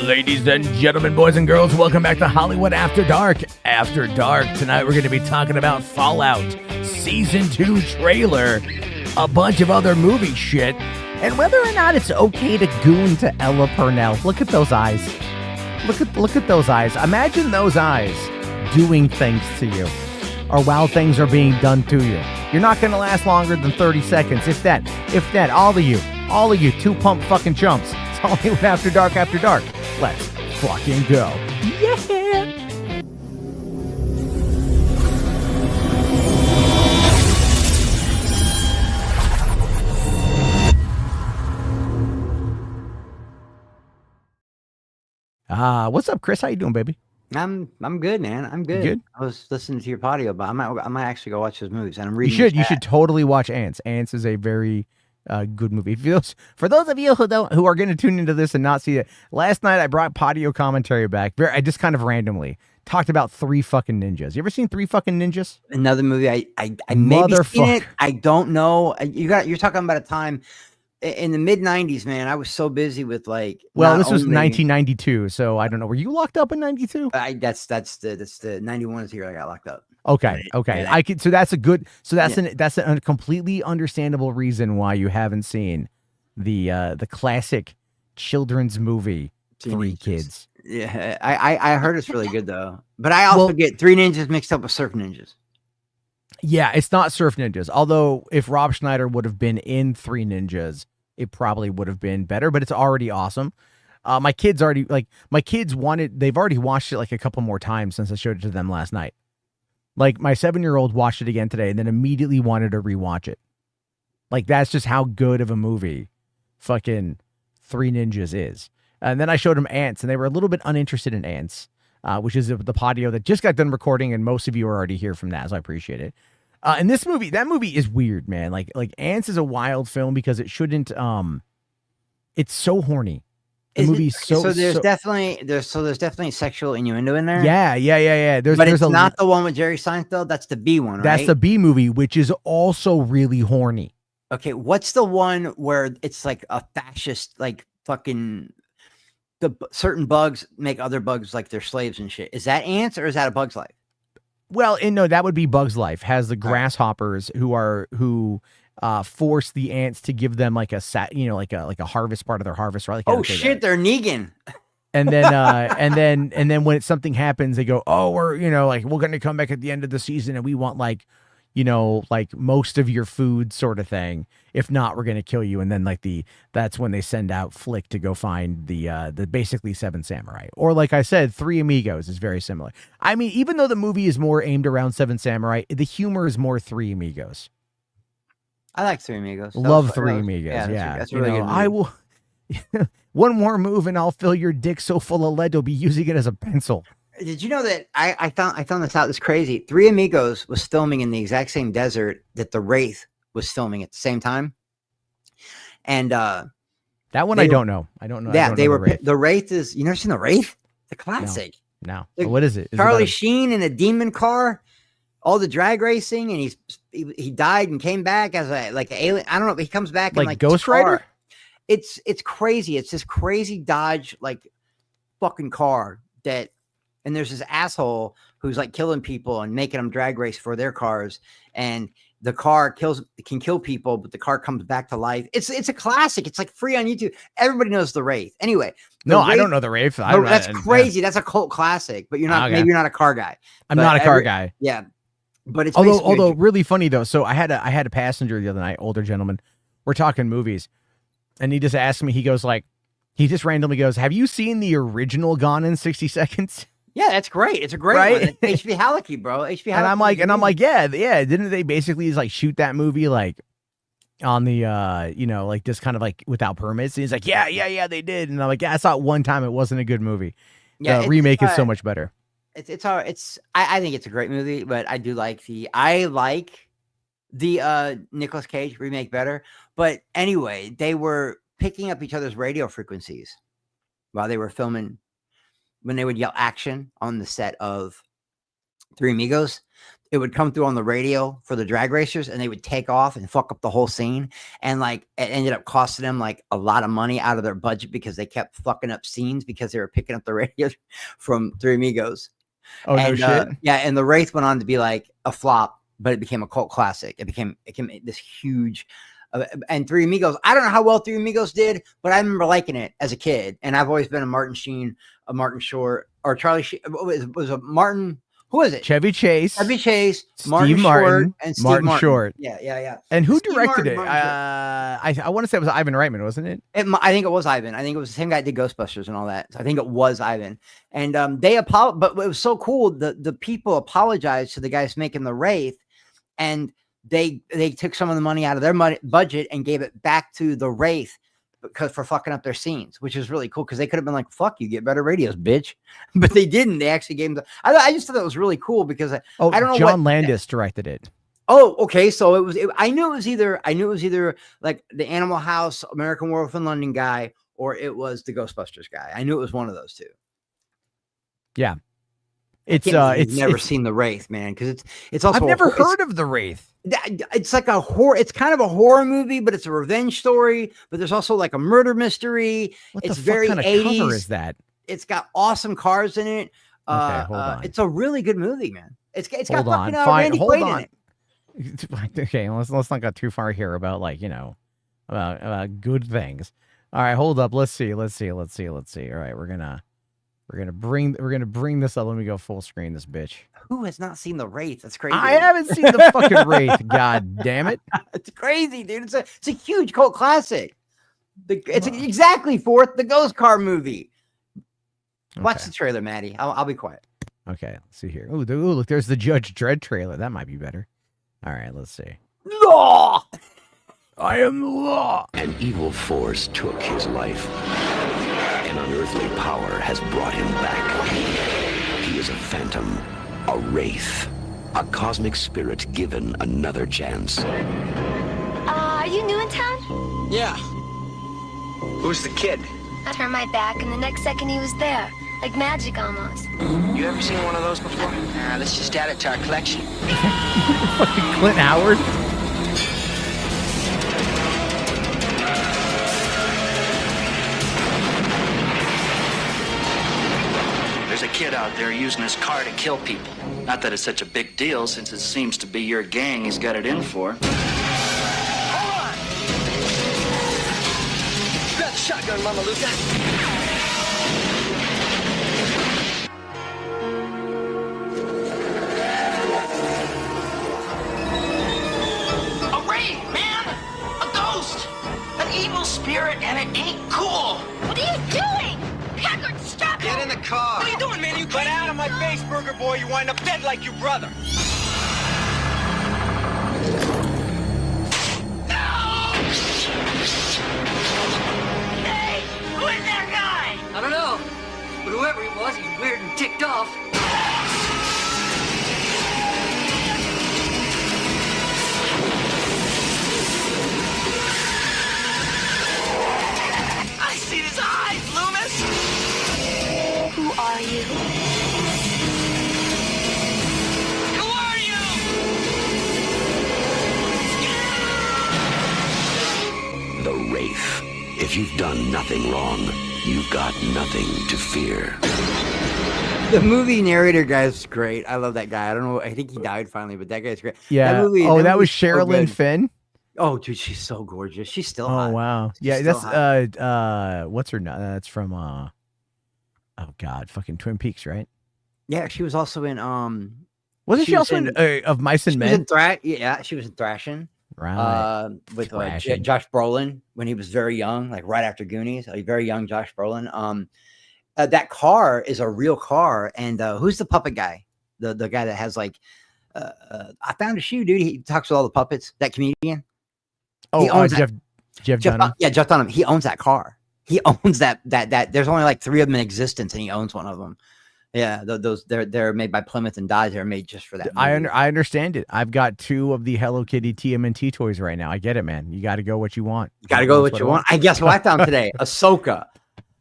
Ladies and gentlemen, boys and girls, welcome back to Hollywood After Dark. After Dark, tonight we're going to be talking about Fallout Season 2 trailer, a bunch of other movie shit, and whether or not it's okay to goon to Ella Purnell. Look at those eyes. Look at those eyes. Imagine those eyes doing things to you, or while things are being done to you. You're not going to last longer than 30 seconds, if that. All of you, two pump fucking chumps. It's Hollywood After Dark, After Dark. Let's fucking go. Yeah! What's up, Chris? How you doing, baby? I'm good, man. I'm good. Good? I was listening to your audio, but I might actually go watch those movies. And I'm reading. You should totally watch Ants. Ants is a very good movie. For those of you who are going to tune into this and not see it, last night I brought Patio commentary back. I just kind of randomly talked about 3 fucking Ninjas. You ever seen 3 fucking Ninjas? Another movie I maybe seen it. I don't know. You're talking about a time in the mid 90s, man. I was so busy with like. Well, this was 1992, so I don't know. Were you locked up in 92? That's the 91 is here. I got locked up. Okay. I could. So that's a good. So that's a completely understandable reason why you haven't seen the classic children's movie 3 Kids. Yeah, I heard it's really good though. But I also get 3 Ninjas mixed up with Surf Ninjas. Yeah, it's not Surf Ninjas. Although if Rob Schneider would have been in 3 Ninjas, it probably would have been better. But it's already awesome. My kids they've already watched it like a couple more times since I showed it to them last night. Like, my 7-year-old watched it again today and then immediately wanted to rewatch it. Like, that's just how good of a movie fucking 3 Ninjas is. And then I showed them Ants, and they were a little bit uninterested in Ants, which is the patio that just got done recording, and most of you are already here from that, so I appreciate it. And that movie is weird, man. Like Ants is a wild film because it shouldn't, it's so horny. There's definitely sexual innuendo in there. Yeah. It's not the one with Jerry Seinfeld. That's the B one, right? That's the B movie, which is also really horny. Okay, what's the one where it's like a fascist, like fucking certain bugs make other bugs like their slaves and shit? Is that Ants or is that A Bug's Life? Well, no, that would be Bug's Life. Has the grasshoppers who force the ants to give them like a harvest part of their harvest, right? Like, shit, they're Negan. And then when something happens, they go, oh, we're going to come back at the end of the season and we want like most of your food sort of thing. If not, we're going to kill you. And then that's when they send out Flick to go find the basically 7 Samurai. Or like I said, 3 Amigos is very similar. I mean, even though the movie is more aimed around 7 Samurai, the humor is more 3 Amigos. I like 3 Amigos. Love 3 Amigos. Yeah. That's really good movie. I will. One more move and I'll fill your dick so full of lead you'll be using it as a pencil. Did you know that I found this out? It's crazy. 3 Amigos was filming in the exact same desert that the Wraith was filming at the same time. And that one I don't know. Yeah, the Wraith is. You never seen the Wraith? The classic. No. What is it? Charlie Sheen in a demon car. All the drag racing, and he died and came back as an alien. I don't know, but he comes back like Ghost Rider. It's crazy. It's this crazy Dodge fucking car that, and there's this asshole who's like killing people and making them drag race for their cars, and the car can kill people, but the car comes back to life. It's a classic. It's like free on YouTube. Everybody knows the Wraith. Anyway, I don't know the Wraith. That's crazy. That's a cult classic. But you're not. Okay. Maybe you're not a car guy. I'm not a car guy. Yeah. But it's although really funny though. So I had a passenger the other night, older gentleman. We're talking movies, and he just asked me. He just randomly goes, "Have you seen the original Gone in 60 Seconds?" Yeah, that's great. It's a great one. H.B. Halicki, bro. H.B. Halicki. And I'm like, yeah. Didn't they basically just shoot that movie on the just kind of without permits? And he's like, yeah, they did. And I'm like, yeah, I saw it one time. It wasn't a good movie. Yeah, the remake is so much better. I think it's a great movie, but I like the Nicolas Cage remake better. But anyway, they were picking up each other's radio frequencies while they were filming when they would yell action on the set of Three Amigos, it would come through on the radio for the drag racers, and they would take off and fuck up the whole scene. And like it ended up costing them like a lot of money out of their budget because they kept fucking up scenes because they were picking up the radio from Three Amigos. Oh, no shit. Yeah, and the Wraith went on to be like a flop, but it became a cult classic. It became this huge. And Three Amigos, I don't know how well Three Amigos did, but I remember liking it as a kid. And I've always been a Martin Sheen, a Martin Short, or Charlie Sheen. Was a Martin. Who is it? Chevy Chase, Martin Short, and Steve Martin. Short. Yeah. And who Steve directed Martin, it? I want to say it was Ivan Reitman, wasn't it? I think it was Ivan. I think it was the same guy that did Ghostbusters and all that. So I think it was Ivan. And but it was so cool. The people apologized to the guys making the Wraith, and they took some of the money out of their budget and gave it back to the Wraith for fucking up their scenes, which is really cool because they could have been like, "Fuck you, get better radios, bitch," but they didn't. They actually gave them. I just thought that was really cool because I don't know. John Landis directed it. Oh, okay. So it was. I knew it was either like the Animal House, American Werewolf in London guy, or it was the Ghostbusters guy. I knew it was one of those two. Yeah. It's never seen the Wraith, man, because it's also I've never heard of the Wraith. It's like a horror. It's kind of a horror movie, but it's a revenge story. But there's also like a murder mystery. It's very kind of 80s. cover is that? It's got awesome cars in it. Okay, hold on. It's a really good movie, man. It's got hold fucking Randy Quaid in it. Okay, let's not go too far here about like about good things. All right, hold up. Let's see. All right, we're gonna bring this up. Let me go full screen this bitch. Who has not seen the Wraith? That's crazy. I haven't seen the fucking Wraith. God damn it! It's crazy, dude. It's a huge cult classic. It's exactly the Ghost Car movie. Watch the trailer, Maddie. I'll be quiet. Okay, let's see here. Ooh, look, there's the Judge Dredd trailer. That might be better. All right, let's see. Law! I am the law. An evil force took his life. An unearthly power has brought him back. He is a phantom, a wraith, a cosmic spirit given another chance. Are you new in town? Yeah. Who's the kid? I turned my back, and the next second he was there. Like magic, almost. You ever seen one of those before? Let's just add it to our collection. Fucking Clint Howard. There's a kid out there using his car to kill people. Not that it's such a big deal, since it seems to be your gang he's got it in for. Hold on! Grab the shotgun, Mama Luca. A wraith, man! A ghost! An evil spirit, and it ain't cool! What are you doing? Haggard, stop Get in the car. What are you doing, man? You get out of my face, burger boy. You wind up dead like your brother. Hey! Who is that guy? I don't know, but whoever he was, he's weird and ticked off. I see his eyes, Loomis! Who are you? Who are you? The Wraith. If you've done nothing wrong, you've got nothing to fear. The movie narrator guy's great. I love that guy. I don't know. I think he died finally, but that guy's great. Yeah. That was movie's so Cherylyn good. Finn. Oh, dude, she's so gorgeous. She's still Oh hot. wow. She's Yeah, still that's what's her name? That's from oh god, fucking Twin Peaks, right? Yeah, she was also in Wasn't she was also in Of Mice and she was Men? in yeah, she was in Thrashing. Right. With Thrashing. Josh Brolin when he was very young, like right after Goonies, a very young Josh Brolin. That car is a real car, and who's the puppet guy? The guy that has like, I found a shoe, dude. He talks with all the puppets. That comedian. He owns Jeff Dunham. Yeah, Jeff Dunham. He owns that car. He owns that. There's only like 3 of them in existence, and he owns one of them. Yeah, those they're made by Plymouth and Dodge. They're made just for that. Movie. I understand it. I've got 2 of the Hello Kitty TMNT toys right now. I get it, man. You got to go what you want. You got to go what you want. I guess what I found today. Ahsoka.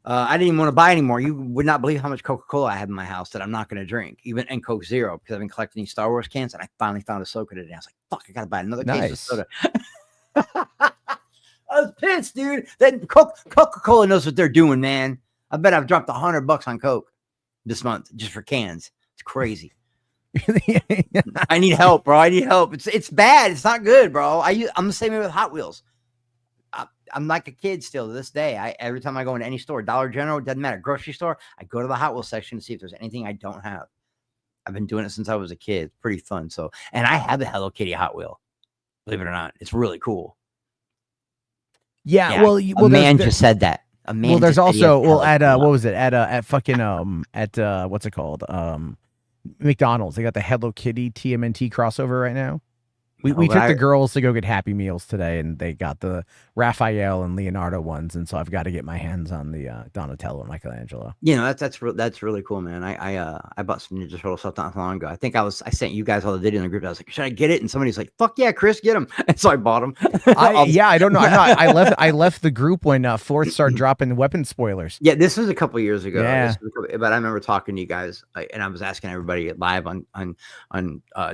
I didn't even want to buy anymore. You would not believe how much Coca-Cola I have in my house that I'm not going to drink, even and Coke Zero, because I've been collecting these Star Wars cans, and I finally found a Soka today. I was like, fuck, I got to buy another case of soda. I was pissed, dude. Then Coca-Cola knows what they're doing, man. I bet I've dropped $100 on Coke this month just for cans. It's crazy. I need help, bro. I need help. It's bad. It's not good, bro. I'm the same way with Hot Wheels. I'm like a kid still to this day. Every time I go into any store, Dollar General, doesn't matter, grocery store, I go to the Hot Wheels section to see if there's anything I don't have. I've been doing it since I was a kid. It's pretty fun. So, and I have a Hello Kitty Hot Wheel. Believe it or not, it's really cool. Yeah. Well, a man just said that. A man. Well, there's also what was it at fucking what's it called McDonald's. They got the Hello Kitty TMNT crossover right now. We took the girls to go get Happy Meals today, and they got the Raphael and Leonardo ones, and so I've got to get my hands on the Donatello and Michelangelo. You know, that's really cool, man. I bought some Ninja Turtle stuff not long ago. I think I sent you guys all the video in the group. I was like, should I get it? And somebody's like, fuck yeah, Chris, get them. And so I bought them. I don't know. I left the group when Fourth started dropping weapon spoilers. Yeah, this was a couple years ago. Yeah. But I remember talking to you guys, and I was asking everybody live on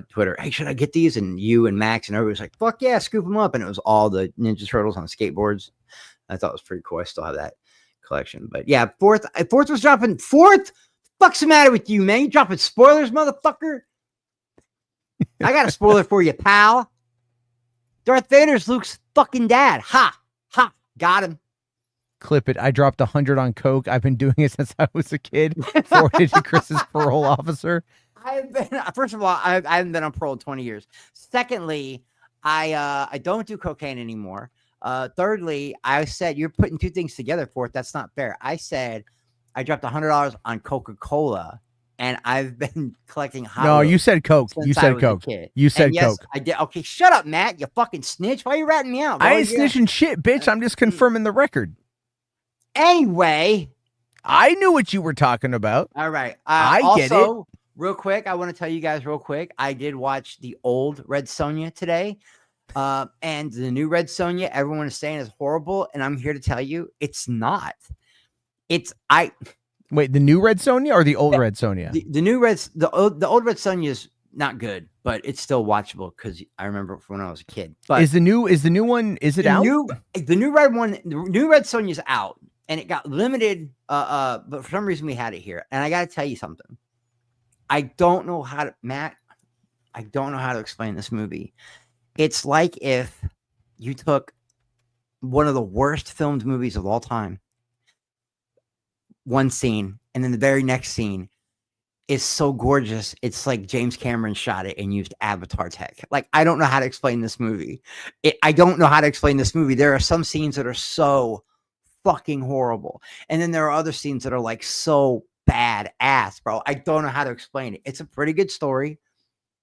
Twitter, hey, should I get these? And you and Max and everybody was like, fuck yeah, scoop them up. And it was all the Ninja Turtles on skateboards. I thought it was pretty cool. I still have that collection. But yeah, Fourth was dropping. Fourth, fuck's the matter with you, man? You dropping spoilers, motherfucker? I got a spoiler for you, pal. Darth Vader's Luke's fucking dad. Ha, got him. Clip it. I dropped 100 on Coke. I've been doing it since I was a kid. Forwarded to Chris's parole officer. First of all, I haven't been on parole in 20 years. Secondly, I don't do cocaine anymore. Thirdly, I said you're putting two things together, Fourth. That's not fair. I said I dropped $100 on Coca-Cola, and I've been collecting Hot Wheels. No, you said Coke. You said Coke. You said yes, Coke. I did. Okay, shut up, Matt. You fucking snitch. Why are you ratting me out? Bro? I ain't snitching shit, bitch. I'm just confirming the record. Anyway, I knew what you were talking about. All right. I get it. Real quick, I want to tell you guys real quick. I did watch the old Red Sonja today. And the new Red Sonja, everyone is saying is horrible. And I'm here to tell you it's not. Wait, the new Red Sonja or the old Red Sonja? The old Red Sonja is not good, but it's still watchable because I remember it from when I was a kid. But is the new one, is it out? The new Red Sonja is out, and it got limited. But for some reason we had it here. And I got to tell you something. I don't know how to explain this movie. It's like if you took one of the worst filmed movies of all time, one scene, and then the very next scene is so gorgeous. It's like James Cameron shot it and used Avatar tech. Like, I don't know how to explain this movie. There are some scenes that are so fucking horrible. And then there are other scenes that are like so badass, bro. I don't know how to explain it. It's a pretty good story.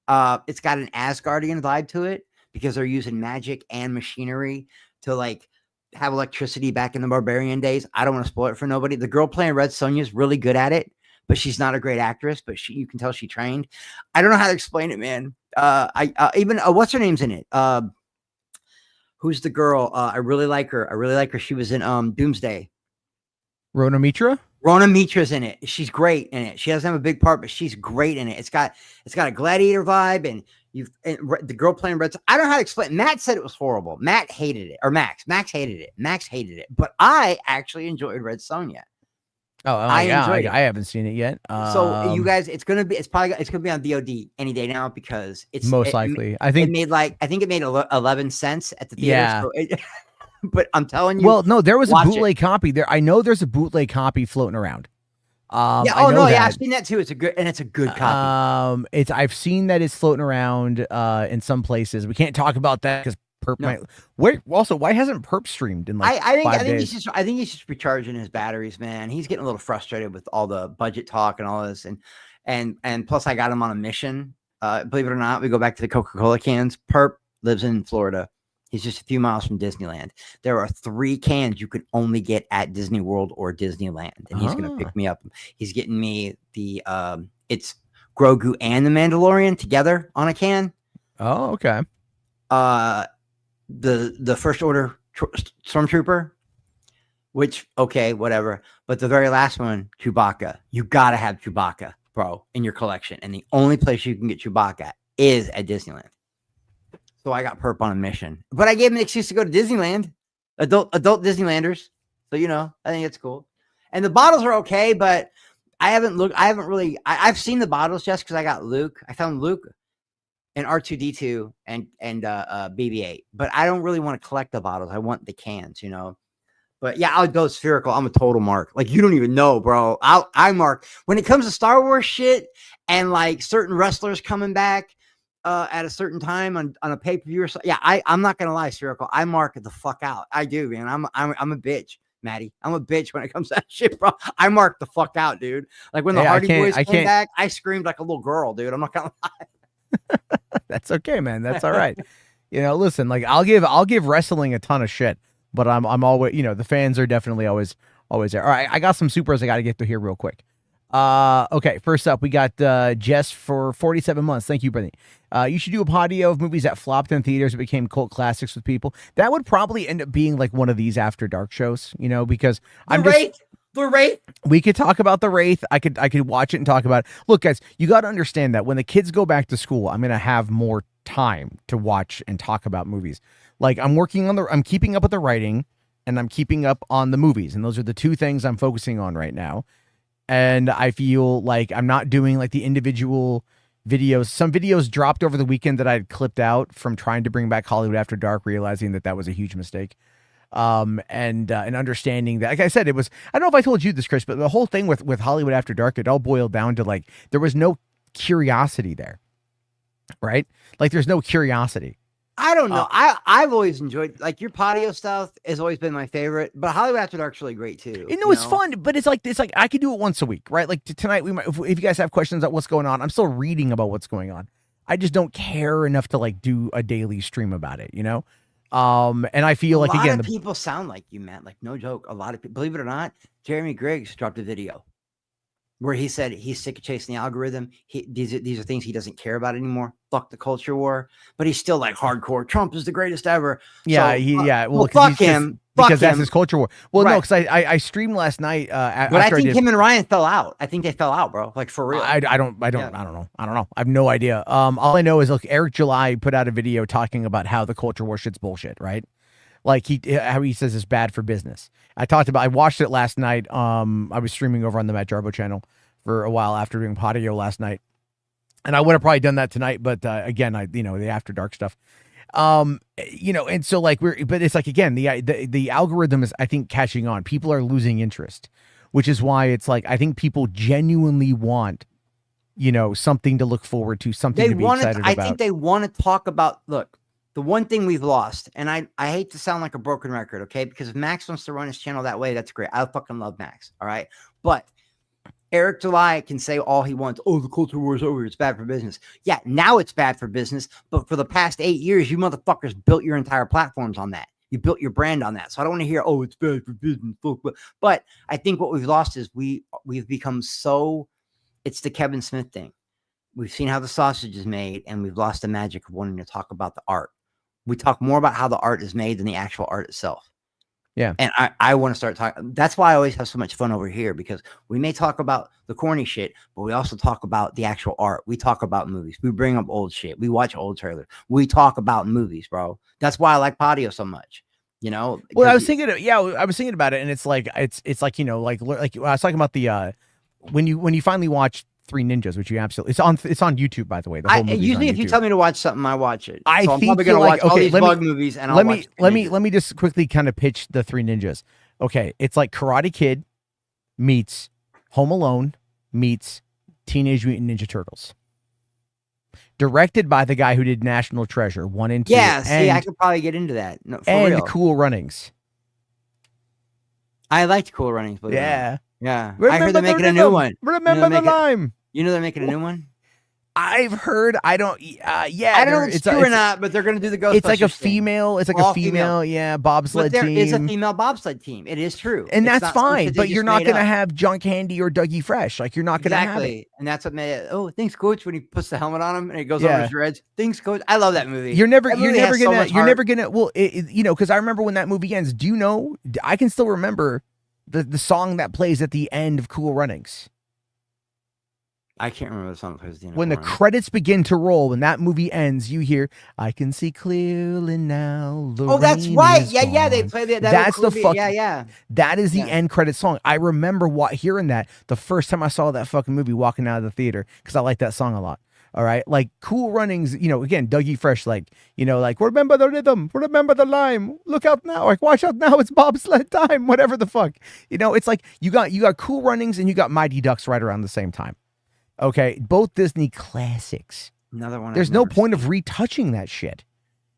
It's got an Asgardian vibe to it because they're using magic and machinery to like have electricity back in the barbarian days. I don't want to spoil it for nobody. The girl playing Red Sonja is really good at it, but she's not a great actress, but you can tell she trained. I don't know how to explain it, man. What's her name's in it? Who's the girl? I really like her. She was in Doomsday. Rona Mitra? Rona Mitra's in it. She's great in it. She doesn't have a big part, but she's great in it. It's got a gladiator vibe, and the girl playing Red. I don't know how to explain. Matt said it was horrible. Matt hated it, or Max hated it. Max hated it, but I actually enjoyed Red Sonja. I haven't seen it yet. So you guys, it's gonna be on VOD any day now because it's most likely. I think it made 11 cents at the theater. Yeah. So but I'm telling you. Well, no, there was a bootleg copy there. I know there's a bootleg copy floating around. I've seen that too. It's a good copy. I've seen that it's floating around in some places. We can't talk about that because Perp might. Why hasn't Perp streamed in like 5 days? I think he's just recharging his batteries, man. He's getting a little frustrated with all the budget talk and all this, and plus I got him on a mission. Believe it or not, we go back to the Coca-Cola cans. Perp lives in Florida. He's just a few miles from Disneyland. There are 3 cans you can only get at Disney World or Disneyland, and he's going to pick me up. He's getting me the it's Grogu and the Mandalorian together on a can. Oh, okay. The First Order Stormtrooper which, okay, whatever. But the very last one, Chewbacca. You got to have Chewbacca, bro, in your collection. And the only place you can get Chewbacca is at Disneyland. So I got Perp on a mission. But I gave him an excuse to go to Disneyland. Adult Disneylanders. So, you know, I think it's cool. And the bottles are okay, but I haven't looked. I haven't really. I've seen the bottles just because I got Luke. I found Luke and R2D2 and BB-8, but I don't really want to collect the bottles. I want the cans, you know. But yeah, I'll go spherical. I'm a total mark. Like, you don't even know, bro. I mark when it comes to Star Wars shit and like certain wrestlers coming back at a certain time on a pay-per-view or something. Yeah, I'm not gonna lie, spherical. I mark the fuck out. I do, man. I'm a bitch. Maddie, I'm a bitch when it comes to that shit, bro. I marked the fuck out, dude. Like when the Hardy Boys came back, I screamed like a little girl, dude. I'm not gonna lie. That's okay, man. That's all right. You know, listen, like I'll give wrestling a ton of shit, but I'm always, you know, the fans are definitely always there. All right, I got some supers I got to get to here real quick. Okay, first up, we got Jess for 47 months. Thank you, Brittany. You should do a patio of movies that flopped in theaters and became cult classics with people. That would probably end up being like one of these After Dark shows, you know, because The Wraith. We could talk about The Wraith. I could watch it and talk about it. Look, guys, you got to understand that when the kids go back to school, I'm going to have more time to watch and talk about movies. Like I'm keeping up with the writing and I'm keeping up on the movies. And those are the two things I'm focusing on right now. And I feel like I'm not doing like the individual videos. Some videos dropped over the weekend that I had clipped out from trying to bring back Hollywood After Dark, realizing that was a huge mistake. And understanding that, like I said, it was, I don't know if I told you this, Chris, but the whole thing with Hollywood After Dark, it all boiled down to like, there was no curiosity there, right? Like there's no curiosity. I don't know. I've always enjoyed, like, your patio stuff has always been my favorite, but Hollywood After Dark's really great too. You know, it's fun, but it's like I could do it once a week, right? Like tonight, we might, if you guys have questions about what's going on, I'm still reading about what's going on. I just don't care enough to like do a daily stream about it, you know? And I feel like, again, people sound like you, Matt. Like, no joke. A lot of people, believe it or not, Jeremy Griggs dropped a video where he said he's sick of chasing the algorithm. These are things he doesn't care about anymore. Fuck the culture war, but he's still like hardcore. Trump is the greatest ever. Yeah, so, well, fuck him. Because that's his culture war. Well, right. No, because I streamed last night. But I think him and Ryan fell out. I think they fell out, bro. Like, for real. I don't know. I have no idea. All I know is, look, Eric July put out a video talking about how the culture war shit's bullshit, right? Like how he says it's bad for business. I watched it last night. I was streaming over on the Matt Jarbo channel for a while after doing patio last night. And I would have probably done that tonight, but again, the After Dark stuff. And so like but it's like, again, the algorithm is, I think, catching on. People are losing interest, which is why it's like, I think people genuinely want, something to look forward to, something to be excited about. I think they want to talk about, look, the one thing we've lost, and I hate to sound like a broken record, okay? Because if Max wants to run his channel that way, that's great. I fucking love Max, all right? But Eric July can say all he wants. Oh, the culture war is over. It's bad for business. Yeah, now it's bad for business. But for the past 8 years, you motherfuckers built your entire platforms on that. You built your brand on that. So I don't want to hear, oh, it's bad for business. But I think what we've lost is we've become so, it's the Kevin Smith thing. We've seen how the sausage is made, and we've lost the magic of wanting to talk about the art. We talk more about how the art is made than the actual art itself. Yeah. And I want to start talking. That's why I always have so much fun over here, because we may talk about the corny shit, but we also talk about the actual art. We talk about movies. We bring up old shit. We watch old trailers. We talk about movies, bro. That's why I like patio so much. Well, I was thinking about it, and it's like, it's like, like I was talking about the when you finally watch Three Ninjas, which you absolutely, it's on YouTube, by the way. The whole movie. Usually, if you tell me to watch something, I watch it. I'm probably gonna watch all these bug movies, and let me just quickly kind of pitch the Three Ninjas. Okay, it's like Karate Kid meets Home Alone meets Teenage Mutant Ninja Turtles. Directed by the guy who did National Treasure 1 and 2. Yeah, I could probably get into that. No, for and real. Cool Runnings. I liked Cool Runnings. Yeah. Yeah. I heard they're making a new one. Remember the lime. You know they're making a new one? I've heard. I don't. Yeah, I don't know if it's true or not, but they're going to do the Ghostbusters. It's like a thing. female. It's like All a female. Yeah, bobsled but there team. is a female bobsled team. It is true, and it's that's not something fine. they But just you're not made going to up. have John Candy or Dougie Fresh. Like you're not going to have it. And that's what made it. Oh, thanks, Coach. When he puts the helmet on him and it goes over his dreads. Thanks, Coach. I love that movie. You're never That gonna. movie has so much You're heart. never gonna. Well, you know, because I remember when that movie ends. Do you know? I can still remember the song that plays at the end of Cool Runnings. I can't remember the song that plays at the end. When the credits begin to roll, when that movie ends, you hear "I can see clearly now." The oh, that's rain right. is Yeah. They gone." play that. That's the movie. fuck. Yeah. That is the end credit song. I remember hearing that the first time I saw that fucking movie walking out of the theater because I like that song a lot. All right, like Cool Runnings, you know, again, Dougie Fresh, like, you know, like remember the rhythm, remember the lime, look out now, like watch out now, it's bobsled time, whatever the fuck, you know, it's like you got Cool Runnings and you got Mighty Ducks right around the same time. Okay, both Disney classics. Another one. There's no point of retouching that shit,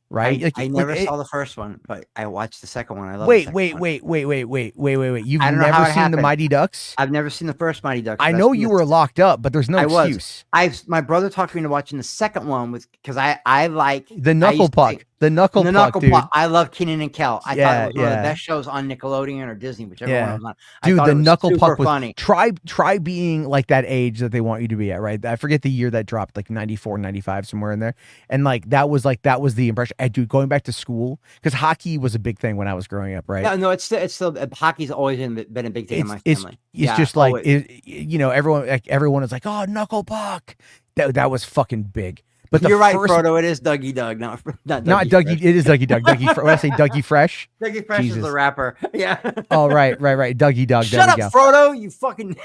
right? I never saw the first one, but I watched the second one. I love. Wait. The Wait. You've I don't know how never it seen the happened. Mighty Ducks? I've never seen the first Mighty Ducks. I but I've know seen you the were locked up, but there's no I was. excuse. My brother talked me into watching the second one because I like The Knuckle Puck. The Knuckle Puck, dude. I love Kenan and Kel. I thought it was one of yeah. the best shows on Nickelodeon or Disney, whichever one it was on. Dude, the Knuckle Puck was funny. Try being like that age that they want you to be at, right? I forget the year that dropped, like 94, 95, somewhere in there. And that was the impression. Dude, going back to school, because hockey was a big thing when I was growing up, right? No, it's still hockey's always been a big thing in my family. It's just like you know, everyone is like, oh, Knuckle Puck. That was fucking big. But you're right, Frodo. It is Dougie Doug, not Dougie. Fresh. It is Dougie Doug. When I say Dougie Fresh, Dougie Fresh Jesus. is the rapper. Yeah. Oh, right. Dougie Doug. Shut up, Frodo. You fucking.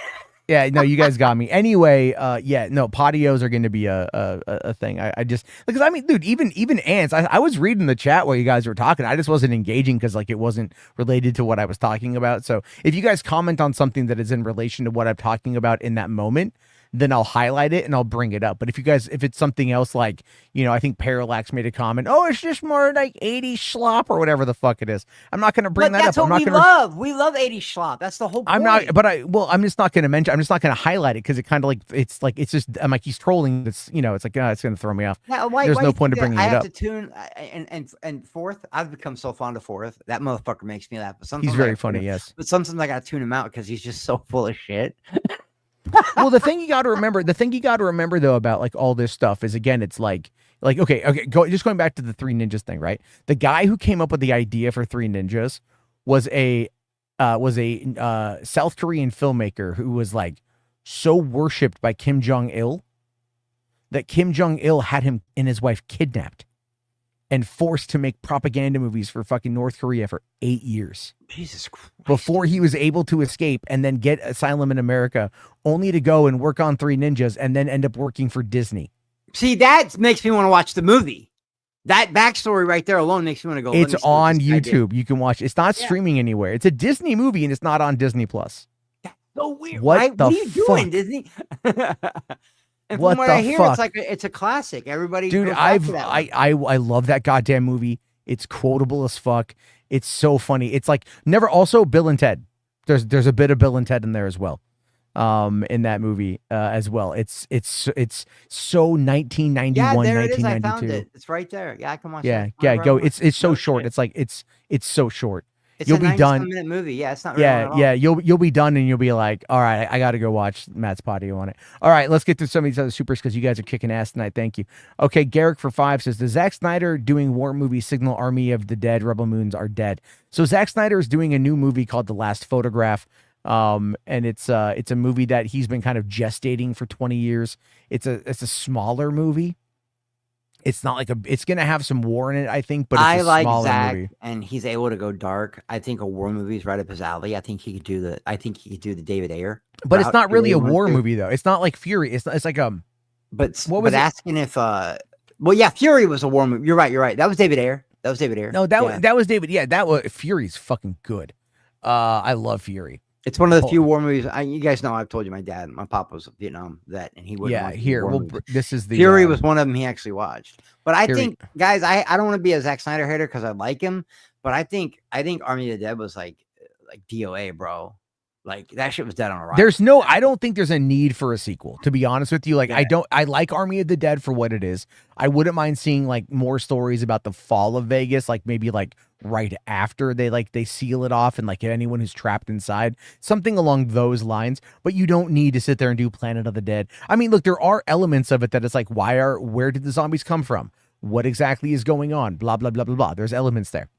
Yeah, no, you guys got me. Anyway, patios are going to be a thing. I just because I mean, dude, even ants. I was reading the chat while you guys were talking. I just wasn't engaging because like it wasn't related to what I was talking about. So if you guys comment on something that is in relation to what I'm talking about in that moment, then I'll highlight it and I'll bring it up. But if it's something else, like, you know, I think Parallax made a comment, oh, it's just more like 80s slop or whatever the fuck it is. I'm not going to bring that up. That's what we love. We love 80s slop. That's the whole point. I'm just not going to mention, I'm just not going to highlight it because it kind of it's just, I'm like, he's trolling. It's, you know, it's like, it's going to throw me off. Now, There's no point of bringing it up. I have to tune, and Fourth, I've become so fond of Fourth. That motherfucker makes me laugh. But sometimes he's very funny, yes. But sometimes I got to tune him out because he's just so full of shit. Well, the thing you got to remember though about like all this stuff is, again, it's like okay, going back to the Three Ninjas thing, right? The guy who came up with the idea for Three Ninjas was a South Korean filmmaker who was like so worshipped by Kim Jong-il that Kim Jong-il had him and his wife kidnapped and forced to make propaganda movies for fucking North Korea for 8 years. Jesus Christ. Before he was able to escape and then get asylum in America, only to go and work on Three Ninjas and then end up working for Disney. See, that makes me want to watch the movie. That backstory right there alone makes me want to go. It's on YouTube. You can watch. It's not streaming anywhere. It's a Disney movie and it's not on Disney Plus. That's so weird. What are you doing, Disney? And from what I hear, it's like it's a classic. Everybody, dude, I love that goddamn movie. It's quotable as fuck. It's so funny. It's like never. Also, Bill and Ted. There's a bit of Bill and Ted in there as well. In that movie as well. It's so 1991. Yeah, there it is. 1992. I found it. It's right there. Yeah, I can watch. Yeah, that. go. It's so short. It's like it's so short. It's you'll a be done. 97-minute movie. Yeah, it's not. Really long at all. Yeah. You'll be done, and you'll be like, all right, I got to go watch Matt's patio on it. All right, let's get to some of these other supers because you guys are kicking ass tonight. Thank you. Okay, Garrick for 5 says, the Zack Snyder doing war movie signal Army of the Dead, Rebel Moons are dead. So Zack Snyder is doing a new movie called The Last Photograph. And it's a movie that he's been kind of gestating for 20 years. It's a smaller movie. It's not like it's going to have some war in it, I think, but it's a smaller Zack, movie. And he's able to go dark. I think a war movie is right up his alley. I think he could do the David Ayer. But it's not really a war movie though. It's not like Fury. It's like But what was asking if Fury was a war movie. You're right. That was David Ayer. No, that was David. Yeah, that was Fury's fucking good. I love Fury. It's one of the few war movies. You guys know I've told you my pop was a Vietnam vet, and he wouldn't. Yeah, here. Well, this is the Fury was one of them he actually watched. But I think, guys, I don't want to be a Zack Snyder hater because I like him, but I think Army of the Dead was like DOA, bro. Like that shit was dead on arrival. There's no, I don't think there's a need for a sequel, to be honest with you. Like, I like Army of the Dead for what it is. I wouldn't mind seeing like more stories about the fall of Vegas, like maybe like right after they seal it off and like anyone who's trapped inside, something along those lines. But you don't need to sit there and do Planet of the Dead. I mean, look, there are elements of it that it's like, where did the zombies come from? What exactly is going on? Blah, blah, blah, blah, blah. There's elements there.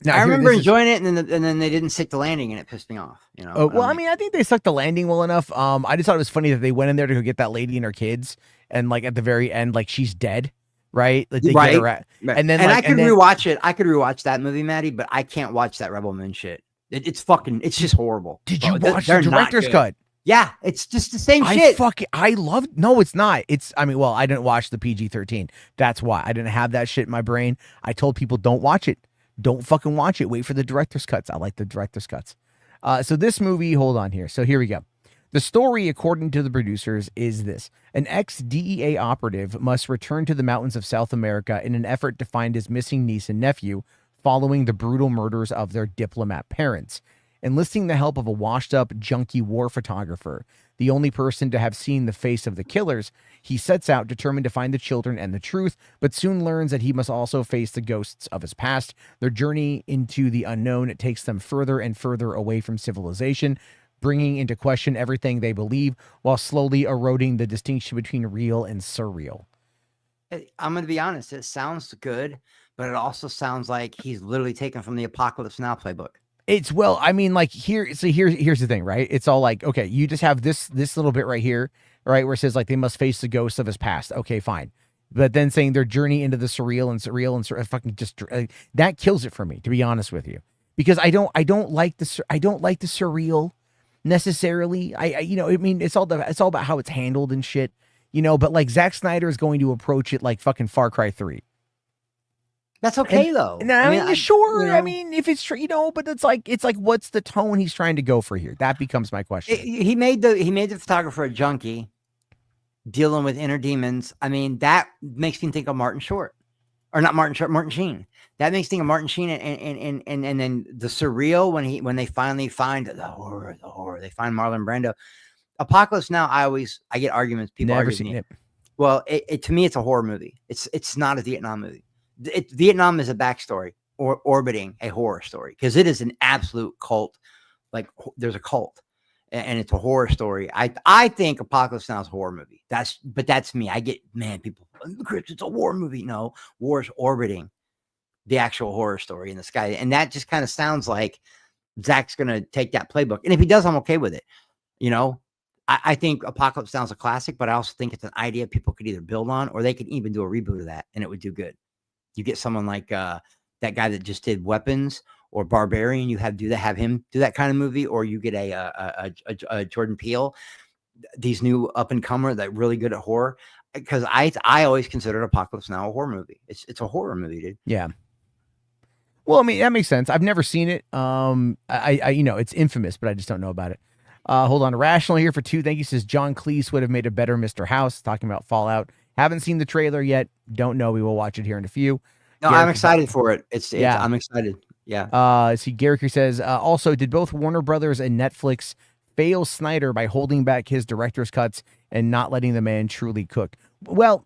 Now, I remember enjoying it, and then they didn't stick the landing, and it pissed me off. You know. Well, I mean, I think they stuck the landing well enough. I just thought it was funny that they went in there to go get that lady and her kids, and like at the very end, like she's dead, right? Like they get her at, and then I could rewatch it. I could rewatch that movie, Maddie, but I can't watch that Rebel Moon shit. It's just horrible. Did you watch the director's cut? Yeah, it's just the same shit. No, it's not. I mean, well, I didn't watch the PG-13. That's why I didn't have that shit in my brain. I told people don't watch it. Don't fucking watch it. Wait for the director's cuts. I like the director's cuts. So this movie, hold on here. So here we go. The story, according to the producers, is this. An ex-DEA operative must return to the mountains of South America in an effort to find his missing niece and nephew following the brutal murders of their diplomat parents. Enlisting the help of a washed-up, junkie war photographer, the only person to have seen the face of the killers, he sets out determined to find the children and the truth, but soon learns that he must also face the ghosts of his past. Their journey into the unknown takes them further and further away from civilization, bringing into question everything they believe, while slowly eroding the distinction between real and surreal. I'm going to be honest. It sounds good, but it also sounds like he's literally taken from the Apocalypse Now playbook. It's, well, I mean, like here's the thing, right? It's all like, okay, you just have this little bit right here, right, where it says like they must face the ghosts of his past. Okay, fine. But then saying their journey into the surreal and fucking just that kills it for me, to be honest with you, because I don't like the surreal necessarily. I mean, it's all about how it's handled and shit, but like Zack Snyder is going to approach it like fucking Far Cry 3. That's okay, though. I mean, sure. I mean, if it's true, but it's like, what's the tone he's trying to go for here? That becomes my question. He made the photographer a junkie dealing with inner demons. I mean, that makes me think of Martin Short, or not Martin Short, Martin Sheen. That makes me think of Martin Sheen, and then the surreal when they finally find the horror. They find Marlon Brando. Apocalypse Now. I get arguments. People never seen it. Well, to me, it's a horror movie. It's not a Vietnam movie. Vietnam is a backstory or orbiting a horror story, because it is an absolute cult. Like there's a cult, and it's a horror story. I think Apocalypse Now is a horror movie. That's me. I get, man, people, Chris, it's a war movie. No, war is orbiting the actual horror story in the sky, and that just kind of sounds like Zack's gonna take that playbook. And if he does, I'm okay with it. I think Apocalypse Now is a classic, but I also think it's an idea people could either build on, or they could even do a reboot of that, and it would do good. You get someone like that guy that just did Weapons or Barbarian. You have him do that kind of movie, or you get a Jordan Peele, these new up and comer that really good at horror. Because I always considered Apocalypse Now a horror movie. It's a horror movie, dude. Yeah. Well, I mean, that makes sense. I've never seen it. It's infamous, but I just don't know about it. Hold on. Rational here for 2. Thank you. Says John Cleese would have made a better Mr. House. Talking about Fallout. Haven't seen the trailer yet. Don't know. We will watch it here in a few. No, Garrick, I'm excited for it. I'm excited. Yeah. See, Garrick says, also, did both Warner Brothers and Netflix fail Snyder by holding back his director's cuts and not letting the man truly cook? Well,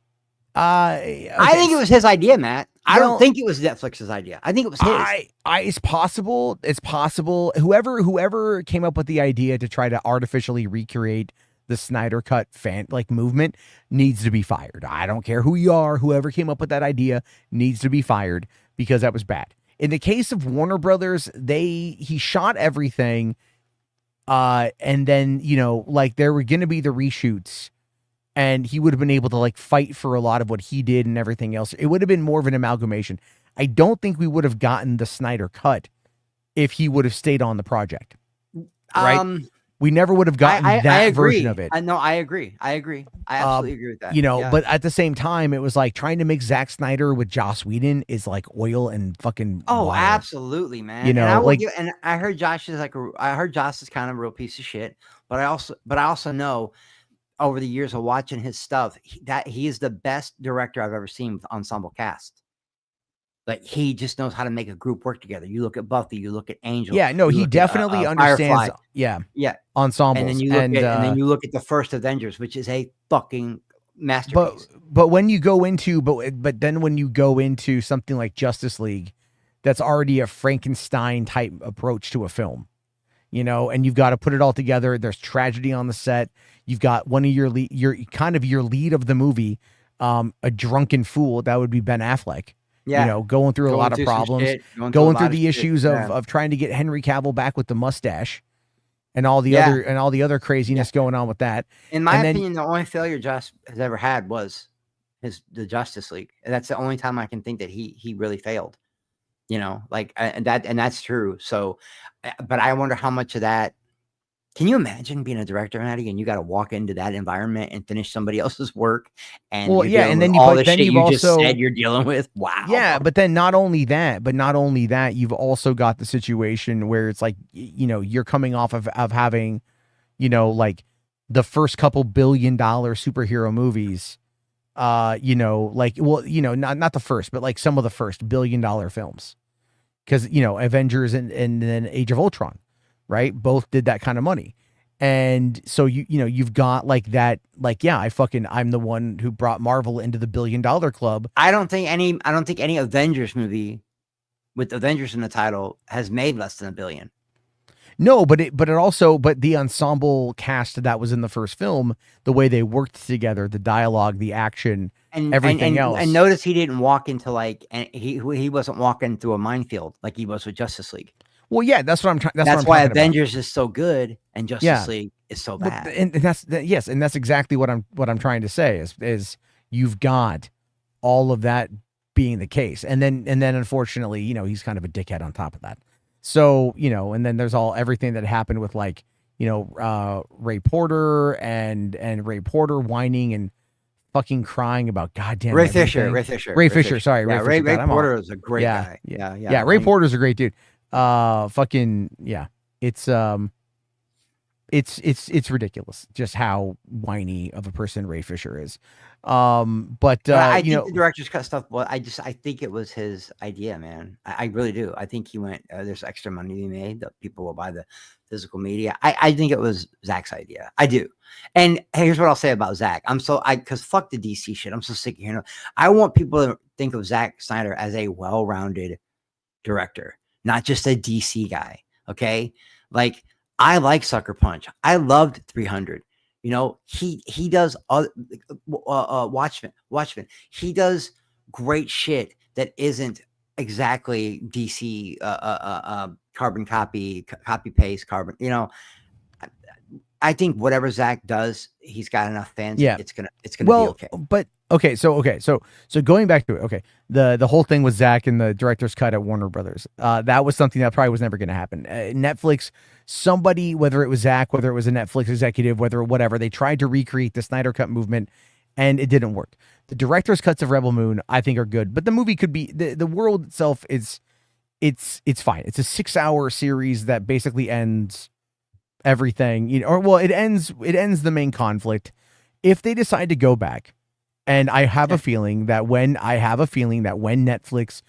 okay. I think it was his idea, Matt. I don't think it was Netflix's idea. I think it was his. It's possible. It's possible. Whoever came up with the idea to try to artificially recreate the Snyder cut movement needs to be fired. I don't care who you are. Whoever came up with that idea needs to be fired, because that was bad. In the case of Warner Brothers, he shot everything. And then, there were going to be the reshoots, and he would have been able to fight for a lot of what he did and everything else. It would have been more of an amalgamation. I don't think we would have gotten the Snyder cut if he would have stayed on the project. Right? We never would have gotten that version of it. I agree. I absolutely agree with that. But at the same time, it was like trying to make Zack Snyder with Joss Whedon is like oil and fucking water. Absolutely, man. And I heard Josh is kind of a real piece of shit. But I also know over the years of watching his stuff that he is the best director I've ever seen with ensemble cast. Like he just knows how to make a group work together. You look at Buffy, you look at Angel. Yeah, no, you he look at, definitely understands. Firefly. Yeah, Yeah, ensembles, and then you look at the first Avengers, which is a fucking masterpiece. But when you go into but then when you go into something like Justice League, that's already a Frankenstein type approach to a film, and you've got to put it all together. There's tragedy on the set. You've got one of your lead of the movie, a drunken fool. That would be Ben Affleck. Yeah, going through a lot of problems, going through the issues of trying to get Henry Cavill back with the mustache, and all the other craziness going on with that. In my opinion, the only failure Joss has ever had was the Justice League. And that's the only time I can think that he really failed. And that's true. So, but I wonder how much of that. Can you imagine being a director, Maddie, and you got to walk into that environment and finish somebody else's work? And and then just said you're dealing with. Wow. Yeah, but then not only that, you've also got the situation where it's like, you're coming off of having, like the first couple $1 billion superhero movies, not the first, but like some of the first $1 billion films, because Avengers and then Age of Ultron. Right, both did that kind of money, and so you've got like that, like I'm the one who brought Marvel into the $1 billion club. I don't think any Avengers movie with Avengers in the title has made less than $1 billion. No, but the ensemble cast that was in the first film, the way they worked together, the dialogue, the action, and everything else. And notice he didn't walk into he wasn't walking through a minefield like he was with Justice League. Well, yeah, that's what I'm trying. That's why Avengers is so good and Justice League is so bad. And that's exactly what I'm trying to say is you've got all of that being the case, and then unfortunately, he's kind of a dickhead on top of that. So and then there's everything that happened with Ray Porter and Ray Porter whining and fucking crying about goddamn Ray Fisher. Sorry, Ray Porter is a great guy. Yeah. Ray Porter's a great dude. It's ridiculous just how whiny of a person Ray Fisher is. But I think the director's cut stuff. Well, I think it was his idea, man. I really do. I think he went, there's extra money to be made that people will buy the physical media. I think it was Zack's idea. I do. And here's what I'll say about Zack. Cause fuck the DC shit. I'm so sick of hearing it. I want people to think of Zack Snyder as a well-rounded director, not just a DC guy. Okay. Like I like Sucker Punch. I loved 300. He does Watchmen. He does great shit that isn't exactly DC carbon copy paste carbon. I think whatever Zack does, he's got enough fans. Yeah, it's gonna be okay. But so going back to it. Okay, the whole thing with Zack and the director's cut at Warner Brothers. That was something that probably was never going to happen. Netflix, somebody, whether it was Zack, whether it was a Netflix executive, whatever, they tried to recreate the Snyder Cut movement, and it didn't work. The director's cuts of Rebel Moon, I think, are good, but the movie could be the world itself is it's fine. It's a 6-hour series that basically ends everything, it ends the main conflict. If they decide to go back, and I have a feeling that when Netflix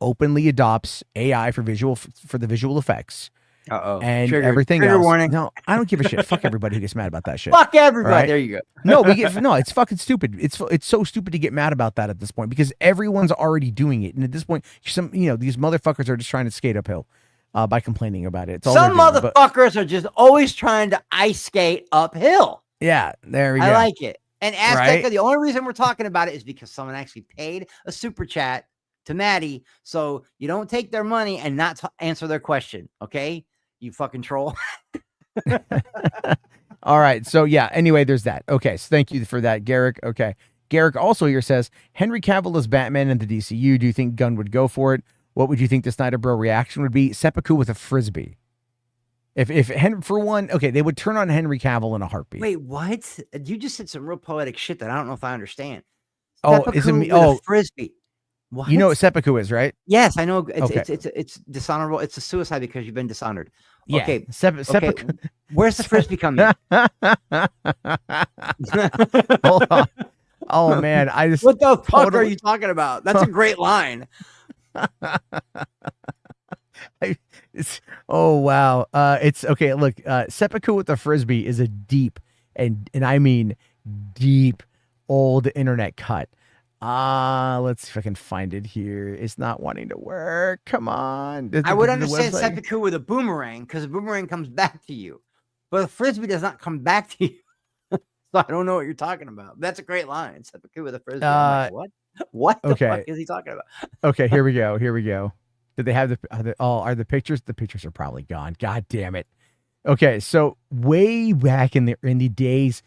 openly adopts AI for the visual effects, and everything else. Warning. No, I don't give a shit. Fuck everybody who gets mad about that shit. Fuck everybody. Right? There you go. No, it's fucking stupid. It's so stupid to get mad about that at this point because everyone's already doing it, and at this point, these motherfuckers are just trying to skate uphill by complaining about it. Some motherfuckers are just always trying to ice skate uphill. Yeah, there we go. I like it. And Azteca, the only reason we're talking about it is because someone actually paid a super chat to Maddie, so you don't take their money and not answer their question, okay? You fucking troll. All right. So yeah, anyway, there's that. Okay. So thank you for that, Garrick. Okay. Garrick also here says, Henry Cavill is Batman in the DCU. Do you think Gunn would go for it? What would you think the Snyder Bro reaction would be? Sepeku with a frisbee. If Henry, for one, okay, they would turn on Henry Cavill in a heartbeat. Wait, what? You just said some real poetic shit that I don't know if I understand. Oh, is it me? Oh, frisbee. What? You know what Sepeku is, right? Yes, I know. It's dishonorable. It's a suicide because you've been dishonored. Yeah. Okay. Sepeku. Okay. Where's the frisbee coming? Hold on. Oh man, what the fuck are you talking about? That's a great line. Oh wow. It's okay. Look, Sepeku with the frisbee is a deep and I mean deep old internet cut. Let's see if I can find it here. It's not wanting to work. Come on. I would understand seppuku with a boomerang because a boomerang comes back to you, but a frisbee does not come back to you. So I don't know what you're talking about. That's a great line. Seppuku with a frisbee. I'm like, what? What the fuck is he talking about? Okay, here we go. Here we go. Did they have are the pictures? The pictures are probably gone. God damn it. Okay, so way back in the early days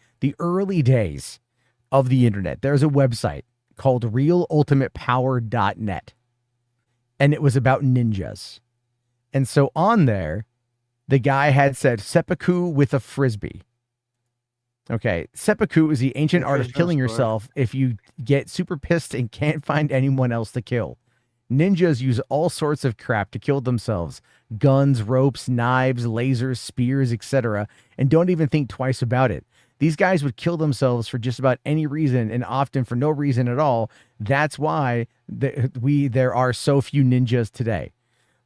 of the internet, there's a website called realultimatepower.net. And it was about ninjas. And so on there, the guy had said seppuku with a frisbee. Okay, seppuku is the ancient art of killing yourself if you get super pissed and can't find anyone else to kill. Ninjas use all sorts of crap to kill themselves. Guns, ropes, knives, lasers, spears, etc. And don't even think twice about it. These guys would kill themselves for just about any reason and often for no reason at all. That's why there are so few ninjas today.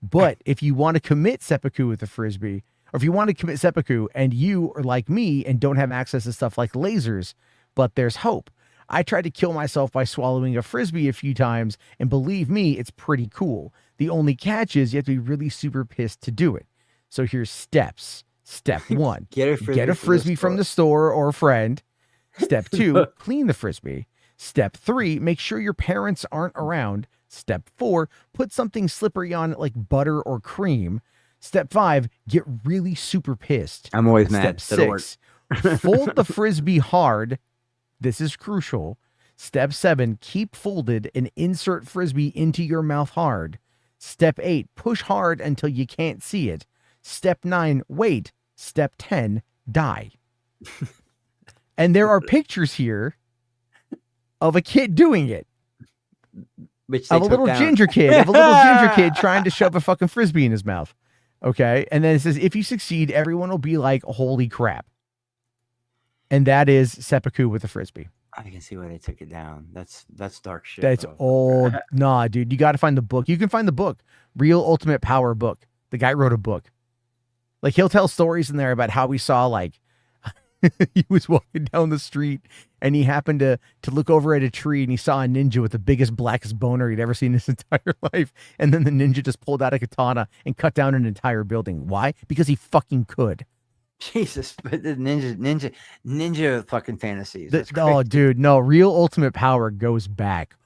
But if you want to commit seppuku with a frisbee, or if you want to commit seppuku and you are like me and don't have access to stuff like lasers, but there's hope. I tried to kill myself by swallowing a frisbee a few times, and believe me, it's pretty cool. The only catch is you have to be really super pissed to do it. So here's steps. Step 1, get a frisbee from the store or a friend. Step 2, clean the frisbee. Step 3, make sure your parents aren't around. Step 4, put something slippery on it like butter or cream. Step 5, get really super pissed. I'm always mad. Step 6, fold the frisbee hard. This is crucial. Step 7, keep folded and insert frisbee into your mouth hard. Step 8, push hard until you can't see it. Step 9, wait. Step 10, die. And there are pictures here of a kid doing it. Of a little ginger kid trying to shove a fucking frisbee in his mouth. Okay. And then it says, if you succeed, everyone will be like, holy crap. And that is seppuku with a frisbee. I can see why they took it down. That's dark shit. That's old. Nah, dude, you got to find the book. You can find the book, Real Ultimate Power book. The guy wrote a book. Like, he'll tell stories in there about how we saw, like, he was walking down the street and he happened to look over at a tree and he saw a ninja with the biggest, blackest boner he'd ever seen in his entire life. And then the ninja just pulled out a katana and cut down an entire building. Why? Because he fucking could. Jesus, but the ninja fucking fantasies. Oh, dude, no, Real Ultimate Power goes back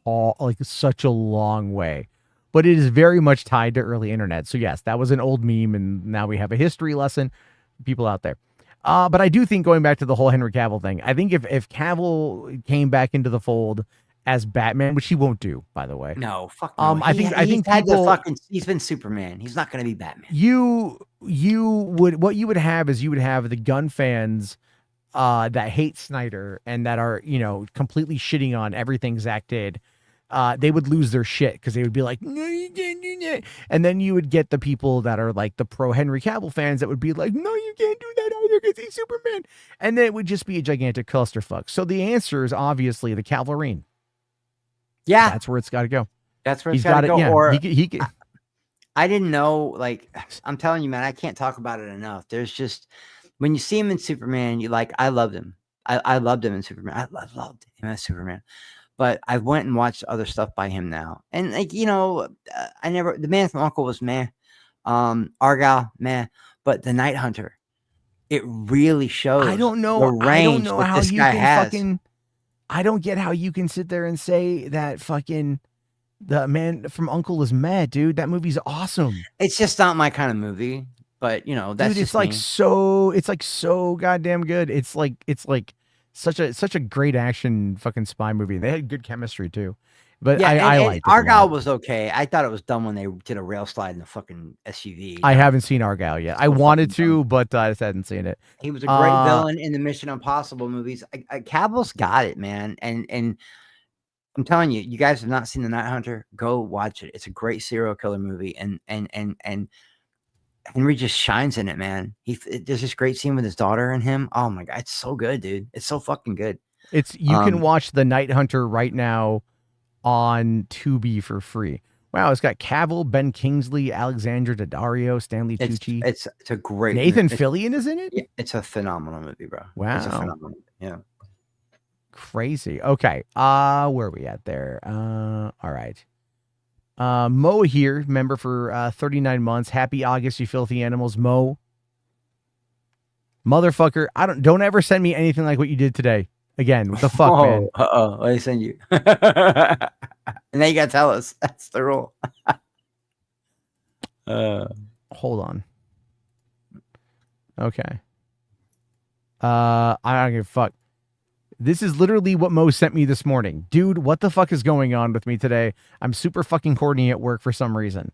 like such a long way. But it is very much tied to early internet. So yes, that was an old meme, and now we have a history lesson. People out there. But I do think, going back to the whole Henry Cavill thing, I think if Cavill came back into the fold as Batman, which he won't do, by the way. No, fuck no. He's been Superman. He's not going to be Batman. What you would have is the gun fans that hate Snyder and that are, completely shitting on everything Zack did. They would lose their shit because they would be like, no, you can't do that. And then you would get the people that are like the pro Henry Cavill fans that would be like, no, you can't do that either because he's Superman. And then it would just be a gigantic clusterfuck. So the answer is obviously the Calvarine. Yeah. That's where it's got to go. That's where it's got to go. Yeah, or he I didn't know, like, I'm telling you, man, I can't talk about it enough. There's just, when you see him in Superman, you like, I loved him. I loved him in Superman. I loved him as Superman. But I went and watched other stuff by him now. And, like, The Man from U.N.C.L.E. was meh. Argyle, meh. But The Night Hunter, it really shows I don't know how this guy has. I don't get how you can sit there and say that fucking The Man from U.N.C.L.E. is mad, dude. That movie's awesome. It's just not my kind of movie. But, that's dude, it's like so goddamn good. It's like such a great action fucking spy movie. They had good chemistry too. But yeah, I liked it. Argyle was okay. I thought it was dumb when they did a rail slide in the fucking SUV. I haven't seen Argyle yet. I wanted to, but I just hadn't seen it. He was a great villain in the Mission Impossible movies. Cavill's got it, man. And I'm telling you, you guys have not seen The Night Hunter, go watch it. It's a great serial killer movie. And Henry just shines in it, man. There's this great scene with his daughter and him. Oh my God, it's so good, dude. It's so fucking good. You can watch The Night Hunter right now on Tubi for free. Wow, it's got Cavill, Ben Kingsley, Alexandra Daddario, Stanley Tucci. It's a great Nathan Fillion is in it? Yeah, it's a phenomenal movie, bro. Wow. It's a phenomenal movie. Yeah. Crazy. Okay. Where are we at there? All right. Mo here, member for 39 months. Happy August, you filthy animals. Mo. Motherfucker. Don't ever send me anything like what you did today. Again, what the fuck, man? Uh-oh. What did I send you? And now you gotta tell us. That's the rule. Hold on. Okay. I don't give a fuck. This is literally what Mo sent me this morning. Dude, what the fuck is going on with me today? I'm super fucking horny at work for some reason.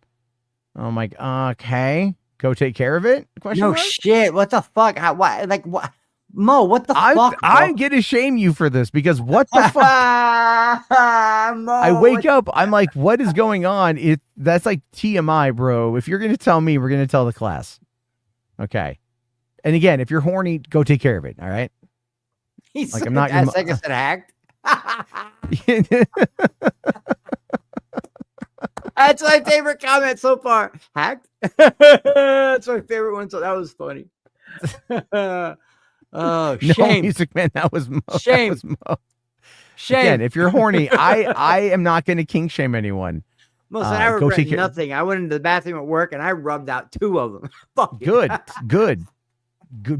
Oh my, okay. Go take care of it? No mark? Shit. What the fuck? Why? Like, what? Mo, what the fuck? I'm gonna shame you for this because what the fuck? Mo, I wake up, I'm like, what is going on? That's like TMI, bro. If you're gonna tell me, we're gonna tell the class. Okay. And again, if you're horny, go take care of it. All right. He's like, like, I'm not your second said hacked. That's my favorite comment so far. Hacked. That's my favorite one. So that was funny. Oh, shame. No, Music Man, that was Mo. Shame. That was Mo. Shame. Again, if you're horny, I am not going to kink shame anyone. Listen, I regret nothing. I went into the bathroom at work and I rubbed out 2 of them. Fuck good.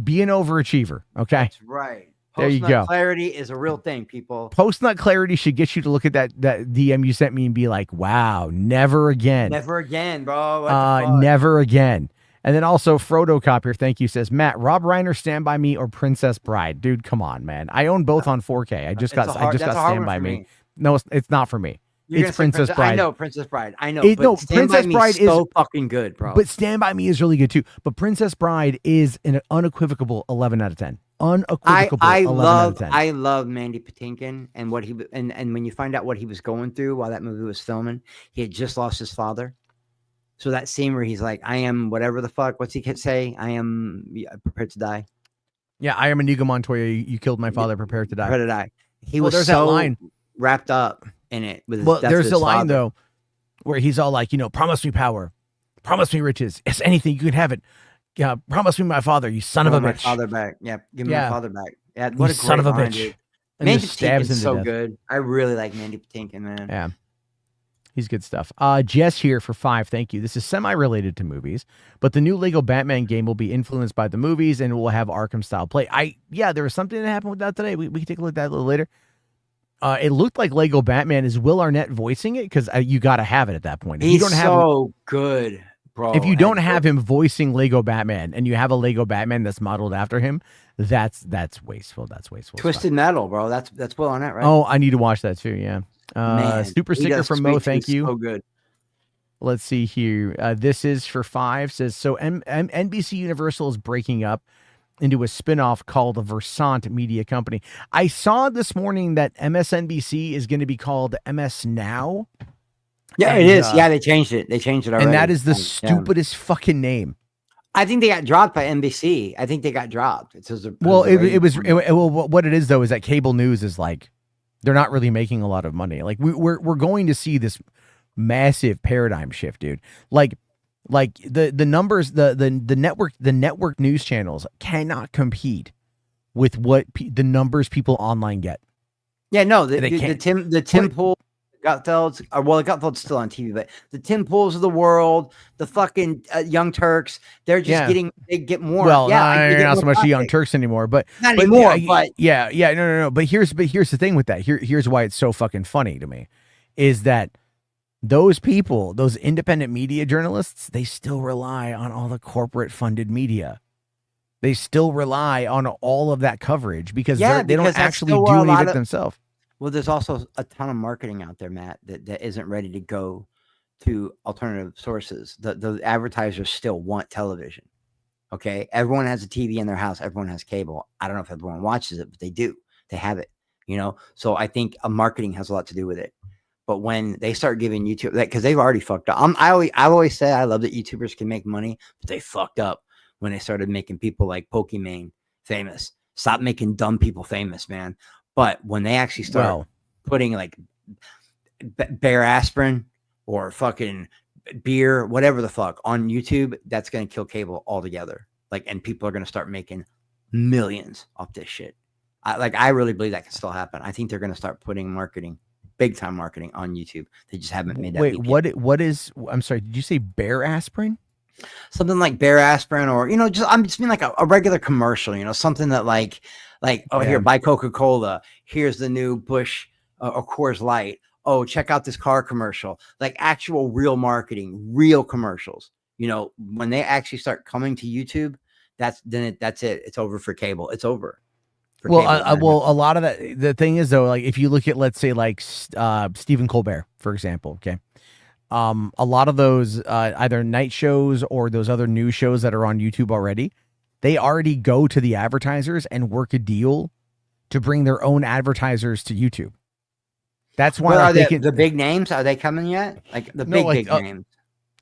Be an overachiever. Okay. That's right. There you go. Clarity is a real thing, people. Post-nut clarity should get you to look at that DM you sent me and be like, wow, never again. Never again, bro. What the fuck? Never again. And then also Frodo Copier, thank you, says, Matt, Rob Reiner, Stand By Me or Princess Bride? Dude, come on, man. I own both on 4K. I just got Stand By Me. No, it's not for me. It's Princess Bride. I know Princess Bride. I know. Princess Bride is so fucking good, bro. But Stand By Me is really good too. But Princess Bride is an unequivocal 11 out of 10. Unequivocal 11 out of 10. I love Mandy Patinkin and what he and when you find out what he was going through while that movie was filming, he had just lost his father. So that scene where he's like, I am whatever the fuck, what's he say? I am prepared to die. Yeah, I am Inigo Montoya. You killed my father, prepared to die. Prepared to die. He was so that line wrapped up in it. With his there's a line though where he's all like, promise me power, promise me riches. It's anything, you can have it. Yeah, promise me my father, you son of a bitch. My father back. Yeah, give me my father back. Yeah, what you a son of a bitch. Dude. Mandy Patinkin's so good. I really like Mandy Patinkin, man. Yeah. He's good stuff. Jess here for 5. Thank you. This is semi-related to movies, but the new Lego Batman game will be influenced by the movies and will have Arkham style play. There was something that happened with that today. We can take a look at that a little later. It looked like Lego Batman. Is Will Arnett voicing it? Because you got to have it at that point. He's so good, bro. If you don't have him voicing Lego Batman and you have a Lego Batman that's modeled after him, that's wasteful. That's wasteful. Twisted Metal, bro. That's Will Arnett, right? Oh, I need to watch that too. Yeah. Man, super sticker from Mo. Thank you. So good. Let's see here. This is for 5. Says so. NBC Universal is breaking up into a spinoff called the Versant Media Company. I saw this morning that MSNBC is going to be called MS Now. Yeah, it is. They changed it. They changed it already. And that is the stupidest fucking name. I think they got dropped by NBC. I think they got dropped. It says what it is though is that cable news is like they're not really making a lot of money. Like we're going to see this massive paradigm shift, dude. Like the numbers, the network news channels cannot compete with what the numbers people online get. Yeah, no, the Tim Pool, Gutfeld's, the Gutfeld's still on TV, but the Tim Pools of the world, the fucking Young Turks, they're just they get more. Well, not so much the Young Turks anymore, but not anymore. No. But here's the thing with that. Here's why it's so fucking funny to me, is that those people, those independent media journalists, they still rely on all the corporate funded media. They still rely on all of that coverage because they don't actually do any of it themselves. Well, there's also a ton of marketing out there, Matt, that isn't ready to go to alternative sources. The advertisers still want television. Okay. Everyone has a TV in their house. Everyone has cable. I don't know if everyone watches it, but they do. They have it, So I think marketing has a lot to do with it. But when they start giving YouTube that, because they've already fucked up. I've always said I love that YouTubers can make money, but they fucked up when they started making people like Pokimane famous. Stop making dumb people famous, man. But when they actually start putting like Bear Aspirin or fucking beer, whatever the fuck on YouTube, that's going to kill cable altogether. Like, and people are going to start making millions off this shit. I really believe that can still happen. I think they're going to start putting big time marketing on YouTube. They just haven't made that. Wait, what is, I'm sorry, did you say bear aspirin? Something like bear aspirin, or, I'm just mean like a regular commercial, something that like, here, buy Coca-Cola. Here's the new Busch or Coors Light. Oh, check out this car commercial, like actual real marketing, real commercials. When they actually start coming to YouTube, that's it. It's over for cable. It's over. Well, a lot of that, the thing is though, like if you look at, let's say like Stephen Colbert, for example, okay. A lot of those either night shows or those other news shows that are on YouTube already, they already go to the advertisers and work a deal to bring their own advertisers to YouTube. That's why are the big names, are they coming yet? Like the big names.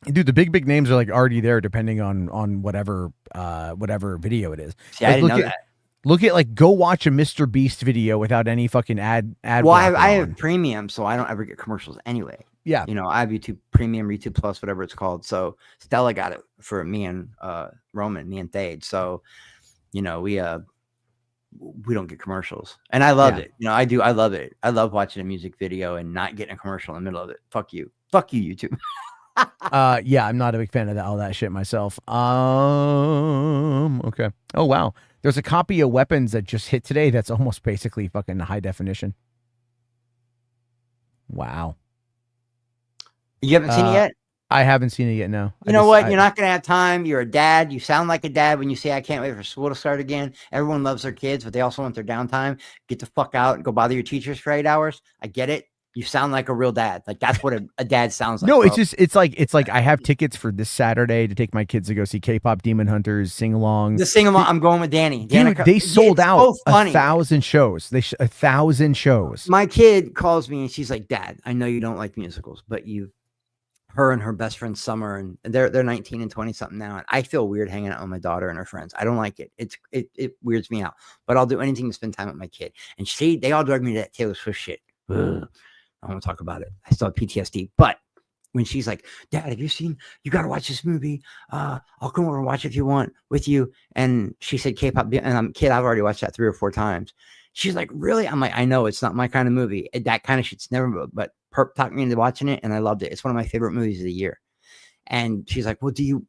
Dude, the big names are like already there, depending on whatever video it is. See, I didn't know that. Look at like go watch a Mr. Beast video without any fucking ad. Well, I have premium, so I don't ever get commercials anyway. Yeah, I have YouTube Premium, YouTube Plus, whatever it's called. So Stella got it for me and Roman, me and Thade. So we don't get commercials, and I love it. I do. I love it. I love watching a music video and not getting a commercial in the middle of it. Fuck you, YouTube. Yeah, I'm not a big fan of all that shit myself. Okay. Oh wow, there's a copy of Weapons that just hit today. That's almost basically fucking high definition. Wow. You haven't seen it yet? I haven't seen it yet. No. You know what? You're not gonna have time. You're a dad. You sound like a dad when you say, "I can't wait for school to start again." Everyone loves their kids, but they also want their downtime. Get the fuck out and go bother your teachers for 8 hours. I get it. You sound like a real dad. Like that's what a dad sounds like. No, bro. it's like I have tickets for this Saturday to take my kids to go see K-pop Demon Hunters sing along. The sing along. I'm going with Danny. Dude, they sold out 1,000 shows. 1,000 shows. My kid calls me and she's like, "Dad, I know you don't like musicals, but her and her best friend Summer, and they're 19 and 20 something now, and I feel weird hanging out with my daughter and her friends. I don't like it. It weirds me out, but I'll do anything to spend time with my kid." And they all drug me to that Taylor Swift shit. Ugh. I don't want to talk about it. I still have PTSD. But when she's like, "Dad, have you seen? You got to watch this movie. I'll come over and watch it if you want with you." And she said K-pop, and I'm kid. I've already watched that 3 or 4 times. She's like, "Really?" I'm like, "I know it's not my kind of movie. That kind of shit's never." But Perp talked me into watching it, and I loved it. It's one of my favorite movies of the year. And she's like, "Well, do you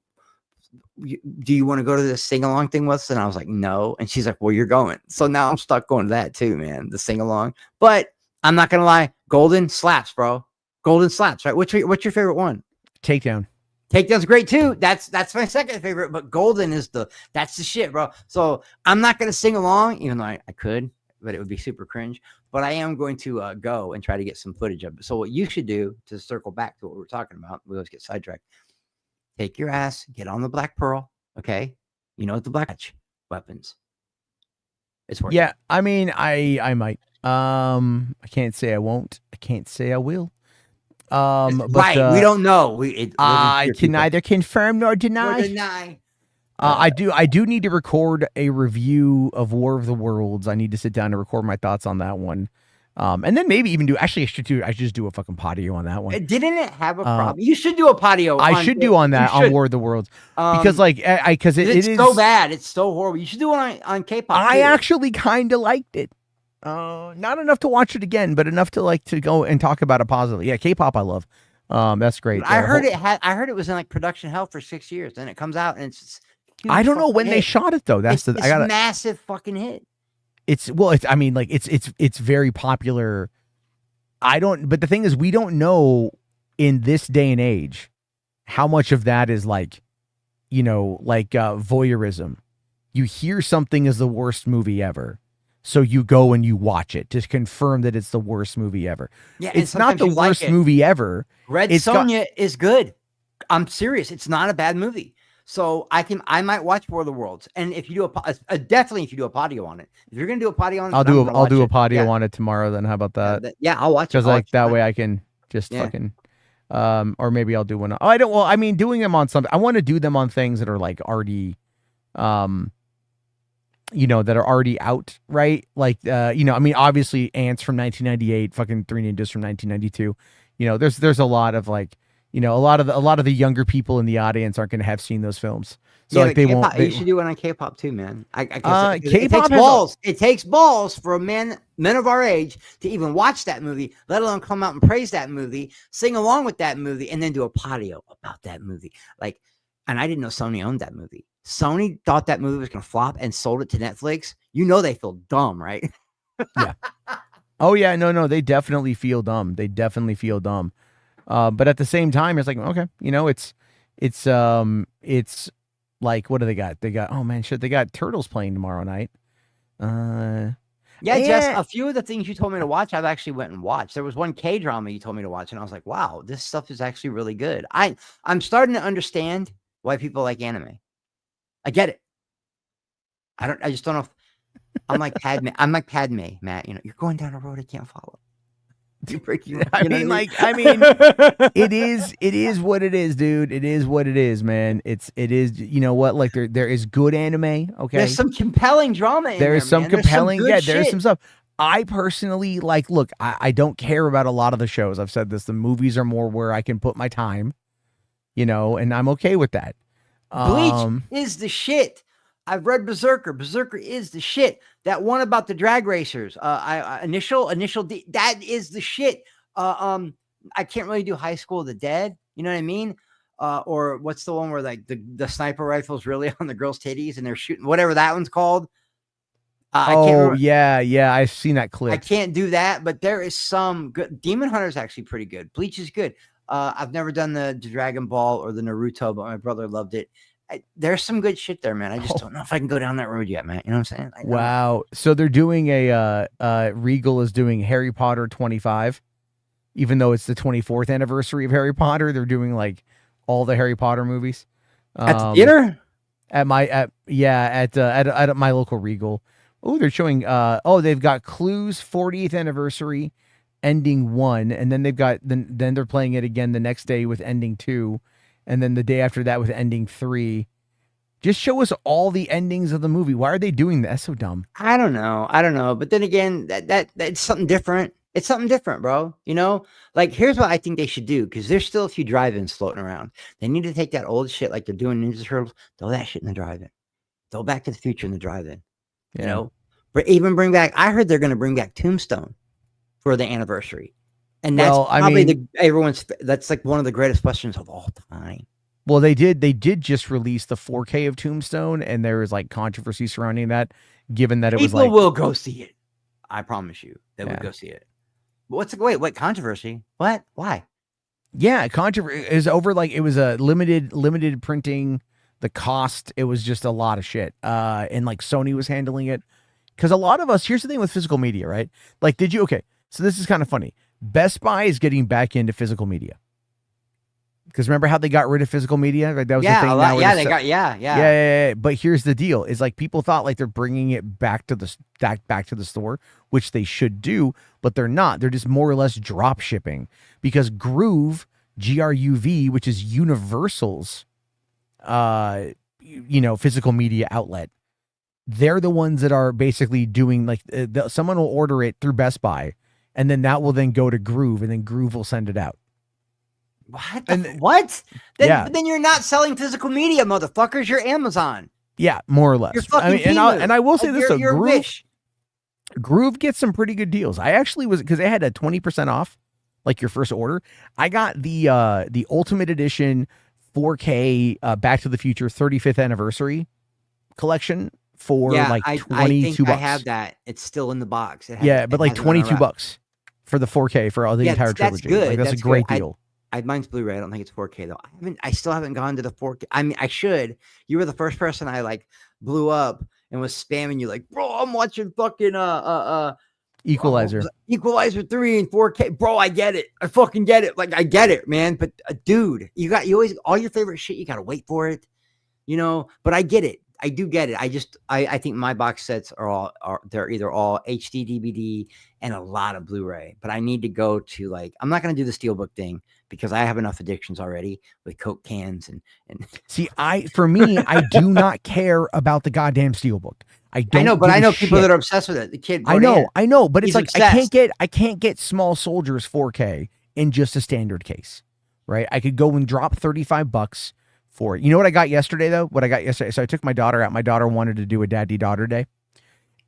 want to go to this sing along thing with us?" And I was like, "No." And she's like, "Well, you're going." So now I'm stuck going to that too, man. The sing along. But I'm not gonna lie, Golden slaps, bro. Golden slaps, right? What's your favorite one? Takedown. Takedown's great too. That's my second favorite, but Golden is that's the shit, bro. So I'm not gonna sing along, even though I could, but it would be super cringe. But I am going to go and try to get some footage of it. So what you should do, to circle back to what we're talking about, we always get sidetracked. Take your ass, get on the Black Pearl, okay? You know what the Black Weapons. It's working. Yeah, I mean, I might. I can't say I won't. I can't say I will. But, right, we don't know. I can neither confirm nor deny. I do need to record a review of War of the Worlds. I need to sit down and record my thoughts on that one. And then maybe even I should just do a fucking patio on that one. Didn't it have a problem? You should do a patio. I should do on that on War of the Worlds because it's so bad. It's so horrible. You should do one on K-pop. I actually kind of liked it. Not enough to watch it again, but enough to like to go and talk about it positively. Yeah, K-pop I love. That's great. I heard it was in like production hell for 6 years, and it comes out and it's. I don't know when they shot it though. That's I got a massive fucking hit. It's very popular. But the thing is, we don't know in this day and age how much of that is voyeurism. You hear something is the worst movie ever, so you go and you watch it to confirm that it's the worst movie ever. Yeah, it's not the worst movie ever. Red Sonja is good. I'm serious. It's not a bad movie. So I might watch War of the Worlds, and if you do definitely if you do a patio on it, if you're gonna do a patio on it, I'll do a patio on it tomorrow. Then how about that? Yeah, I'll watch it. Because that way I can just fucking, or maybe I'll do one. Oh, I don't. Well, I mean, doing them on something. I want to do them on things that are like already, that are already out, right? Like, I mean, obviously, Ants from 1998, fucking Three Ninjas from 1992. There's a lot of like. You know, a lot of the younger people in the audience aren't going to have seen those films, so Yeah, like but they K-pop, won't. you should do one on K-pop too, man. It K-pop takes has balls. It takes balls for men of our age to even watch that movie, let alone come out and praise that movie, sing along with that movie, and then do a patio about that movie. Like, and I didn't know Sony owned that movie. Sony thought that movie was going to flop and sold it to Netflix. You know they feel dumb, right? Yeah. Oh yeah, no, they definitely feel dumb. They definitely feel dumb. But at the same time, it's like, okay, you know, it's like, what do they got? They got, oh man, shit, they got Turtles playing tomorrow night. Yeah, Jess, a few of the things you told me to watch, I've actually went and watched. There was one K-drama you told me to watch, and I was like, wow, this stuff is actually really good. I'm starting to understand why people like anime. I get it. I just don't know if I'm like Padme, Matt. You know, you're going down a road I can't follow. You're breaking. I mean, it is what it is, dude. It is what it is, man. It is, you know what? Like there is good anime. Okay. There's some compelling drama in there. There is some compelling, there's there's some stuff. I personally look, I don't care about a lot of the shows. I've said this. The movies are more where I can put my time, you know, and I'm okay with that. Bleach is the shit. I've read Berserker. Berserker is the shit. That one about the drag racers. Initial D, that is the shit. I can't really do High School of the Dead. You know what I mean? Or what's the one where like the sniper rifle's really on the girls' titties and they're shooting, whatever that one's called. I can't remember. Yeah, I've seen that clip. I can't do that, but there is some good. Demon Hunter is actually pretty good. Bleach is good. I've never done the Dragon Ball or the Naruto, but my brother loved it. There's some good shit there, man. I just don't know if I can go down that road yet, man. You know what I'm saying? Wow. So they're doing Regal is doing Harry Potter 25, even though it's the 24th anniversary of Harry Potter. They're doing like all the Harry Potter movies at the theater. At my local Regal. Oh, they're showing. They've got Clue's 40th anniversary, ending 1, and then they've got then they're playing it again the next day with ending 2. And then the day after that with ending 3. Just show us all the endings of the movie. Why are they doing that? That's so dumb. I don't know. But then again, that's something different. It's something different, bro. You know, like here's what I think they should do, because there's still a few drive-ins floating around. They need to take that old shit like they're doing Ninja Turtles, throw that shit in the drive-in. Throw Back to the Future in the drive-in. Yeah. You know, but even bring back. I heard they're going to bring back Tombstone for the anniversary. And that's that's like one of the greatest westerns of all time. Well, they did just release the 4K of Tombstone, and there was like controversy surrounding that, given that it was like people will go see it. I promise you, they will go see it. But what controversy? What? Why? Yeah, controversy is over. Like it was a limited printing. The cost, it was just a lot of shit. And like Sony was handling it, because a lot of us. Here's the thing with physical media, right? Like, okay? So this is kind of funny. Best Buy is getting back into physical media. Because remember how they got rid of physical media? Like that was the thing. But here's the deal: is like people thought like they're bringing it back to the store, which they should do, but they're not. They're just more or less drop shipping, because Groove, GRUV, which is Universal's, physical media outlet, they're the ones that are basically doing like someone will order it through Best Buy. And then that will then go to Groove, and then Groove will send it out. What? Then you're not selling physical media, motherfuckers. You're Amazon. Yeah, more or less. You're fucking and I will say this, Groove gets some pretty good deals. I actually was, because they had a 20% off, like your first order. I got the Ultimate Edition 4K Back to the Future 35th anniversary collection for like $22. I think I have that. It's still in the box. But like $22 for the 4K for all the entire trilogy. That's good. Like, that's a great deal. Mine's Blu-ray. I don't think it's 4K though. I still haven't gone to the 4K. I mean, I should. You were the first person I like blew up and was spamming you like, bro, I'm watching fucking Equalizer 3 and 4K. Bro, I get it. I fucking get it. Like I get it, man. But dude, you always all your favorite shit. You gotta wait for it, you know. But I get it. I do get it. I think my box sets they're either all HD DVD and a lot of Blu-ray, but I need to go to like, I'm not going to do the Steelbook thing because I have enough addictions already with Coke cans and see, I do not care about the goddamn Steelbook. I know people that are obsessed with it. The kid, I know, but it's like, obsessed. I can't get Small Soldiers 4K in just a standard case. right? I could go and drop $35 for it. You know what I got yesterday though? What I got yesterday. So I took my daughter out. My daughter wanted to do a daddy-daughter day.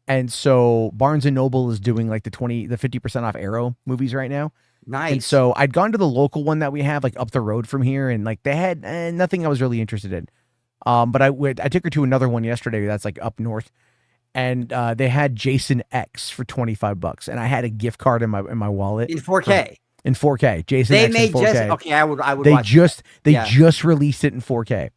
And so Barnes and Noble is doing like the 50% off Arrow movies right now. Nice. And so I'd gone to the local one that we have like up the road from here, and like they had nothing I was really interested in. But I took her to another one yesterday that's like up north, and they had Jason X for $25, and I had a gift card in my wallet in 4K. In 4K, Jason They X made in 4K. okay. I would. They watch just that. just released it in 4K.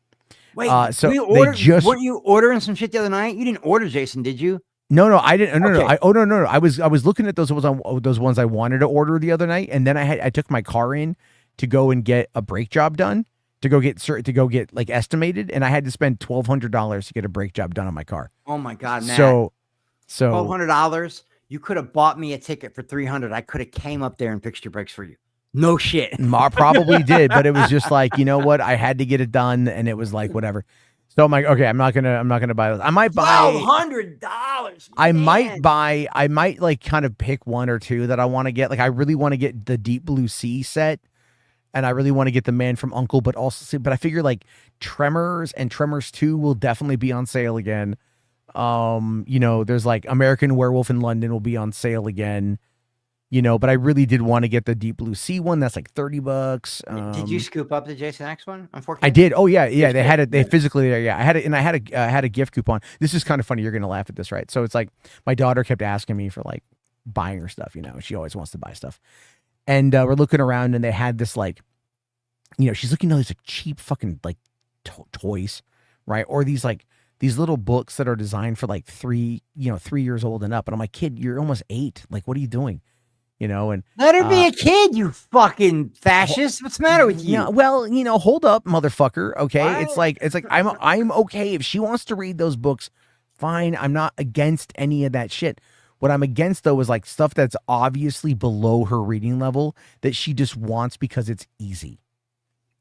Wait, so weren't you ordering some shit the other night? You didn't order Jason, did you? No, I didn't. No, Okay. no. I was looking at those ones I wanted to order the other night, and then I took my car in to go and get a brake job done, to go get like estimated, and I had to spend $1,200 to get a brake job done on my car. Oh my god, man! So $1,200. You could have bought me a ticket for $300. I could have came up there and fixed your brakes for you. No shit. I probably did, but it was just like, you know what? I had to get it done, and it was like whatever. So I'm like, okay, I'm not gonna buy those. I might buy $1,200. I might like kind of pick one or two that I want to get. Like I really want to get the Deep Blue Sea set, and I really want to get the Man from U.N.C.L.E., but I figure like Tremors and Tremors 2 will definitely be on sale again. There's like American Werewolf in London will be on sale again. But I really did want to get the Deep Blue Sea one. That's like $30. Did you scoop up the Jason X one on 4K? I did. Oh yeah. They had it. They physically there. Yeah, I had it, and I had a gift coupon. This is kind of funny. You're gonna laugh at this, right? So it's like my daughter kept asking me for like buying her stuff. She always wants to buy stuff, and we're looking around, and they had this like, she's looking at these like cheap fucking like toys, right? Or these little books that are designed for like 3 years old and up. And I'm like, kid, you're almost 8. Like, what are you doing? And let her be a kid, you fucking fascist. What's the matter with you? Yeah, well, hold up, motherfucker. Okay. What? It's like I'm okay if she wants to read those books, fine. I'm not against any of that shit. What I'm against though is like stuff that's obviously below her reading level that she just wants because it's easy.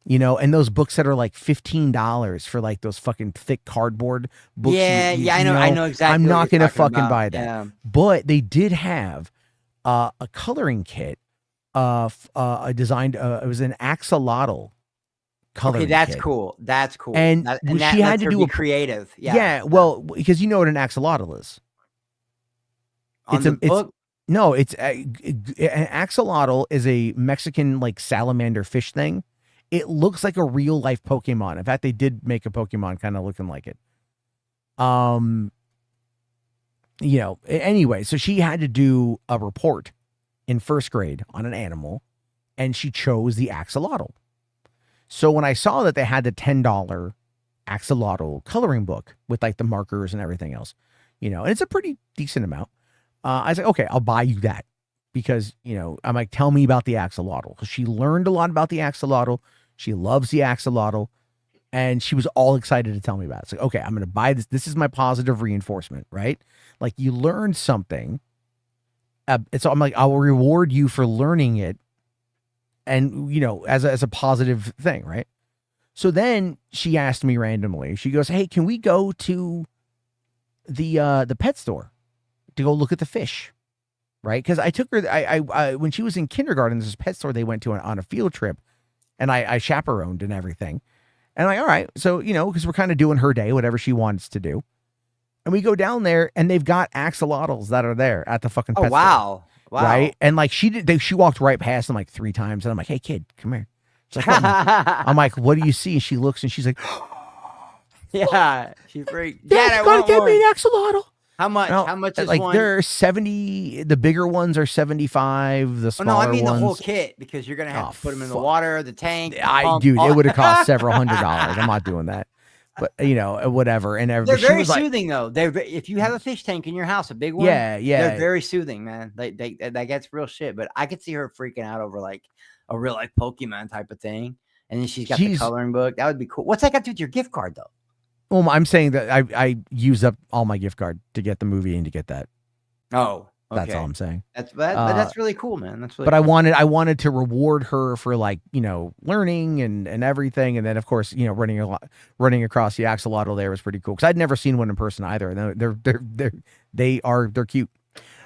And those books that are like $15 for like those fucking thick cardboard books. Yeah, I know exactly. I'm not gonna fucking about. buy that. Yeah. But they did have a coloring kit. Designed. It was an axolotl coloring. Okay, that's kit. cool. That's cool. And she had to do creative. Yeah. Yeah. Well, because you know what an axolotl is. An axolotl is a Mexican like salamander fish thing. It looks like a real life Pokemon. In fact, they did make a Pokemon kind of looking like it. Anyway, so she had to do a report in first grade on an animal, and she chose the axolotl. So when I saw that they had the $10 axolotl coloring book with like the markers and everything else, and it's a pretty decent amount. I was like, okay, I'll buy you that because, I'm like, tell me about the axolotl. Because she learned a lot about the axolotl. She loves the axolotl. And she was all excited to tell me about it. It's like, okay, I'm going to buy this. This is my positive reinforcement, right? Like you learned something. So I'm like, I will reward you for learning it. And, as a positive thing, right? So then she asked me randomly, she goes, hey, can we go to the pet store to go look at the fish? Right? Because I took her, I when she was in kindergarten, this pet store they went to on a field trip, and I chaperoned and everything. And I'm like, all right, so, because we're kind of doing her day, whatever she wants to do. And we go down there, and they've got axolotls that are there at the fucking pet store. Wow. Right? And like she walked right past them like 3 times, and I'm like, hey, kid, come here. She's like, I'm like, what do you see? And she looks, and she's like, yeah, she freaked. Dad, I want to get me an axolotl. How much? How much is like one? They're 70. The bigger ones are 75. The smaller ones. No, I mean the whole kit because you're gonna have to put them in the water, the tank. Dude, it would have cost several $100s. I'm not doing that. But whatever. And they're very soothing though. If you have a fish tank in your house, a big one. Yeah. They're very soothing, man. That gets real shit. But I could see her freaking out over like a real like Pokemon type of thing. And then she's got the coloring book. That would be cool. What's that got to do with your gift card though? Well, I'm saying that I used up all my gift card to get the movie and to get that. Oh, okay. That's all I'm saying. That's really cool, man. That's really. But cool. I wanted to reward her for like learning and everything, and then of course running across the axolotl there was pretty cool because I'd never seen one in person either. And they're cute.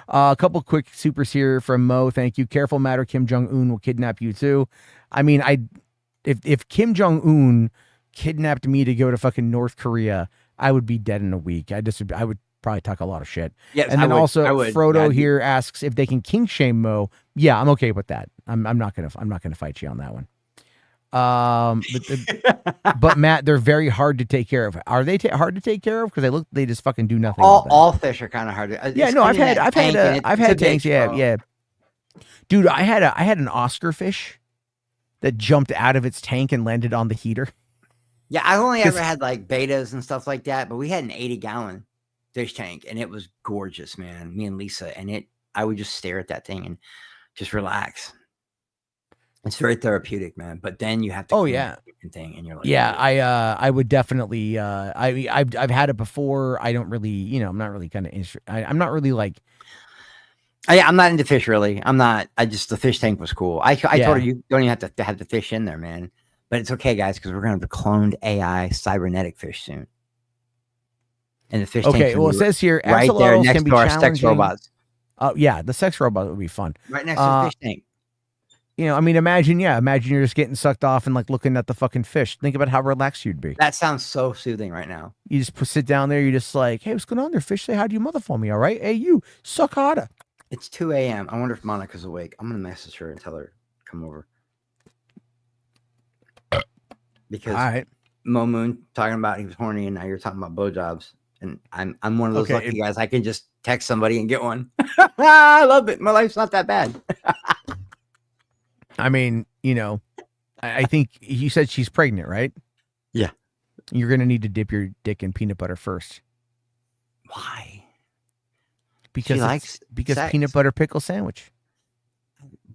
A couple quick supers here from Mo. Thank you. Careful, Matter. Kim Jong-un will kidnap you too. I mean, if Kim Jong-un kidnapped me to go to fucking North Korea, I would be dead in a week. I would probably talk a lot of shit. Yes, and then also would. Frodo here asks if they can kink shame Mo. Yeah, I'm okay with that. I'm not gonna fight you on that one. But Matt, they're very hard to take care of. Are they hard to take care of? Because they just fucking do nothing. All fish are kind of hard to. Yeah, no, I've had tanks. Yeah. Dude, I had an Oscar fish that jumped out of its tank and landed on the heater. Yeah, I've only ever had like betas and stuff like that, but we had an 80-gallon fish tank, and it was gorgeous, man. Me and Lisa, and I would just stare at that thing and just relax. It's very therapeutic, man. But then you have to. Oh yeah. Thing, and you're like, yeah, I would definitely. I've had it before. I don't really, I'm not really kind of. I'm not really like. I'm not into fish, really. I'm not. The fish tank was cool. I told her you don't even have to have the fish in there, man. But it's okay, guys, because we're going to have the cloned AI cybernetic fish soon. And the fish tank. Okay, well, it says here, right there next to our sex robots. Oh, yeah, the sex robot would be fun. Right next to the fish tank. Imagine you're just getting sucked off and like looking at the fucking fish. Think about how relaxed you'd be. That sounds so soothing right now. You just sit down there, you're just like, hey, what's going on there, fish? Say hi to your mother for me, all right? Hey, you, suck harder. It's 2 a.m. I wonder if Monica's awake. I'm going to message her and tell her to come over. Because all right. Mo Moon talking about he was horny, and now you're talking about blowjobs. And I'm one of those lucky guys. I can just text somebody and get one. I love it. My life's not that bad. I mean, I think you said she's pregnant, right? Yeah. You're going to need to dip your dick in peanut butter first. Why? Because sex. Peanut butter pickle sandwich.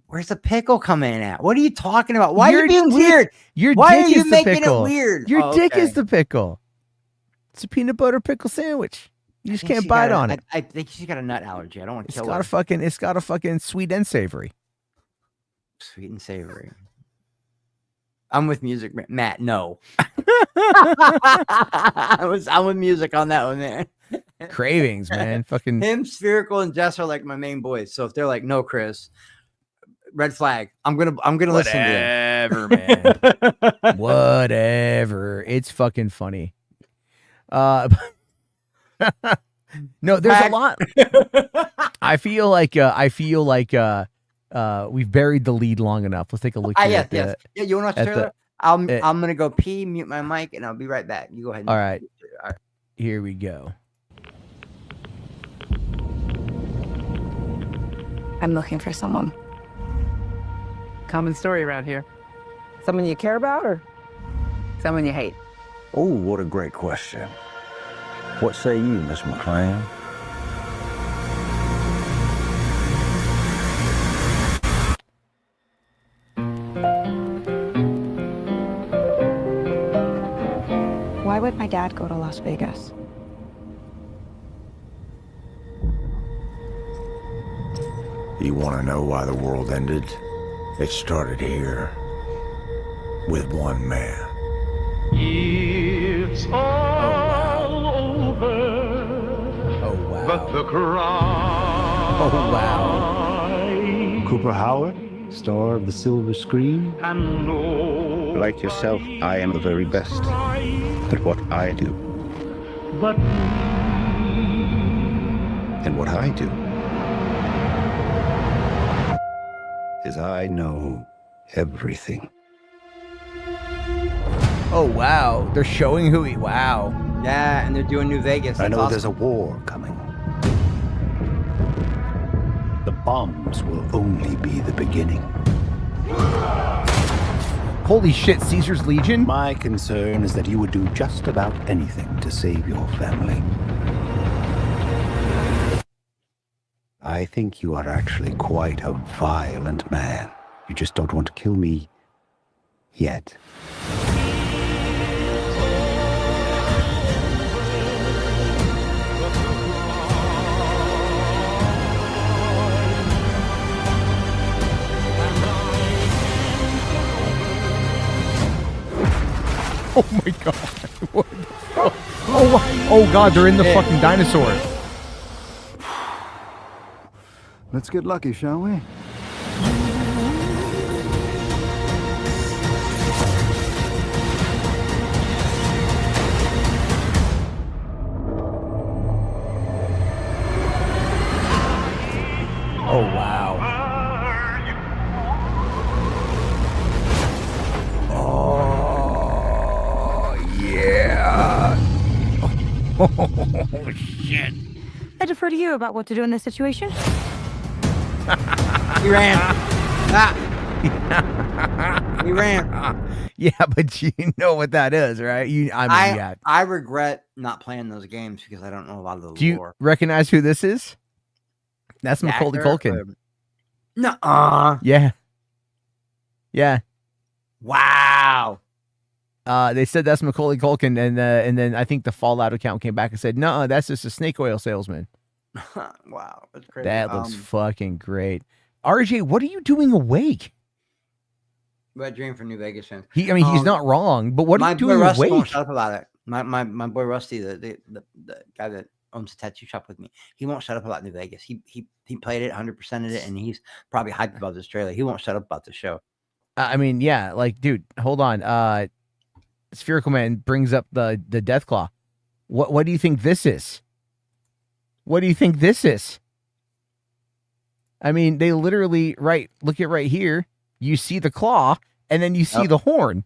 Where's the pickle coming in at? What are you talking about? Why are you being weird? Why are you making it weird? Your dick is the pickle. It's a peanut butter pickle sandwich. You just can't bite on it. I think she's got a nut allergy. I don't want to kill her. It's got a fucking sweet and savory. Sweet and savory. I'm with music, Matt. No. I'm with music on that one, man. Cravings, man. Fucking him, Spherical, and Jess are like my main boys. So if they're like, no, Chris, red flag. I'm gonna listen to them. Whatever, man. Whatever. It's fucking funny. No, there's a lot. I feel like we've buried the lead long enough. Let's take a look. Yeah, you want to watch the trailer? I'm gonna go pee, mute my mic, and I'll be right back. You go ahead. All right. Here we go. I'm looking for someone. Common story around here. Someone you care about or someone you hate? Oh, what a great question. What say you, Miss McClan? Why would my dad go to Las Vegas? You want to know why the world ended? It started here with one man. It's all over. Oh, wow. But the cry. Oh, wow. Cooper Howard, star of the silver screen. Like yourself, I am the very best at what I do. But and what I do is I know everything. Oh, wow. They're showing who he... Wow. Yeah, and they're doing New Vegas. I know there's a war coming. The bombs will only be the beginning. Holy shit, Caesar's Legion? My concern is that you would do just about anything to save your family. I think you are actually quite a violent man. You just don't want to kill me yet. Oh my god. What the fuck? Oh god, they're in the fucking dinosaur. Let's get lucky, shall we? Oh, shit. I defer to you about what to do in this situation. He ran. He ran. Yeah, but you know what that is, right? I regret not playing those games because I don't know a lot of the Do you lore. recognize who this is? That's The Macaulay actor, Culkin. Nuh-uh. Yeah. Yeah. Wow. They said that's Macaulay Culkin, and then I think the Fallout account came back and said, no, that's just a snake oil salesman. Wow, that's crazy. That looks fucking great. RJ, what are you doing awake? Wet dream for New Vegas fans. He's not wrong, but what are you doing boy Rusty awake? won't shut up about it. My boy Rusty, the guy that owns the tattoo shop with me, he won't shut up about New Vegas. He played it, 100%ed it, and he's probably hyped about this trailer. He won't shut up about the show. I mean, yeah, like, dude, hold on. Spherical Man brings up the Deathclaw. What do you think this is? What do you think this is? I mean, they literally, look at right here. You see the claw, and then you see the horn.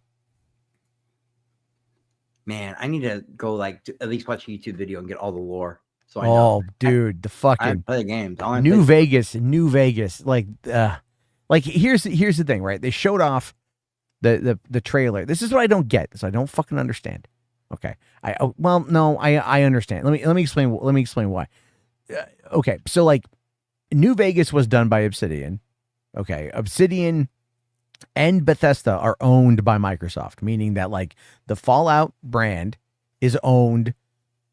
Man, I need to go at least watch a YouTube video and get all the lore. So I know. Dude, the fucking I play the games. New Vegas. Like here's the thing, right? They showed off the trailer. This is what I don't get. This I don't fucking understand. Okay, I understand. Let me explain. Let me explain why. Okay, so like New Vegas was done by Obsidian. Okay, Obsidian and Bethesda are owned by Microsoft, meaning that like the Fallout brand is owned,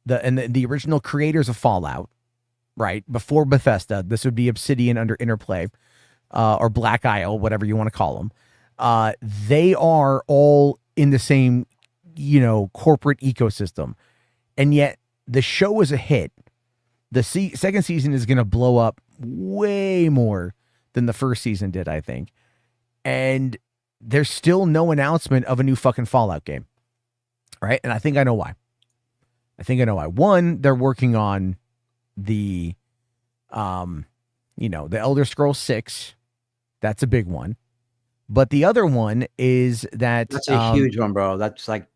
the original creators of Fallout, right? Before Bethesda, this would be Obsidian under Interplay, or Black Isle, whatever you want to call them. They are all in the same, corporate ecosystem, and yet the show is a hit. The second season is going to blow up way more than the first season did, I think. And there's still no announcement of a new fucking Fallout game. Right? And I think I know why. One, they're working on the the Elder Scrolls 6. That's a big one. But the other one is that that's a huge one, bro. That's like,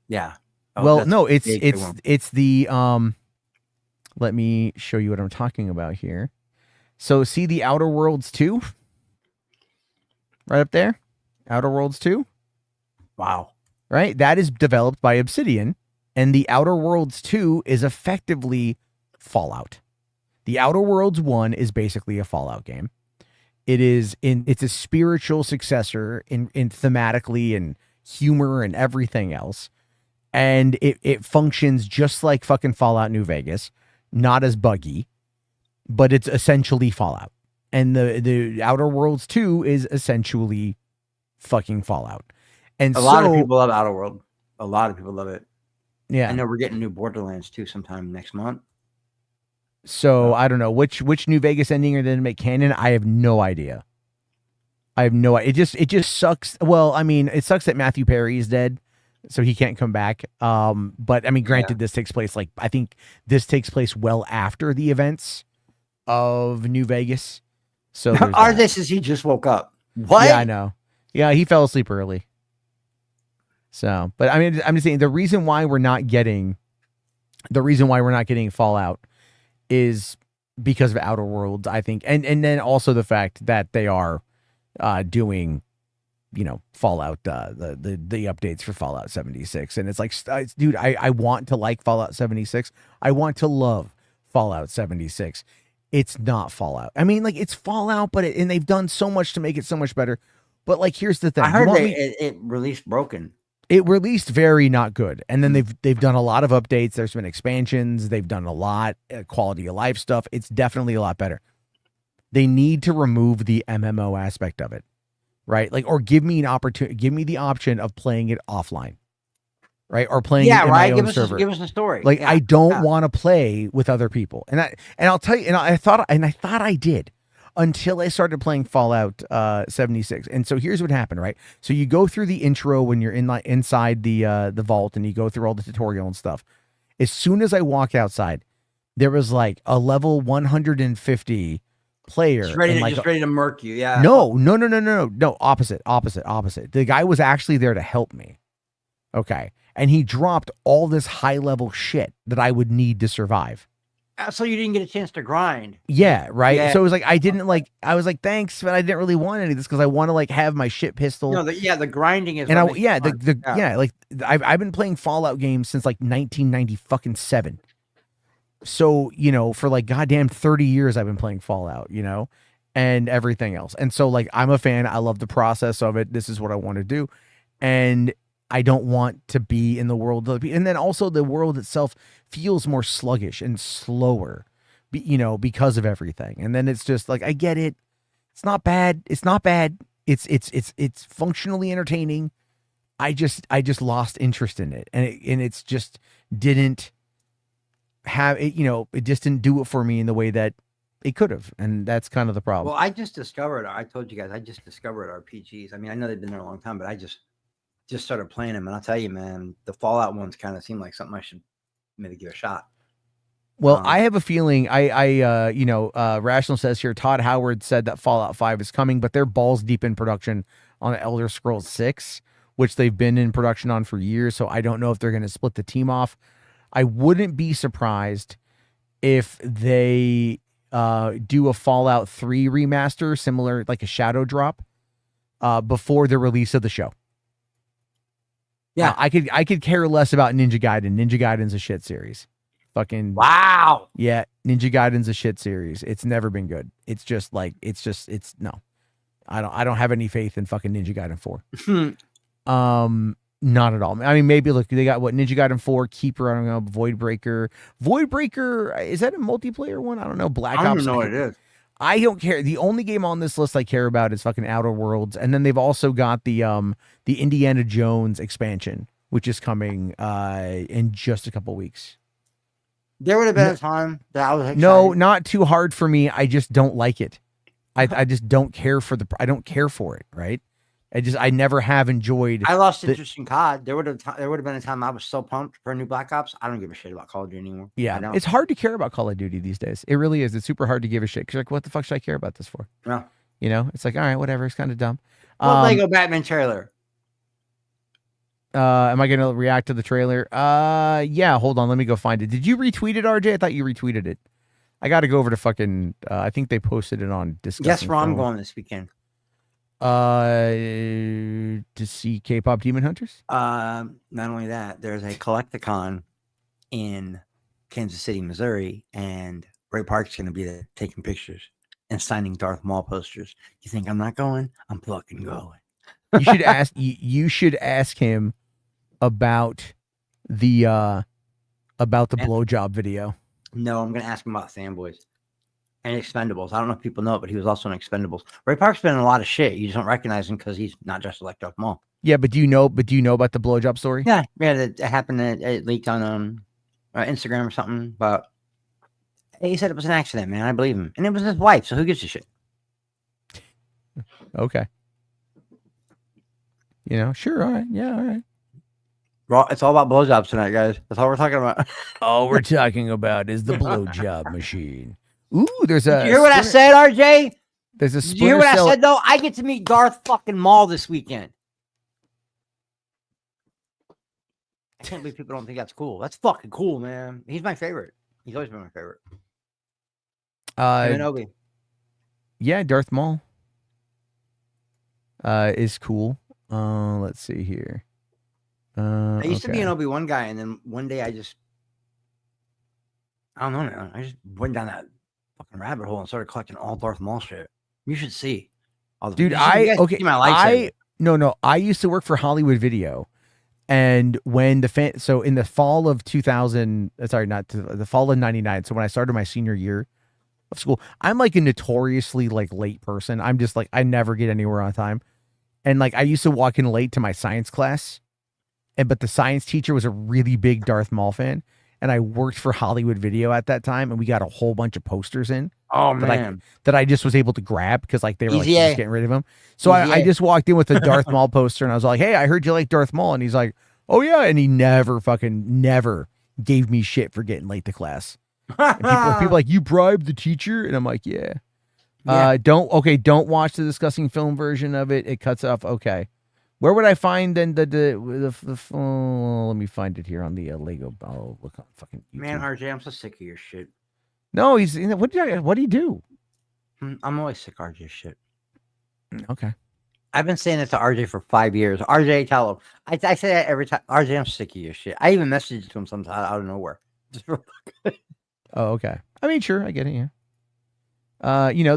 yeah. It's the let me show you what I'm talking about here. So see the Outer Worlds 2? Right up there? Outer Worlds 2? Wow. Right? That is developed by Obsidian, and the Outer Worlds 2 is effectively Fallout. The Outer Worlds 1 is basically a Fallout game. It's a spiritual successor in thematically and humor and everything else. And it functions just like fucking Fallout New Vegas, not as buggy, but it's essentially Fallout. And the Outer Worlds 2 is essentially fucking Fallout. And a lot of people love Outer World. A lot of people love it. Yeah. I know we're getting new Borderlands 2 sometime next month. So I don't know which New Vegas ending are going to make canon. I have no idea. It just sucks. Well, I mean, it sucks that Matthew Perry is dead, so he can't come back. But I mean, granted, this takes place I think this takes place well after the events of New Vegas. So RJ says he just woke up. What? Yeah, I know. Yeah, he fell asleep early. So, but I mean, I'm just saying the reason why we're not getting Fallout is because of Outer Worlds, I think, and then also the fact that they are doing, Fallout, the updates for Fallout 76, and it's like, dude, I want to like Fallout 76. I want to love Fallout 76. It's not Fallout. I mean, like, it's Fallout, but and they've done so much to make it so much better. But like, here's the thing: I heard it released broken. It released very not good, and then they've done a lot of updates. There's been expansions. They've done a lot quality of life stuff. It's definitely a lot better. They need to remove the MMO aspect of it, right? Like, or give me an opportunity. Give me the option of playing it offline, right? Or playing it in my own server. Give us a story. Like, I don't want to play with other people, and I'll tell you. And I thought I did. Until I started playing Fallout 76. And so here's what happened, right? So you go through the intro when you're inside the vault, and you go through all the tutorial and stuff. As soon as I walked outside, there was like a level 150 player. Just ready to murk you. Yeah. No. Opposite. The guy was actually there to help me. Okay. And he dropped all this high level shit that I would need to survive. So you didn't get a chance to grind. Yeah, right. Yeah. So it was like I was like, thanks, but I didn't really want any of this because I want to like have my shit pistol. No, the grinding is. And what makes it fun. like I've been playing Fallout games since like 1997. So for like goddamn 30 years I've been playing Fallout, and everything else. And so like I'm a fan. I love the process of it. This is what I want to do, and I don't want to be in the world. And then also the world itself feels more sluggish and slower, because of everything. And then it's just like, I get it. It's not bad. It's not bad. It's functionally entertaining. I just lost interest in it. And it's just didn't have it, it just didn't do it for me in the way that it could have. And that's kind of the problem. Well, I told you guys, I just discovered RPGs. I mean, I know they've been there a long time, but I just started playing them, and I'll tell you, man, the Fallout ones kind of seem like something I should maybe give a shot. Well, I have a feeling Rational says here, Todd Howard said that Fallout 5 is coming, but they're balls deep in production on Elder Scrolls 6, which they've been in production on for years. So I don't know if they're going to split the team off. I wouldn't be surprised if they do a Fallout 3 remaster, similar like a Shadow Drop, before the release of the show. Yeah, I could care less about Ninja Gaiden. Ninja Gaiden's a shit series. Fucking wow. Yeah, Ninja Gaiden's a shit series. It's never been good. It's just no. I don't have any faith in fucking Ninja Gaiden 4. Not at all. I mean, maybe look, they got Ninja Gaiden 4, Keeper, I don't know, Voidbreaker. Voidbreaker, is that a multiplayer one? I don't know. Black Ops. I don't know what it is. I don't care. The only game on this list I care about is fucking Outer Worlds, and then they've also got the Indiana Jones expansion, which is coming in just a couple weeks. There would have been a time that I was excited. No, not too hard for me. I just don't like it. I just don't care for I don't care for it. Right? I never have enjoyed. I lost interest in COD. There would have been a time I was so pumped for a new Black Ops. I don't give a shit about Call of Duty anymore. Yeah, it's hard to care about Call of Duty these days. It really is. It's super hard to give a shit because like, what the fuck should I care about this for? Yeah. It's like, all right, whatever. It's kind of dumb. Lego Batman trailer. Am I going to react to the trailer? Yeah. Hold on. Let me go find it. Did you retweet it, RJ? I thought you retweeted it. I got to go over to fucking. I think they posted it on Discussing. Guess where I'm going this weekend. To see K-pop Demon Hunters. Not only that, there's a Collecticon in Kansas City, Missouri, and Ray Park's going to be there taking pictures and signing Darth Maul posters. You think I'm not going? I'm fucking going. You should ask. You should ask him about the blowjob video. No, I'm going to ask him about Fanboys and Expendables. I don't know if people know it, but he was also in Expendables. Ray Park's been in a lot of shit. You just don't recognize him because he's not dressed like Darth Maul. Yeah, but do you know about the blowjob story? Yeah, it happened. It leaked on Instagram or something. But he said it was an accident, man. I believe him, and it was his wife. So who gives a shit? Okay. Sure. All right. Yeah. All right. It's all about blowjobs tonight, guys. That's all we're talking about. All we're talking about is the blowjob machine. Ooh, there's a. Did you hear what I said, RJ? There's a. Did you hear what I said though? I get to meet Darth fucking Maul this weekend. I can't believe people don't think that's cool. That's fucking cool, man. He's my favorite. He's always been my favorite. Obi. Yeah, Darth Maul. Is cool. Let's see here. I used to be an Obi-Wan guy, and then one day I don't know, man. I just went down that fucking rabbit hole and started collecting all Darth Maul shit. You should see. Dude, I used to work for Hollywood Video, and when so in the fall of 2000, the fall of 99. So when I started my senior year of school, I'm like a notoriously like late person. I'm just like, I never get anywhere on time. And like, I used to walk in late to my science class, but the science teacher was a really big Darth Maul fan. And I worked for Hollywood Video at that time, and we got a whole bunch of posters in. Oh man, that I just was able to grab because like they were like just getting rid of them. So I just walked in with a Darth Maul poster, and I was like, "Hey, I heard you like Darth Maul," and he's like, "Oh yeah," and he never gave me shit for getting late to class. And people like, "You bribed the teacher," and I'm like, "Yeah." Don't watch the discussing film version of it. It cuts off. Okay, Where would I find then let me find it here on the Lego. I'll look on fucking YouTube. Man, RJ, I'm so sick of your shit. No, he's what do you do? I'm always sick of RJ shit. Okay. I've been saying this to RJ for 5 years. RJ, tell him. I say that every time. RJ, I'm sick of your shit. I even message it to him sometimes out of nowhere. Oh, okay. I mean, sure, I get it. Yeah.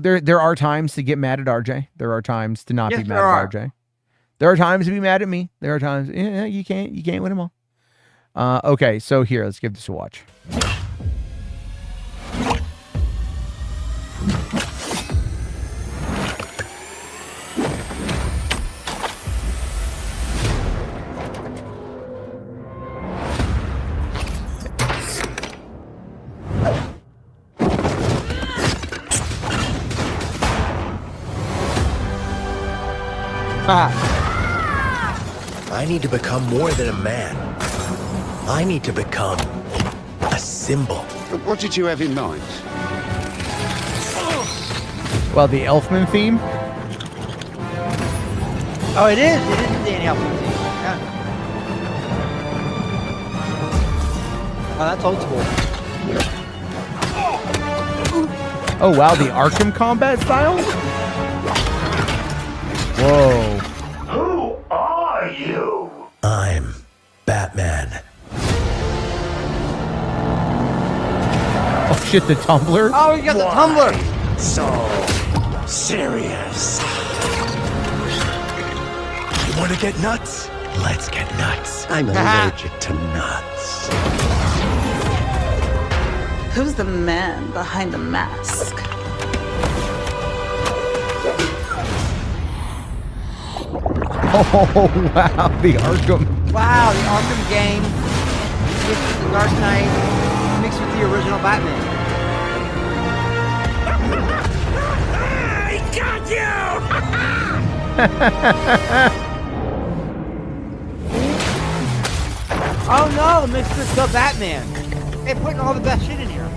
There are times to get mad at RJ. There are times to not be mad at RJ. There are times to be mad at me. There are times, you can't win them all. Okay, so here, let's give this a watch. I need to become more than a man. I need to become a symbol. What did you have in mind? Well, the Elfman theme. Oh, it is. It is the Danny Elfman theme. Yeah. Oh, that's old school. Oh, wow, the Arkham combat style? Whoa. Who are you? I'm Batman. Oh, shit, the tumbler? Oh, you got the tumbler. So serious. You want to get nuts? Let's get nuts. I'm allergic to nuts. Who's the man behind the mask? Oh, wow, the Arkham. Wow, the Arkham game mixed with the Dark Knight, mixed with the original Batman. I got you! Oh no, Mr. The Batman. They're putting all the best shit in here.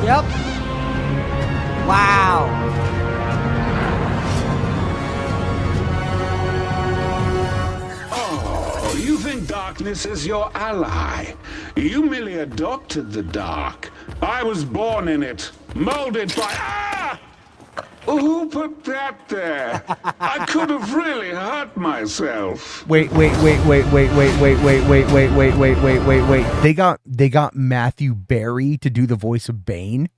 Yep. Wow. Oh, you think darkness is your ally? You merely adopted the dark. I was born in it, molded by... Ah! Who put that there? I could have really hurt myself. Wait. They got Matthew Berry to do the voice of Bane.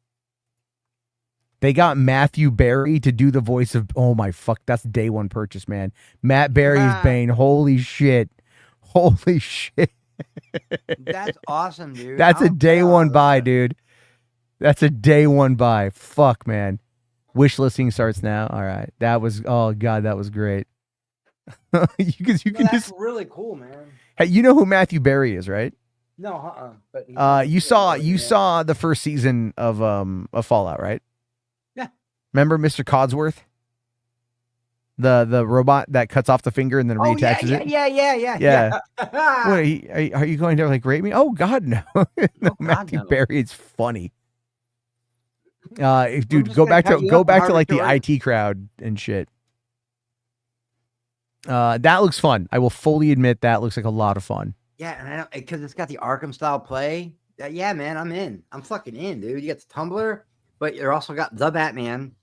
They got Matthew Berry to do the voice of, oh my fuck, that's day one purchase, man. Matt Berry's Bane. Holy shit. Holy shit. That's awesome, dude. That's a day one buy, dude. That's a day one buy. Fuck, man. Wish listing starts now. All right. That was, oh God, that was great. you can that's just really cool, man. Hey, you know who Matthew Berry is, right? No, But you saw the first season of Fallout, right? Yeah. Remember Mr. Codsworth? The robot that cuts off the finger and then reattaches it? Yeah. What, are you going to like rape me? Oh God, no. No, Matthew Berry is funny. Dude, go back to like the IT crowd and shit. That looks fun. I will fully admit that looks like a lot of fun. Yeah, and I don't, because it's got the Arkham style play. Yeah, man, I'm in. I'm fucking in, dude. You got the Tumbler, but you also got the Batman.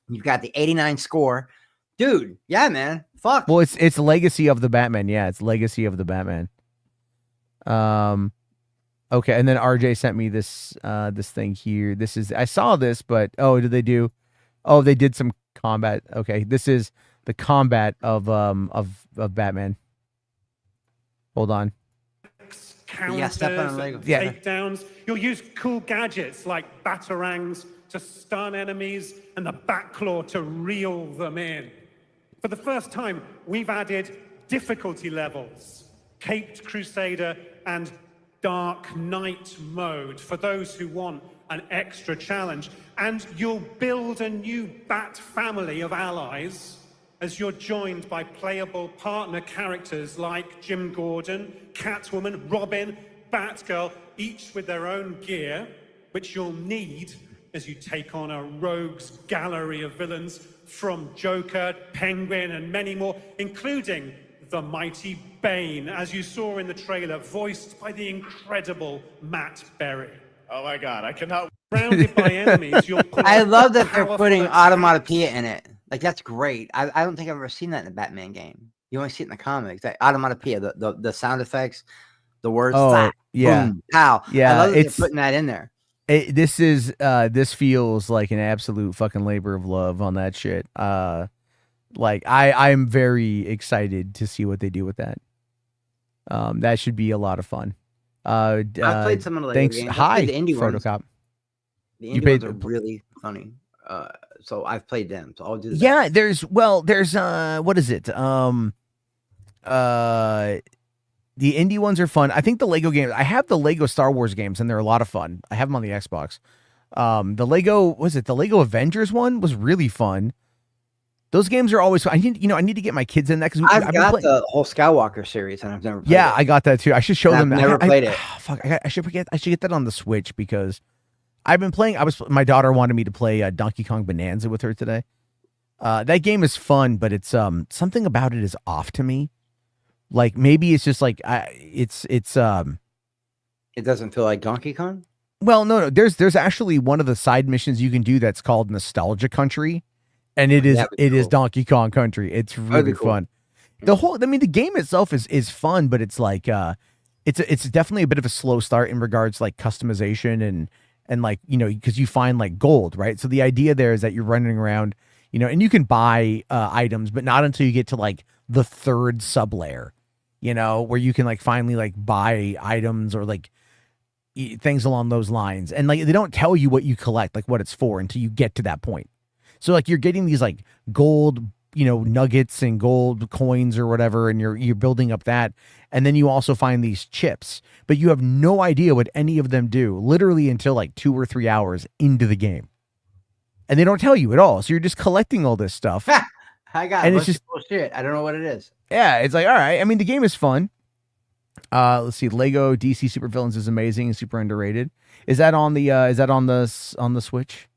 You've got the 89 score, dude. Yeah, man. Fuck. Well, it's Legacy of the Batman. Yeah, it's Legacy of the Batman. Okay, and then RJ sent me this thing here. This is, I saw this, but they did some combat. Okay, this is the combat of Batman. Hold on. Counters, takedowns. You'll use cool gadgets like batarangs to stun enemies and the Batclaw to reel them in. For the first time, we've added difficulty levels, Caped Crusader and Dark Knight mode for those who want an extra challenge. And you'll build a new Bat family of allies as you're joined by playable partner characters like Jim Gordon, Catwoman, Robin, Batgirl, each with their own gear, which you'll need as you take on a rogues gallery of villains from Joker, Penguin, and many more, including the mighty Bane, as you saw in the trailer, voiced by the incredible Matt Berry. Oh my God, I cannot. Surrounded by enemies, you'll I love that they're putting automatopoeia in it. Like, that's great. I don't think I've ever seen that in a Batman game. You only see it in the comics. That automatopoeia, the sound effects, the words. Oh, yeah. Boom, pow. Yeah, I love that they're putting that in there. This feels like an absolute fucking labor of love on that shit. Like I'm very excited to see what they do with that. That should be a lot of fun. I've played some of the Lego thanks. games. Hi, the indie ones. Photocop. The indie ones are really funny. So I've played them. So I'll do that. Yeah, there's what is it? The indie ones are fun. I think the Lego games, I have the Lego Star Wars games and they're a lot of fun. I have them on the Xbox. The Lego Avengers one was really fun. Those games are always fun. I need to get my kids in that because I've got the whole Skywalker series and I've never played it. I got that too. I should show them. I've never played it. Fuck, I should get that on the Switch because I've been playing. My daughter wanted me to play Donkey Kong Bonanza with her today. That game is fun, but it's something about it is off to me. Like maybe it's just like it doesn't feel like Donkey Kong. Well, no. There's actually one of the side missions you can do that's called Nostalgia Country, and it is Donkey Kong Country. It's really fun. The game itself is fun, but it's like it's definitely a bit of a slow start in regards to like customization and like because you find like gold, right? So the idea there is that you're running around, and you can buy items, but not until you get to like the third sub layer. Where you can like finally like buy items or like things along those lines. And like, they don't tell you what you collect, like what it's for until you get to that point. So like you're getting these like gold, nuggets and gold coins or whatever. And you're building up that. And then you also find these chips, but you have no idea what any of them do literally until like 2 or 3 hours into the game. And they don't tell you at all. So you're just collecting all this stuff. I got and it. It's just bullshit. I don't know what it is. Yeah, it's like, all right. I mean, the game is fun. Let's see. Lego DC Supervillains is amazing and super underrated. Is that on the Switch?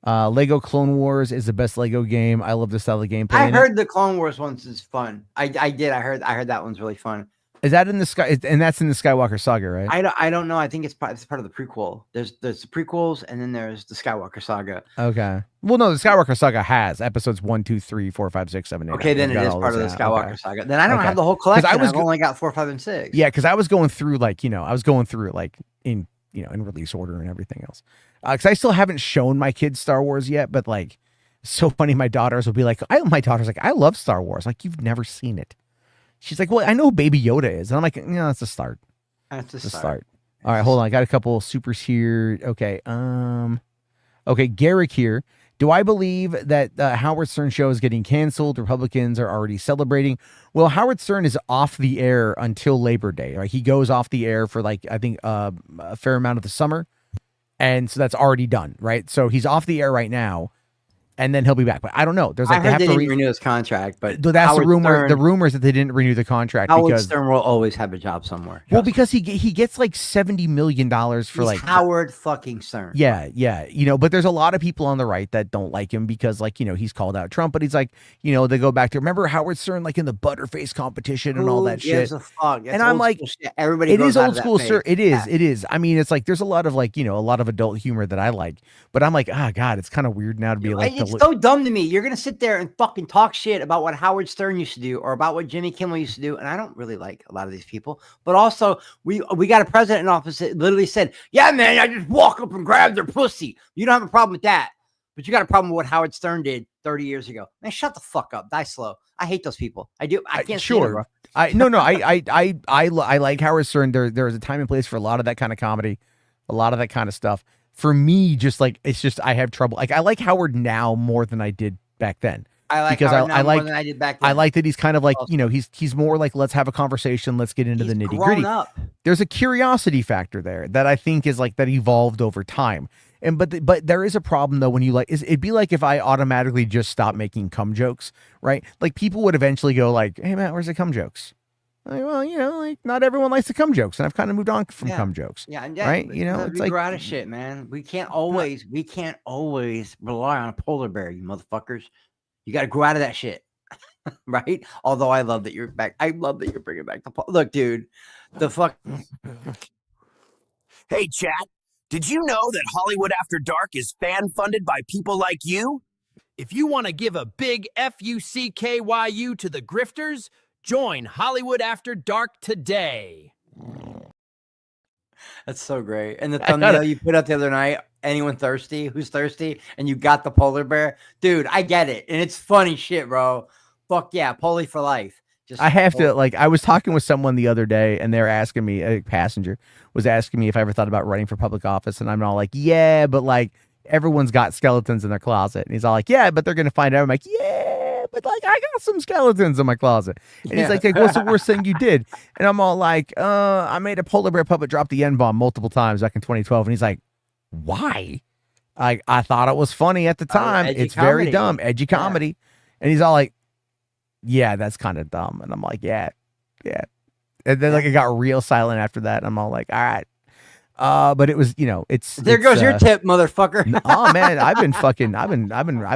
Lego Clone Wars is the best Lego game. I love the style of gameplay. I heard the Clone Wars ones is fun. I did. I heard that one's really fun. Is that in the sky? And that's in the Skywalker saga, right? I don't know. I think it's part of the prequel. There's the prequels, and then there's the Skywalker saga. Okay. Well, no, the Skywalker saga has episodes 1, 2, 3, 4, 5, 6, 7, 8. Okay, then it is part of the Skywalker saga. Then I don't have the whole collection. I've only got 4, 5, and 6. Yeah, because I was going through in release order and everything else. Because I still haven't shown my kids Star Wars yet, but like, it's so funny. My daughters will be like, I love Star Wars. Like, you've never seen it. She's like, well, I know who Baby Yoda is. And I'm like, that's a start. That's a start. All right, hold on. I got a couple supers here. Okay. Okay, Garrick here. Do I believe that Howard Stern show is getting canceled? Republicans are already celebrating. Well, Howard Stern is off the air until Labor Day. Right? He goes off the air for like, I think a fair amount of the summer. And so that's already done, right? So he's off the air right now. And then he'll be back. But I don't know. There's like I heard they didn't renew his contract, but that's Howard the rumor. Stern, the rumor is that they didn't renew the contract. Howard Stern will always have a job somewhere. Well, because he gets like $70 million for like Howard fucking Stern. Yeah. But there's a lot of people on the right that don't like him because like, he's called out Trump, but he's like, they go back to, remember Howard Stern, like in the Butterface competition and all that shit. And I'm like, everybody it is goes out old of school, that sir. phase. It is. I mean, it's like, there's a lot of like, a lot of adult humor that I like, but I'm like, God, it's kind of weird now to be like, it's so dumb to me. You're going to sit there and fucking talk shit about what Howard Stern used to do or about what Jimmy Kimmel used to do. And I don't really like a lot of these people, but also we got a president in office that literally said, yeah, man, I just walk up and grab their pussy. You don't have a problem with that, but you got a problem with what Howard Stern did 30 years ago. Man, shut the fuck up. Die slow. I hate those people. I do. I can't stand it, bro. I like Howard Stern. There's a time and place for a lot of that kind of comedy, a lot of that kind of stuff. For me, just like, it's just, I have trouble. Like, I like Howard now more than I did back then. I like because Howard now more than I did back then. I like that he's kind of like, he's more like, let's have a conversation. Let's get into the nitty gritty. There's a curiosity factor there that I think is like that evolved over time. And, but there is a problem though, when you like, it'd be like if I automatically just stopped making cum jokes, right? Like people would eventually go like, hey Matt, where's the cum jokes? Like, well, like not everyone likes the cum jokes, and I've kind of moved on from cum jokes. Yeah, and right. It's like grow out of shit, man. We can't always rely on a polar bear, you motherfuckers. You got to grow out of that shit, right? Although I love that you're back. I love that you're bringing back the look, dude. The fuck. Hey, chat. Did you know that Hollywood After Dark is fan-funded by people like you? If you want to give a big F-U-C-K-Y-U to the grifters, join Hollywood After Dark today. That's so great. And the thumbnail you put up the other night, anyone thirsty? Who's thirsty? And you got the polar bear. Dude, I get it. And it's funny shit, bro. Fuck yeah, Polly for life. I have to, I was talking with someone the other day, and they're asking me, a passenger was asking me if I ever thought about running for public office, and I'm all like, yeah, but everyone's got skeletons in their closet. And he's all like, yeah, but they're going to find out. I'm like, yeah, but I got some skeletons in my closet. And he's like, what's the worst thing you did? And I'm all like, I made a polar bear puppet drop the N-bomb multiple times back in 2012. And he's like, why? I thought it was funny at the time. It's comedy. Very dumb, edgy comedy. And he's all like, yeah, that's kind of dumb. And I'm like, yeah. And then it got real silent after that. I'm all like, all right. But it was, there goes your tip, motherfucker. Oh man, I've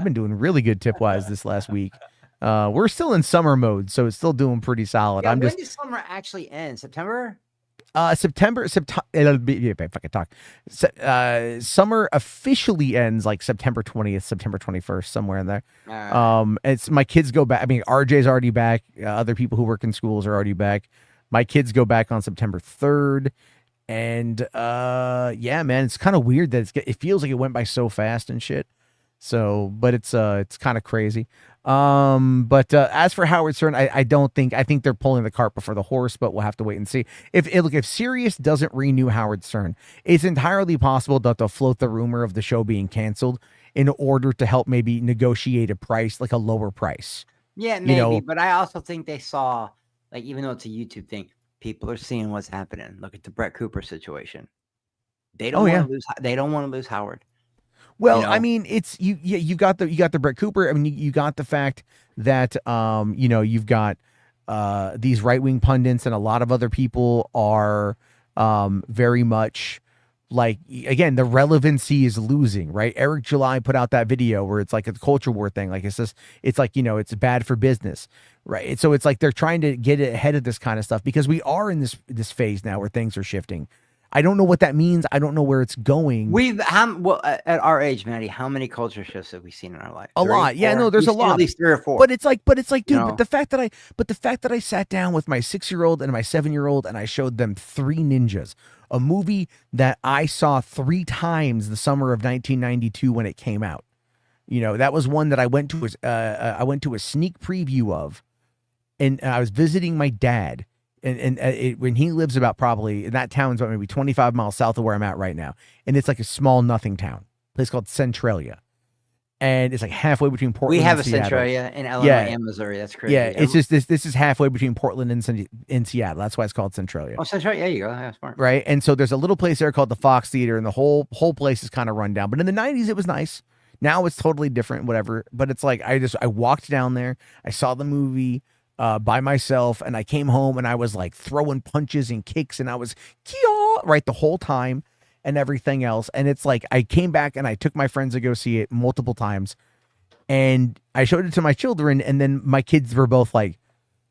been doing really good tip wise this last week. We're still in summer mode, so it's still doing pretty solid. Yeah, when does summer actually end? September? September. If I could talk. Summer officially ends like September 20th, September 21st, somewhere in there. It's my kids go back. I mean, RJ's already back. Other people who work in schools are already back. My kids go back on September 3rd. And yeah, man, it's kind of weird that it feels like it went by so fast and shit. So, but it's kind of crazy. But as for Howard Stern, I think they're pulling the cart before the horse, but we'll have to wait and see. If Sirius doesn't renew Howard Stern, it's entirely possible that they'll float the rumor of the show being canceled in order to help maybe negotiate a price, like a lower price. Yeah, maybe. But I also think they saw, even though it's a YouTube thing, people are seeing what's happening. Look at the Brett Cooper situation. They don't want to lose. They don't want to lose Howard. Well, I mean, it's you got the Brett Cooper. I mean, you got the fact that you've got these right-wing pundits and a lot of other people are very much again, the relevancy is losing, right? Eric July put out that video where it's like a culture war thing. It's bad for business, right? So it's like they're trying to get ahead of this kind of stuff because we are in this phase now where things are shifting. I don't know what that means. I don't know where it's going. At our age, Maddie, how many culture shifts have we seen in our life? A lot. Yeah, no, there's a lot. At least 3 or 4. But it's like, dude, but the fact that I sat down with my 6-year-old and my 7-year-old and I showed them 3 Ninjas, a movie that I saw 3 times the summer of 1992 when it came out. That was one that I went to a sneak preview of, and I was visiting my dad. And when he lives about probably, that town's about maybe 25 miles south of where I'm at right now. And it's like a small nothing town, a place called Centralia. And it's like halfway between Portland We have and a Seattle. Centralia in Illinois and Missouri. That's crazy. Yeah, it's just this is halfway between Portland and Seattle. That's why it's called Centralia. Oh, Centralia, there you go. Yeah, smart. Right. And so there's a little place there called the Fox Theater, and the whole place is kind of run down. But in the 90s, it was nice. Now it's totally different, whatever. But it's like I walked down there, I saw the movie by myself, and I came home and I was like throwing punches and kicks, and I was right the whole time and everything else. And it's like I came back and I took my friends to go see it multiple times, and I showed it to my children, and then my kids were both like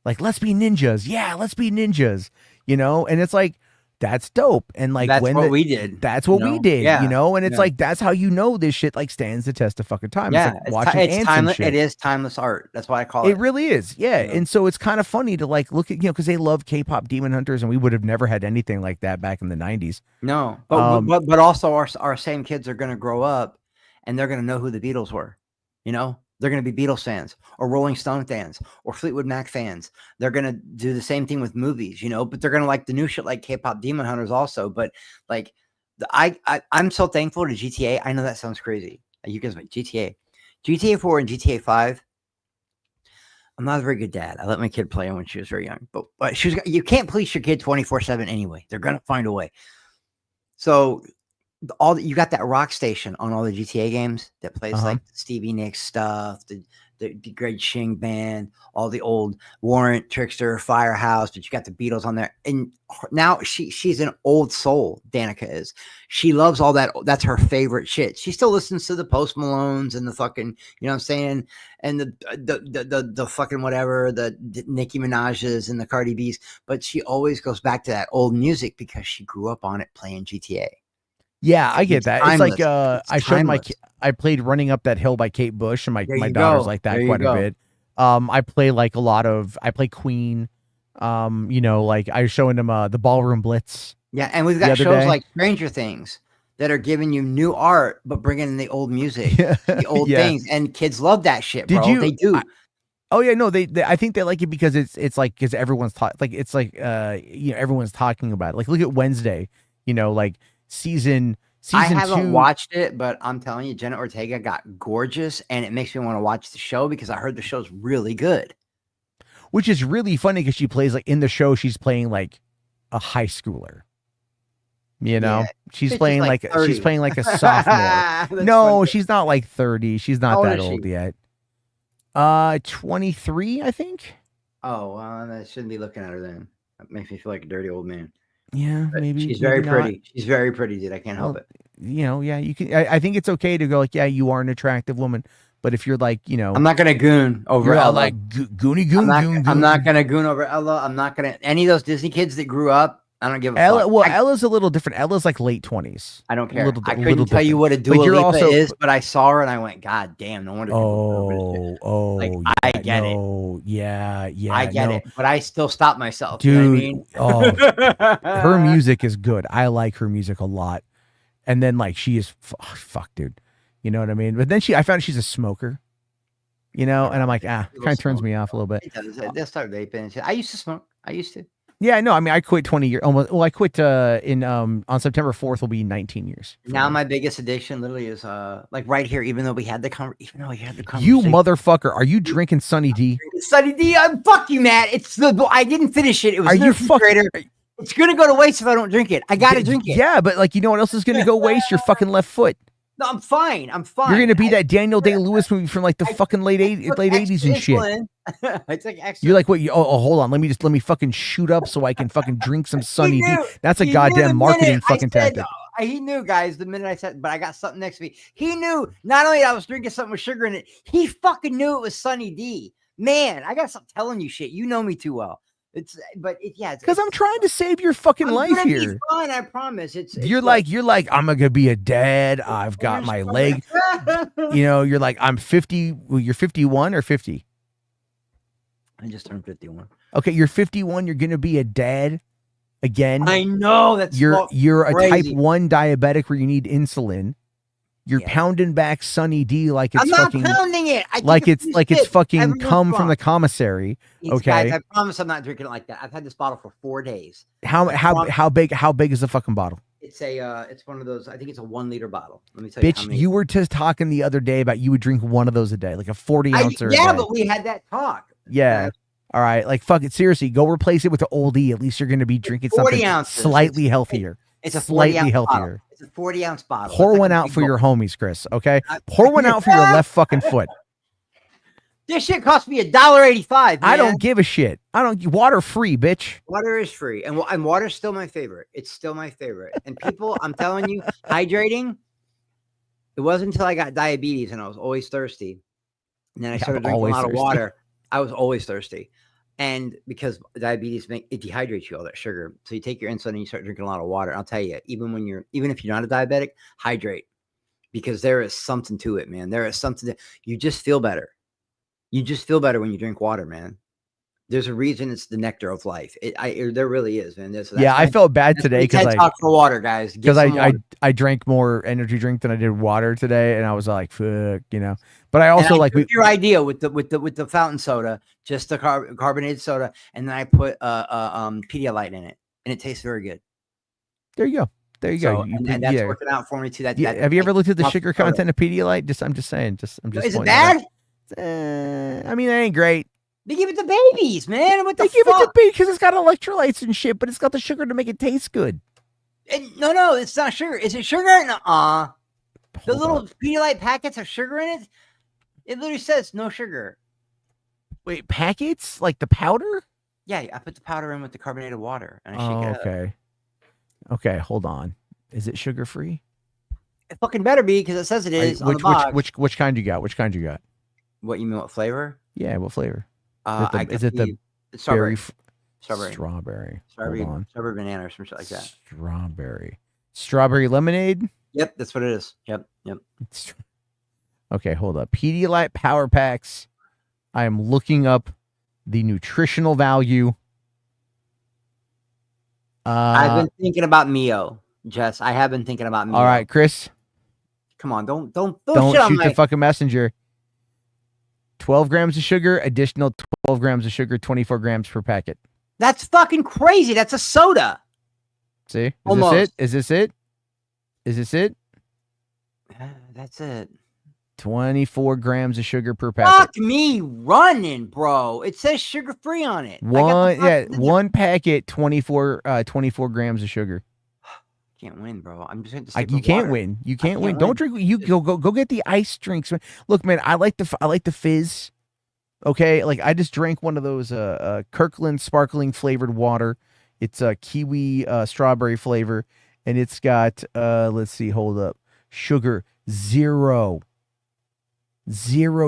let's be ninjas. Yeah, let's be ninjas. And it's like, that's dope. And that's what we did. That's what we did. Yeah. And it's like, that's how this shit stands the test of fucking time. Yeah, it's like watching it's timeless. It is timeless art. That's why I call it. It really is. Yeah. And so it's kind of funny to look at, because they love K-pop Demon Hunters, and we would have never had anything like that back in the 90s. No, but also our same kids are going to grow up and they're going to know who the Beatles were. They're going to be Beatles fans or Rolling Stone fans or Fleetwood Mac fans. They're going to do the same thing with movies, but they're going to like the new shit like K-pop Demon Hunters also. But I'm so thankful to GTA. I know that sounds crazy. You guys like GTA 4 and GTA 5. I'm not a very good dad. I let my kid play when she was very young, but you can't police your kid 24/7 anyway. They're going to find a way. So you got that rock station on all the GTA games that plays like Stevie Nicks stuff, the Greg Shing band, all the old Warrant, Trickster, Firehouse, but you got the Beatles on there. And now she's an old soul, Danica is. She loves all that. That's her favorite shit. She still listens to the Post Malones and the fucking, you know what I'm saying? And the fucking whatever, the Nicki Minaj's and the Cardi B's, but she always goes back to that old music because she grew up on it playing GTA. Yeah, I get that. Timeless. It's like I played Running Up That Hill by Kate Bush, and my daughter's like that quite a bit. I play like I play Queen. You know, like I was showing them the Ballroom Blitz. Yeah, and we've got shows like Stranger Things that are giving you new art but bringing in the old music, the old things, and kids love that shit, bro. They do. Oh yeah, no, they I think they like it because it's like because everyone's everyone's talking about it. Like look at Wednesday, you know, like season I haven't 2. watched it, but I'm telling you, Jenna Ortega got gorgeous, and it makes me want to watch the show because I heard the show's really good. Which is really funny because she plays like in the show, she's playing like a high schooler. You know, she's playing like she's playing like a sophomore. No, funny. She's not like 30. She's not that old yet. 23, I think. Oh, I shouldn't be looking at her then. That makes me feel like a dirty old man. Yeah, but maybe she's very pretty. She's very pretty, dude. I can't help it. You know, yeah, you can. I think it's okay to go like, yeah, you are an attractive woman, but if you're like, you know, I'm not gonna goon over Ella. Like goony goon. I'm not gonna goon over Ella. I'm not gonna any of those Disney kids that grew up. I don't give a Ella. fuck. Well, Ella's a little different. Ella's like late 20s. I don't care. I couldn't tell you what a Dua Lipa is, but I saw her and I went, God damn, no wonder. Like, yeah, I get it. Yeah, I get it, but I still stop myself. Dude, you know what I mean? Her music is good. I like her music a lot. And then like she is fuck, dude. You know what I mean? But then I found she's a smoker. You know, and I'm like, kind of turns me off a little bit. It does. They'll start vaping and shit. I used to smoke. I used to. Yeah, no, I mean, I quit 20 years almost. Well, I quit on September 4th will be 19 years. Now my biggest addiction literally is like right here. Even though we had the conversation, you motherfucker, are you drinking Sunny D? Sunny D, fuck you, Matt. I didn't finish it. It was are you fucking? It's gonna go to waste if I don't drink it. I gotta drink it. Yeah, but like you know what else is gonna go waste? Your fucking left foot. No, I'm fine. You're gonna be that Daniel Day-Lewis movie from like the fucking late 80s and shit. It's like excellent. You're like, what? Hold on. Let me fucking shoot up so I can fucking drink some Sunny D. That's a goddamn marketing fucking tactic. He knew, guys, the minute I said, but I got something next to me. He knew not only I was drinking something with sugar in it, he fucking knew it was Sunny D. Man, I gotta stop telling you shit. You know me too well. It's because I'm trying to save your fucking life here. Fine, I promise. You're like I'm gonna be a dad. I've got my leg. You know, you're like I'm 50. Well, you're 51 or 50. I just turned 51. Okay, you're 51. You're gonna be a dad again. I know that's you're a crazy. type 1 diabetic where you need insulin. You're pounding back Sunny D like it's fucking. I'm not pounding it. It's fucking come from the commissary. Okay, guys, I promise I'm not drinking it like that. I've had this bottle for 4 days. How big is the fucking bottle? It's one of those. I think it's a 1 liter bottle. Let me tell you. Bitch, you were just talking the other day about you would drink one of those a day, like a 40 ouncer. Yeah, but we had that talk. Yeah. All right, like fuck it. Seriously, go replace it with the Old E. At least you're going to be drinking something slightly healthier. It's a slightly healthier. Bottle. It's a 40-ounce bottle. Pour one out for your homies, Chris. Okay, pour one out for your left fucking foot. This shit cost me $1.85. Man. I don't give a shit. Water free, bitch. Water is free, and water's still my favorite. It's still my favorite. And people, I'm telling you, hydrating. It wasn't until I got diabetes and I was always thirsty, and then I started drinking a lot of water. I was always thirsty. And because diabetes it dehydrates you, all that sugar. So you take your insulin and you start drinking a lot of water. And I'll tell you, even if you're not a diabetic, hydrate, because there is something to it, man. There is something you just feel better. You just feel better when you drink water, man. There's a reason it's the nectar of life. There really is, man. I felt bad today because I talk for water, guys. Because I drank more energy drink than I did water today, and I was like, fuck, you know. But I also your idea with the fountain soda, just the carbonated soda, and then I put Pedialyte in it, and it tastes very good. There you go. There you go. And that's working out for me too. Have you ever looked at the sugar content of Pedialyte? I'm just saying. Is it bad? I mean, it ain't great. They give it to babies, man. What the fuck? Give it to babies because it's got electrolytes and shit, but it's got the sugar to make it taste good. No, it's not sugar. Is it sugar? Nuh-uh. The little Pedialyte packets have sugar in it. It literally says no sugar. Wait, packets? Like the powder? Yeah, I put the powder in with the carbonated water and I shake it up. Okay. Okay, hold on. Is it sugar free? It fucking better be because it says it is on the box. Which kind you got? Which kind you got? What you mean? What flavor? Yeah, what flavor? Is it the strawberry? Strawberry. Strawberry banana or some shit like that. Strawberry lemonade? Yep, that's what it is. Yep. Okay, hold up. Pedialyte Power Packs. I am looking up the nutritional value. I've been thinking about Mio, Jess. I have been thinking about Mio. All right, Chris. Come on, don't shoot the fucking messenger. 12 grams of sugar, additional 12 grams of sugar, 24 grams per packet. That's fucking crazy. That's a soda. See? Almost. Is this it? That's it. 24 grams of sugar per packet. Fuck me running, bro. It says sugar free on it. One packet, 24 grams of sugar. Can't win, bro. I'm just going to you can't win. You can't win. Don't drink. You go get the ice drinks. Look, man, I like the fizz. Okay, like I just drank one of those Kirkland sparkling flavored water. It's a kiwi strawberry flavor, and it's got let's see, hold up, sugar zero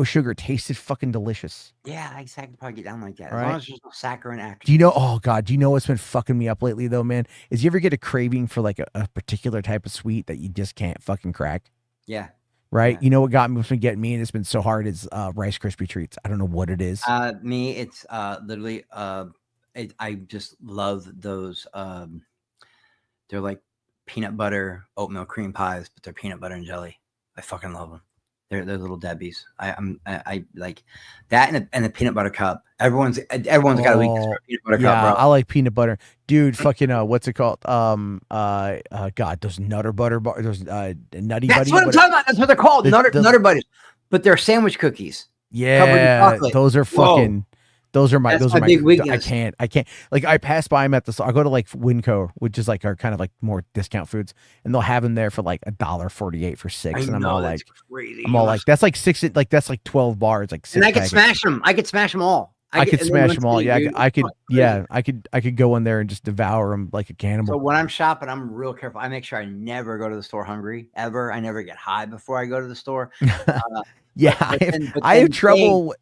sugar. Tasted fucking delicious. Yeah, I could probably get down like that. As Right. long as there's no saccharin action. Do you know? Oh God, do you know what's been fucking me up lately though, man? Is you ever get a craving for like a particular type of sweet that you just can't fucking crack? Yeah. Right. You know what what's been getting me, and it's been so hard, is Rice Krispie treats. I don't know what it is. Me, it's literally I just love those. They're like peanut butter oatmeal cream pies, but they're peanut butter and jelly. I fucking love them. They're little Debbies. I like that and the peanut butter cup. Everyone's got a weakness for a peanut butter cup, bro. I like peanut butter, dude. Fucking what's it called? God, those Nutter Butter bars, those Nutty. That's Buddy what I'm butter. talking about. That's what they're called, Nutter Buddies. But they're sandwich cookies. Yeah, those are fucking. Those are my big weakness. I can't like I pass by them at the store. I go to like Winco, which is like our kind of like more discount foods, and they'll have them there for like $1.48 for 6. And I'm all like, crazy. that's like 6, like that's like 12 bars, like 6. And I could smash them. I could smash them all. I could smash them all. Yeah, I could go in there and just devour them like a cannibal. So when I'm shopping, I'm real careful. I make sure I never go to the store hungry ever. I never get high before I go to the store. I have trouble.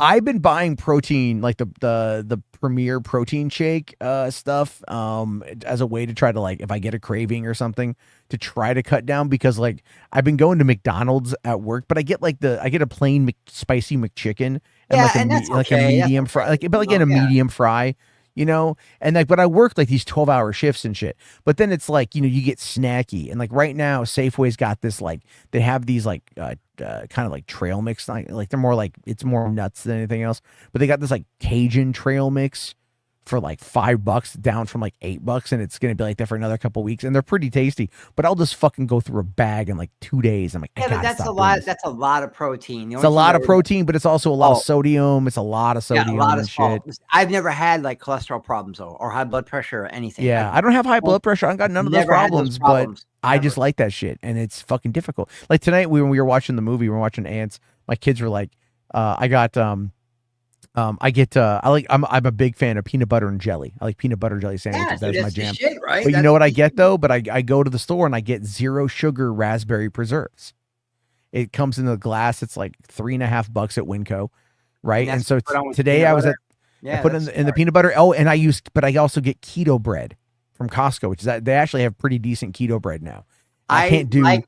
I've been buying protein, like the Premier protein shake stuff, as a way to try to, like, if I get a craving or something, to try to cut down, because like I've been going to McDonald's at work, but I get a plain spicy McChicken and like a medium fry, in a medium fry, you know, and like, but I work like these 12-hour shifts and shit, but then it's like, you know, you get snacky, and like right now Safeway's got this, like, they have these like kind of like trail mix, like they're more like, it's more nuts than anything else, but they got this like Cajun trail mix for like $5, down from like $8, and it's gonna be like that for another couple weeks, and they're pretty tasty. But I'll just fucking go through a bag in like 2 days. I'm like, yeah, but that's a lot. That's a lot of protein. It's a lot of protein, but it's also a lot of sodium. It's a lot of sodium. Yeah, a lot of and shit. I've never had like cholesterol problems though, or high blood pressure or anything. Yeah, I don't have high blood pressure. I got none of those problems, but I just like that shit, and it's fucking difficult. Like tonight, when we were watching the movie, we were watching Ants. My kids were like, I'm a big fan of peanut butter and jelly. I like peanut butter and jelly sandwiches. That's my jam. Shit, right? But you know what I get though? But I go to the store and I get 0 sugar raspberry preserves. It comes in a glass. It's like $3.50 at Winco, right? And so today I was at, I put in the peanut butter. Oh, and but I also get keto bread from Costco, which is that they actually have pretty decent keto bread now. I can't do. I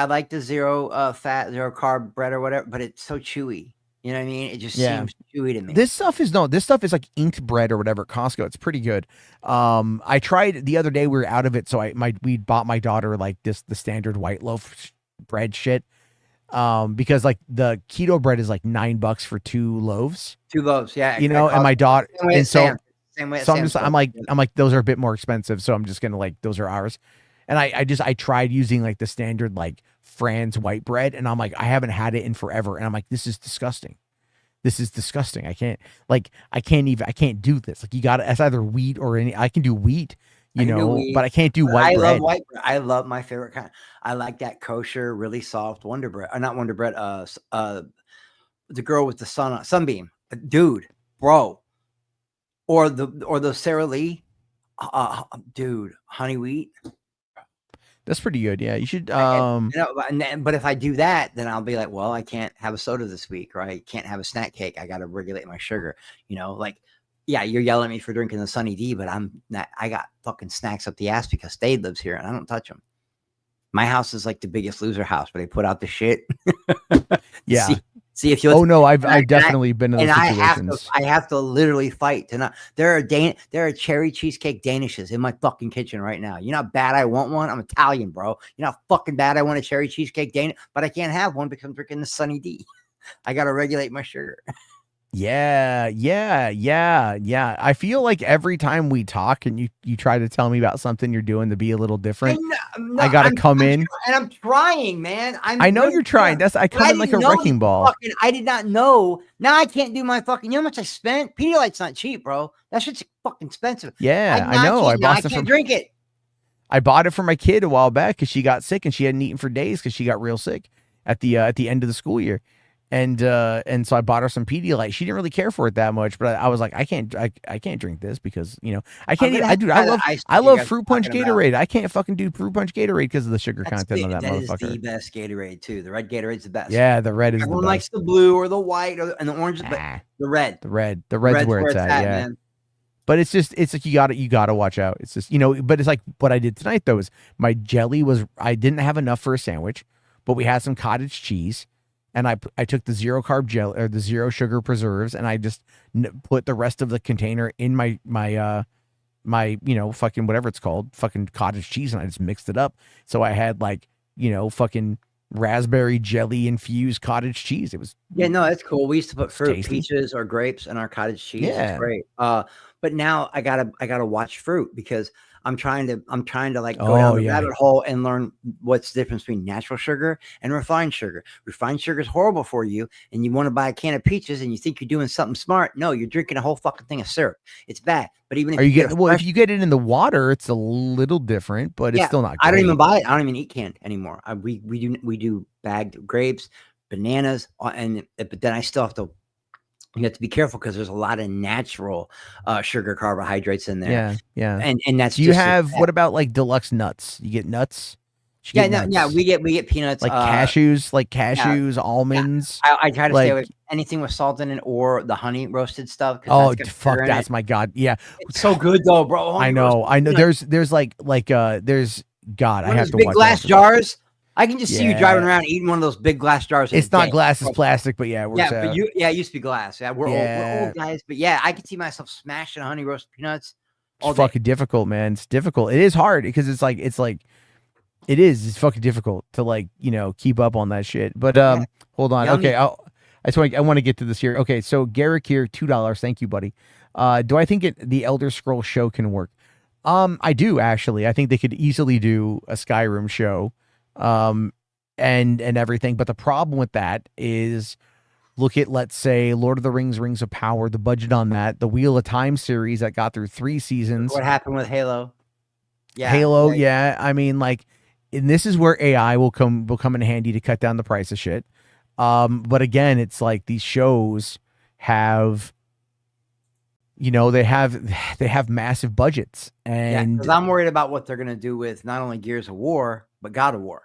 like the zero fat, 0 carb bread or whatever, but it's so chewy. You know what I mean? It just seems chewy to me. This stuff is like inked bread or whatever at Costco. It's pretty good. I tried the other day. We were out of it, so we bought my daughter like the standard white loaf bread shit. Because like the keto bread is like $9 for 2 loaves. 2 loaves, yeah. You know, and my daughter, and so I'm like, those are a bit more expensive, so I'm just gonna like, those are ours. And I tried using like the standard like Fran's white bread, and I'm like, I haven't had it in forever, and I'm like, this is disgusting. I can't do this. Like, you got to, it's either wheat or I can do wheat, but I can't do white bread. Love white bread. I love my favorite kind. I like that kosher, really soft Wonder Bread. Not Wonder Bread. The girl with the sunbeam, dude, bro, or the Sara Lee, dude, honey wheat. That's pretty good. Yeah, you should. But if I do that, then I'll be like, well, I can't have a soda this week, right? Can't have a snack cake. I got to regulate my sugar. Like, yeah, you're yelling at me for drinking the Sunny D, but I'm not. I got fucking snacks up the ass because Stade lives here and I don't touch them. My house is like the Biggest Loser house, where they put out the shit. Yeah. See if you. Oh no, I've definitely been in those situations. I have to literally fight to not. There are cherry cheesecake danishes in my fucking kitchen right now. You know how bad I want one? I'm Italian, bro. You know how fucking bad I want a cherry cheesecake danish, but I can't have one because I'm drinking the Sunny D. I gotta regulate my sugar. Yeah. I feel like every time we talk and you try to tell me about something you're doing to be a little different, I gotta come in. And I'm trying, man. I know you're trying. I come in like a wrecking ball. I did not know. Now I can't do my fucking. You know how much I spent? Pedialyte's not cheap, bro. That shit's fucking expensive. Yeah, I know. I can't drink it. I bought it for my kid a while back because she got sick and she hadn't eaten for days because she got real sick at the end of the school year. And so I bought her some Pedialyte. She didn't really care for it that much, but I was like, I can't drink this because I can't. I love fruit punch Gatorade. I can't fucking do fruit punch Gatorade because of the sugar content of that motherfucker. That is the best Gatorade too. The red Gatorade's the best. Yeah, the red is. Everyone the best. likes the blue or the white and the orange, but the red. The red's where it's at. Yeah. Man. But it's like you gotta watch out. It's just but it's like what I did tonight though is my jelly I didn't have enough for a sandwich, but we had some cottage cheese. And I took the zero carb jelly or the zero sugar preserves, and I just put the rest of the container in my fucking whatever it's called, fucking cottage cheese, and I just mixed it up. So I had fucking raspberry jelly infused cottage cheese. It was that's cool. We used to put fruit, peaches or grapes in our cottage cheese. Yeah, it's great. But now I gotta watch fruit because I'm trying to go down the rabbit hole and learn what's the difference between natural sugar and refined sugar. Refined sugar is horrible for you, and you want to buy a can of peaches and you think you're doing something smart. No, you're drinking a whole fucking thing of syrup. It's bad. But even if if you get it in the water, it's a little different, but it's still not great. I don't even buy it. I don't even eat canned anymore. We do bagged grapes, bananas, but then I still have to. You have to be careful because there's a lot of natural sugar carbohydrates in there. Yeah. And that's. Do you have what about like deluxe nuts? You get nuts? We get peanuts, like cashews, almonds. I try to stay away from anything with salt in it or the honey roasted stuff. Oh fuck, that's my god. Yeah, it's so good though, bro. I know. There's I have to big watch glass jars. I can just see you driving around eating one of those big glass jars. It's not glass, it's plastic, but yeah, it used to be glass. Yeah, we're old guys, but yeah, I could see myself smashing honey roasted peanuts. It's fucking difficult, man. It's difficult. It is hard because it's fucking difficult to keep up on that shit. But hold on, Yummy. okay, I want to get to this here. Okay, so Garrick here, $2. Thank you, buddy. Do I think the Elder Scrolls show can work? I do actually. I think they could easily do a Skyrim show. And everything. But the problem with that is look at, let's say, Lord of the Rings, Rings of Power, the budget on that, the Wheel of Time series that got through 3 seasons. What happened with Halo? Yeah. Halo. Yeah. I mean, and this is where AI will come in handy to cut down the price of shit. But again, it's like these shows have, they have massive budgets, and because I'm worried about what they're going to do with not only Gears of War, but God of War.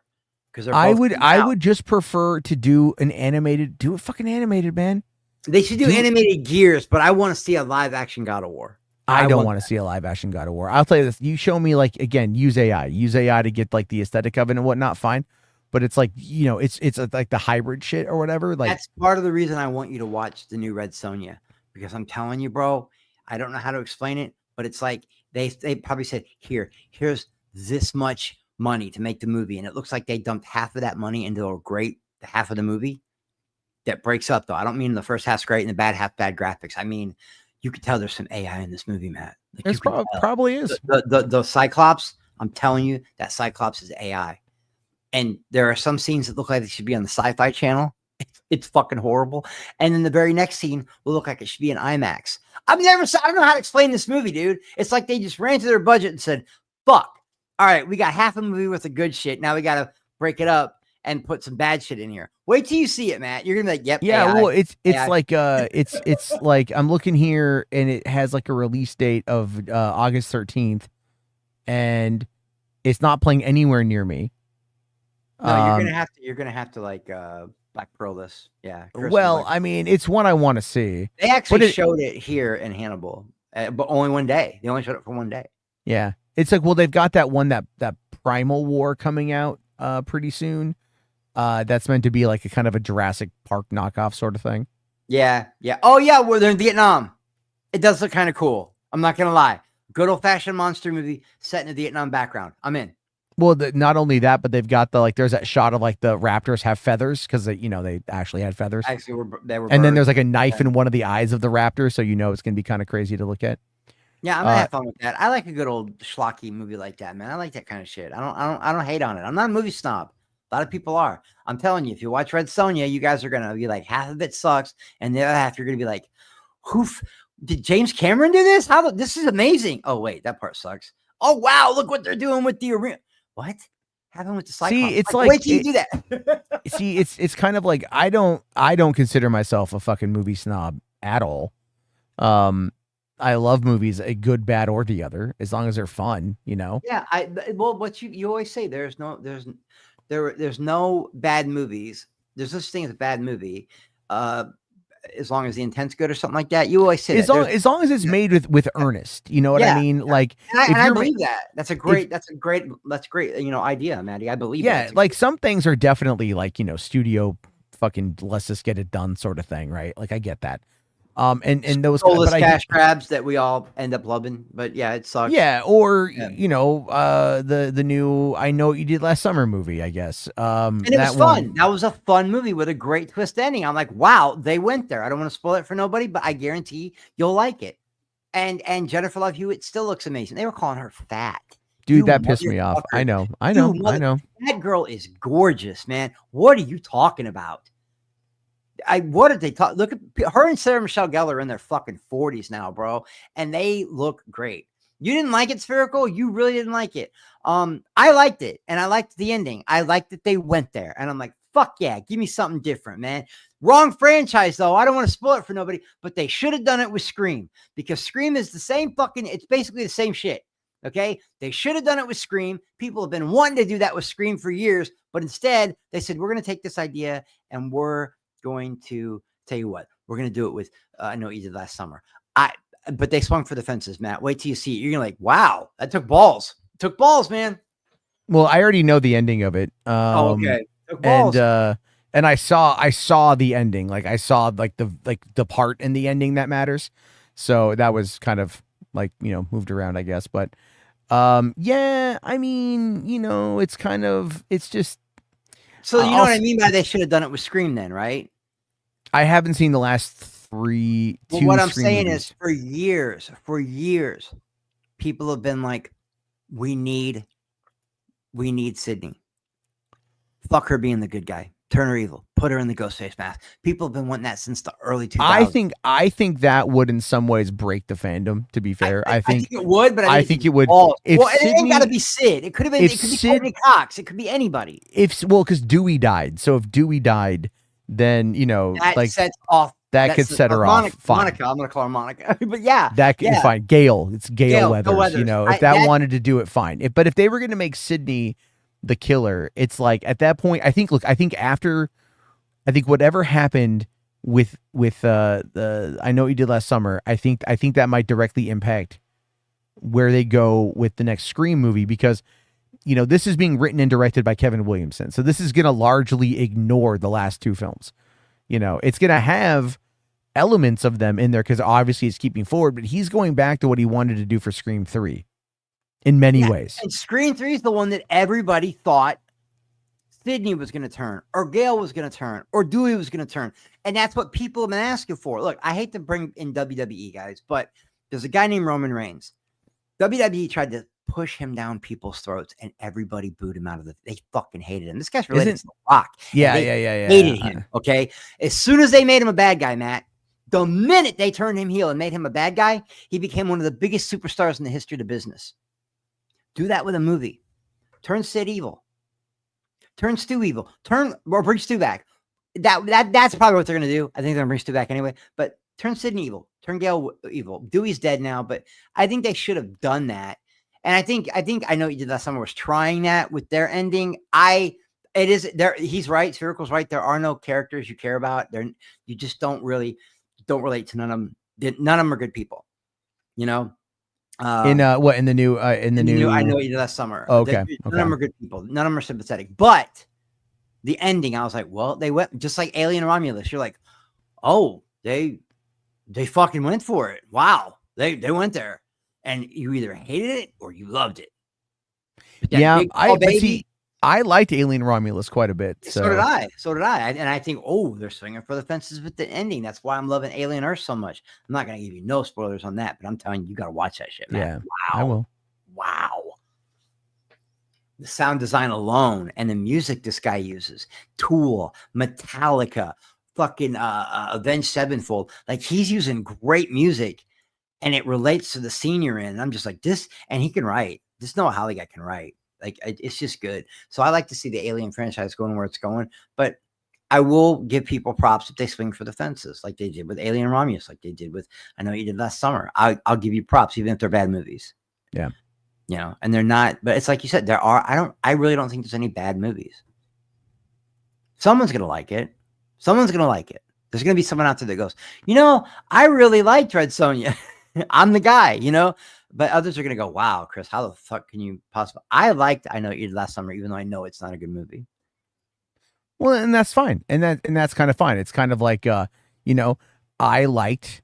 Because I would just prefer to do fucking animated, man. They should do animated Gears, but I want to see a live action God of War. I don't want to see a live action God of War. I'll tell you this: you show me use AI to get the aesthetic of it and whatnot. Fine, but it's it's like the hybrid shit or whatever. That's part of the reason I want you to watch the new Red Sonja, because I'm telling you, bro, I don't know how to explain it, but it's like they probably said, here's this much money to make the movie, and it looks like they dumped half of that money into the half of the movie that breaks up, though. I don't mean the first half's great and the bad half bad graphics. I mean, you could tell there's some AI in this movie, Matt. There's probably is. The Cyclops, I'm telling you, that Cyclops is AI. And there are some scenes that look like they should be on the Sci-Fi Channel. It's fucking horrible. And then the very next scene will look like it should be in IMAX. I don't know how to explain this movie, dude. It's like they just ran to their budget and said, fuck. All right, we got half a movie with the good shit. Now we got to break it up and put some bad shit in here. Wait till you see it, Matt. You're gonna be like, yep. Yeah, AI, well, it's AI. like it's like I'm looking here and it has like a release date of August 13th, and it's not playing anywhere near me. No, you're gonna have to like Black Pearl this. Yeah. Well, I mean, it's one I want to see. They actually showed it here in Hannibal, but only one day. They only showed it for one day. Yeah, it's like, well, they've got that one that Primal War coming out pretty soon. That's meant to be like a kind of a Jurassic Park knockoff sort of thing. Yeah, yeah. Oh yeah, where they're in Vietnam. It does look kind of cool. I'm not gonna lie. Good old fashioned monster movie set in a Vietnam background. I'm in. Well, not only that, but they've got there's that shot of like the raptors have feathers because they actually had feathers. Actually, they were. And then there's like a knife in one of the eyes of the raptor, so it's gonna be kind of crazy to look at. Yeah, I'm gonna have fun with that. I like a good old schlocky movie like that, man. I like that kind of shit. I don't hate on it. I'm not a movie snob. A lot of people are. I'm telling you, if you watch Red Sonja, you guys are gonna be like, half of it sucks, and the other half you're gonna be like, did James Cameron do this? This is amazing. Oh wait, that part sucks. Oh wow, look what they're doing with the arena. What happened with the Cyclops? See, it's like wait till you do that. See, it's kind of like I don't consider myself a fucking movie snob at all. I love movies, a good, bad, or the other, as long as they're fun, Yeah, well, what you always say, there's no bad movies. There's such thing as a bad movie, as long as the intent's good or something like that. You always say as long as it's made with earnest. You know what I mean? Like, and I believe that. That's great, idea, Maddie. I believe. Yeah, like some things are definitely like studio fucking let's just get it done sort of thing, right? Like I get that. And those cash grabs that we all end up loving, but yeah, it sucks. Yeah, or the new I Know What You Did Last Summer movie, I guess. And it was fun. That was a fun movie with a great twist ending. I'm like, wow, they went there. I don't want to spoil it for nobody, but I guarantee you'll like it. And Jennifer Love Hewitt still looks amazing. They were calling her fat. Dude, that pissed me off. I know. That girl is gorgeous, man. What are you talking about? What did they talk? Look at her and Sarah Michelle Gellar in their fucking 40s now, bro, and they look great. You didn't like it, Spherical? You really didn't like it. I liked it, and I liked the ending. I liked that they went there, and I'm like, fuck yeah, give me something different, man. Wrong franchise, though. I don't want to spoil it for nobody, but they should have done it with Scream, because Scream is the same it's basically the same shit. Okay, they should have done it with Scream. People have been wanting to do that with Scream for years, but instead they said, we're going to take this idea and we're going to tell you what, we're going to do it with I Know What You Did Last Summer. But they swung for the fences, Matt. Wait till you see it. You're gonna like, wow, that took balls. Took balls, man. Well, I already know the ending of it. Okay. Took balls. And I saw the ending. Like I saw like the part in the ending that matters. So that was kind of like, moved around, I guess. But yeah, I mean, it's just. So you know what I mean by they should have done it with Scream then, right? I haven't seen the last two. Well, what I'm Scream saying movies. is for years, people have been like, we need Sydney. Fuck her being the good guy. Turn her evil. Put her in the Ghostface mask. People have been wanting that since the early 2000s. I think that would in some ways break the fandom, to be fair. I think it would, but I think it would. It ain't got to be Sid. It could have been. It could be Courtney Cox. It could be anybody. Because Dewey died. So if Dewey died, then that sets off. That could set her off. Fine. Monica. I'm gonna call her Monica. But yeah, that could be fine. Gail. It's Gail Weathers. If that wanted to do it, fine. But if they were going to make Sydney the killer, it's like at that point, I think whatever happened with the I Know What You Did Last Summer, I think that might directly impact where they go with the next Scream movie, because this is being written and directed by Kevin Williamson. So this is going to largely ignore the last two films. It's going to have elements of them in there because obviously it's keeping forward, but he's going back to what he wanted to do for Scream 3 in many ways. And Scream 3 is the one that everybody thought Sydney was going to turn, or Gail was going to turn, or Dewey was going to turn. And that's what people have been asking for. Look, I hate to bring in WWE guys, but there's a guy named Roman Reigns. WWE tried to push him down people's throats, and everybody booed him out of they fucking hated him. This guy's related to The Rock. Yeah. Hated him. Okay. As soon as they made him a bad guy, Matt, The minute they turned him heel and made him a bad guy, he became one of the biggest superstars in the history of the business. Do that with a movie. Turn Sid evil. Turn Stu evil. Bring Stu back. That's probably what they're gonna do. I think they're gonna bring Stu back anyway. But turn Sid evil. Turn Gale evil. Dewey's dead now, but I think they should have done that. And I think I know you did last summer was trying that with their ending. It is there. He's right. Spherical's right. There are no characters you care about. You just don't relate to none of them. None of them are good people. You know. In the new I know you did last summer. Okay. None of them are good people. None of them are sympathetic. But the ending, I was like, well, they went just like Alien Romulus. You're like, oh, they fucking went for it. Wow, they went there, and you either hated it or you loved it. Yeah, I liked Alien Romulus quite a bit. So did I. And I think, oh, they're swinging for the fences with the ending. That's why I'm loving Alien Earth so much. I'm not going to give you no spoilers on that, but I'm telling you got to watch that shit, man. Yeah, wow. I will. Wow. The sound design alone and the music this guy uses. Tool, Metallica, fucking Avenged Sevenfold. Like, he's using great music, and it relates to the scene you're in. I'm just like, this, and he can write. This Noah Hawley guy can write. Like, it's just good. So I like to see the Alien franchise going where it's going, but I will give people props if they swing for the fences, like they did with Alien Romulus, like they did with, I know you did last summer. I'll give you props, even if they're bad movies. Yeah. You know, and they're not, but it's like you said, I really don't think there's any bad movies. Someone's going to like it. Someone's going to like it. There's going to be someone out there that goes, you know, I really liked Red Sonja. I'm the guy, you know. But others are going to go, wow, Chris, how the fuck can you possibly? I know you did last summer, even though I know it's not a good movie. Well, and that's fine. And that's kind of fine. It's kind of like, you know, I liked,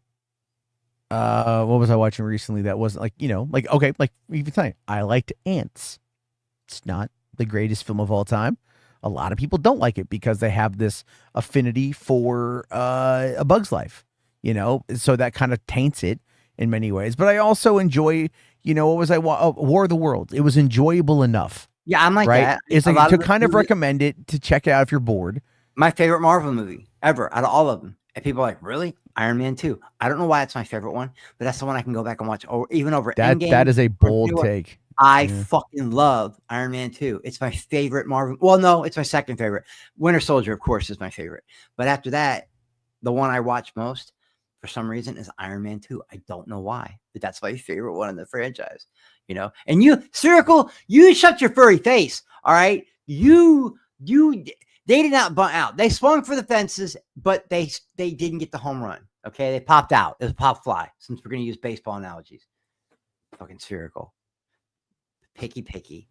what was I watching recently that wasn't like, you know, like, okay, like even tonight, I liked Ants. It's not the greatest film of all time. A lot of people don't like it because they have this affinity for A Bug's Life, you know, so that kind of taints it in many ways. But I also enjoy, you know, what was War of the Worlds. It was enjoyable enough. Yeah, I'm like right? that. It's like to kind of recommend it, to check it out if you're bored. My favorite Marvel movie ever out of all of them. And people are like, really? Iron Man 2. I don't know why it's my favorite one, but that's the one I can go back and watch even over Endgame. That is a bold take. I fucking love Iron Man 2. It's my favorite Marvel. Well, no, it's my second favorite. Winter Soldier, of course, is my favorite. But after that, the one I watch most, for some reason, is Iron Man 2. I don't know why, but that's my favorite one in the franchise. You know, and you, Spherical, you shut your furry face. All right, they did not bunt out. They swung for the fences, but they didn't get the home run. Okay, they popped out. It was a pop fly. Since we're gonna use baseball analogies, fucking Spherical, picky.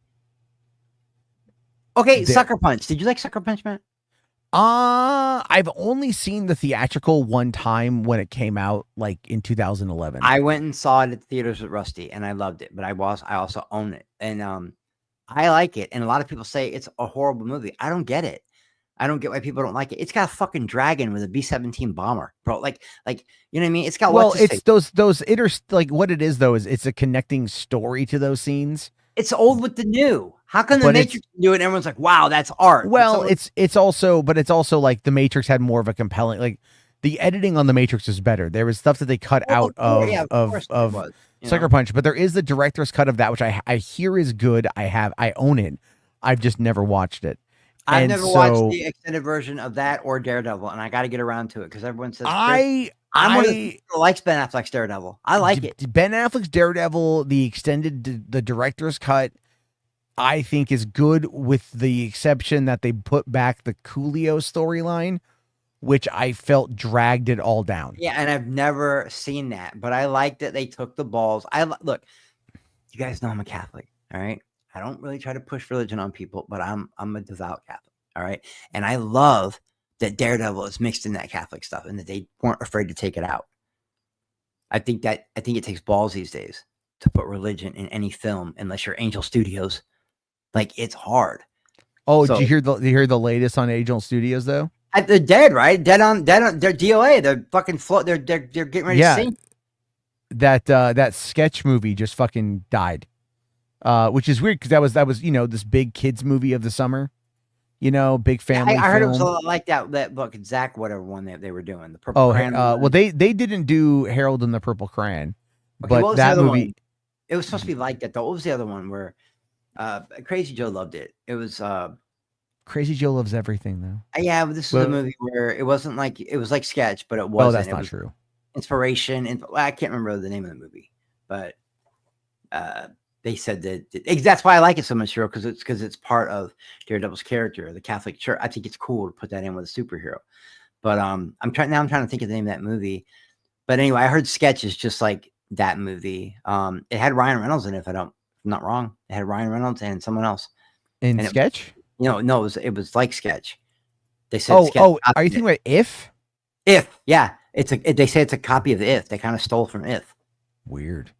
Okay, Sucker Punch. Did you like Sucker Punch, Matt? I've only seen the theatrical one time when it came out, like in 2011. I went and saw it at the theaters with Rusty, and I loved it. But I also own it, and I like it. And a lot of people say it's a horrible movie. I don't get it. I don't get why people don't like it. It's got a fucking dragon with a B-17 bomber, bro. Like you know what I mean? It's got it's those like what it is though is it's a connecting story to those scenes. It's old with the new. How come the Matrix do it and everyone's like, wow, that's art? Well, it's also like the Matrix had more of a compelling, like the editing on the Matrix is better. There was stuff that they cut out of Sucker Punch, but there is the director's cut of that, which I hear is good. I own it. I've just never watched it. I've never watched the extended version of that or Daredevil, and I got to get around to it because everyone says I'm one of the people who likes Ben Affleck's Daredevil. I like it. Ben Affleck's Daredevil, the director's cut, I think is good, with the exception that they put back the Coolio storyline, which I felt dragged it all down. Yeah, and I've never seen that, but I like that they took the balls. Look, you guys know I'm a Catholic, all right? I don't really try to push religion on people, but I'm a devout Catholic, all right? And I love that Daredevil is mixed in that Catholic stuff and that they weren't afraid to take it out. I think it takes balls these days to put religion in any film, unless you're Angel Studios. Like, it's hard. Oh, did you hear the latest on Angel Studios though? They're dead, right? Dead on their DOA. They're fucking they're getting ready to sing. That sketch movie just fucking died. Which is weird because that was, you know, this big kids movie of the summer. You know, big family. I heard it was a film. lot like that book, Zack, whatever one they were doing. The Purple Crayon. Well, they didn't do Harold and the Purple Crayon, Okay, but what was that the other movie. one? It was supposed to be like that though. What was the other one where Crazy Joe loved it? It was Crazy Joe loves everything though. yeah, but this is a movie where it wasn't like it was like sketch, but it wasn't. Oh, that's It not was true. Inspiration, and I can't remember the name of the movie, but they said that that's why I like it so much, Cheryl, because it's part of Daredevil's character, the Catholic Church. I think it's cool to put that in with a superhero. But I'm trying to think of the name of that movie. But anyway, I heard Sketch is just like that movie. It had Ryan Reynolds in it, if I'm not wrong. It had Ryan Reynolds and someone else. In And Sketch? No, it was like Sketch. They said Sketch. Are you thinking about If? If, yeah. They say it's a copy of If. They kind of stole from If. Weird.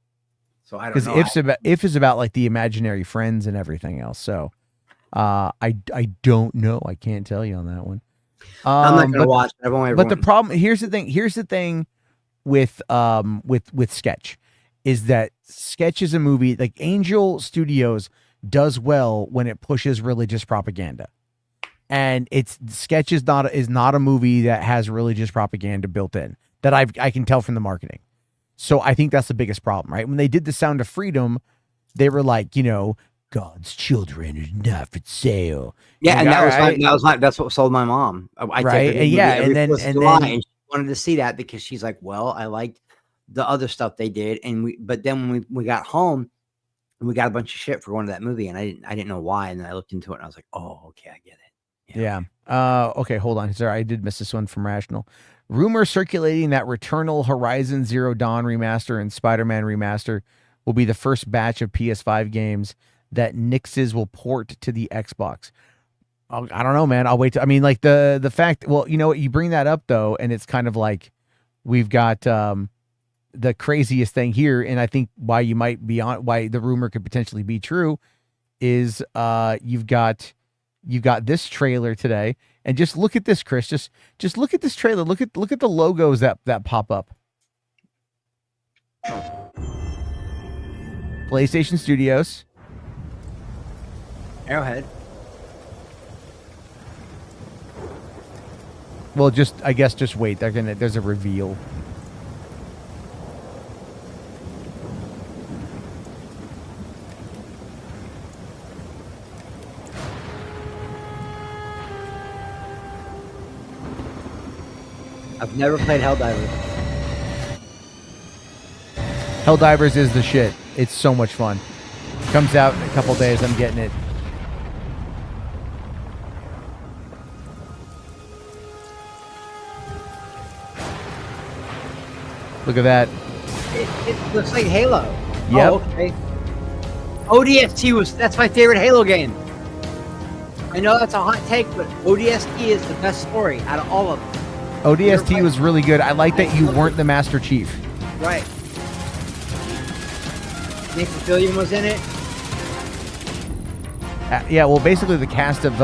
So I don't know. Because If is about like the imaginary friends and everything else. So I don't know. I can't tell you on that one. I'm not gonna watch it. But the problem here's the thing with Sketch is that Sketch is a movie like Angel Studios does well when it pushes religious propaganda. And Sketch is not a movie that has religious propaganda built in that I can tell from the marketing. So I think that's the biggest problem, right? When they did The Sound of Freedom, they were like, you know, God's children are not for sale. Yeah, and that's what sold my mom. I right, take her to yeah, every and 4th of then July, and she wanted to see that because she's like, well, I liked the other stuff they did, but then when we got home, we got a bunch of shit for going to that movie, and I didn't know why, and then I looked into it, and I was like, oh, okay, I get it. Yeah. Okay, hold on. Sorry, I did miss this one from Rational. Rumor circulating that Returnal, Horizon Zero Dawn remaster, and Spider-Man remaster will be the first batch of PS5 games that Nixes will port to the Xbox. I don't know, man. I'll wait. Like the fact. Well, you know what? You bring that up though, and it's kind of like we've got the craziest thing here, and I think why the rumor could potentially be true is you've got this trailer today, and just look at this, Chris. Just look at this trailer. Look at the logos that pop up. PlayStation Studios, Arrowhead. Well, I guess just wait. There's a reveal. I've never played Helldivers. Helldivers is the shit. It's so much fun. Comes out in a couple days. I'm getting it. Look at that. It looks like Halo. Yep. Oh, okay. ODST that's my favorite Halo game. I know that's a hot take, but ODST is the best story out of all of them. ODST was really good. I like that you weren't the Master Chief. Right. Nathan Fillion was in it. Yeah, well, basically the cast of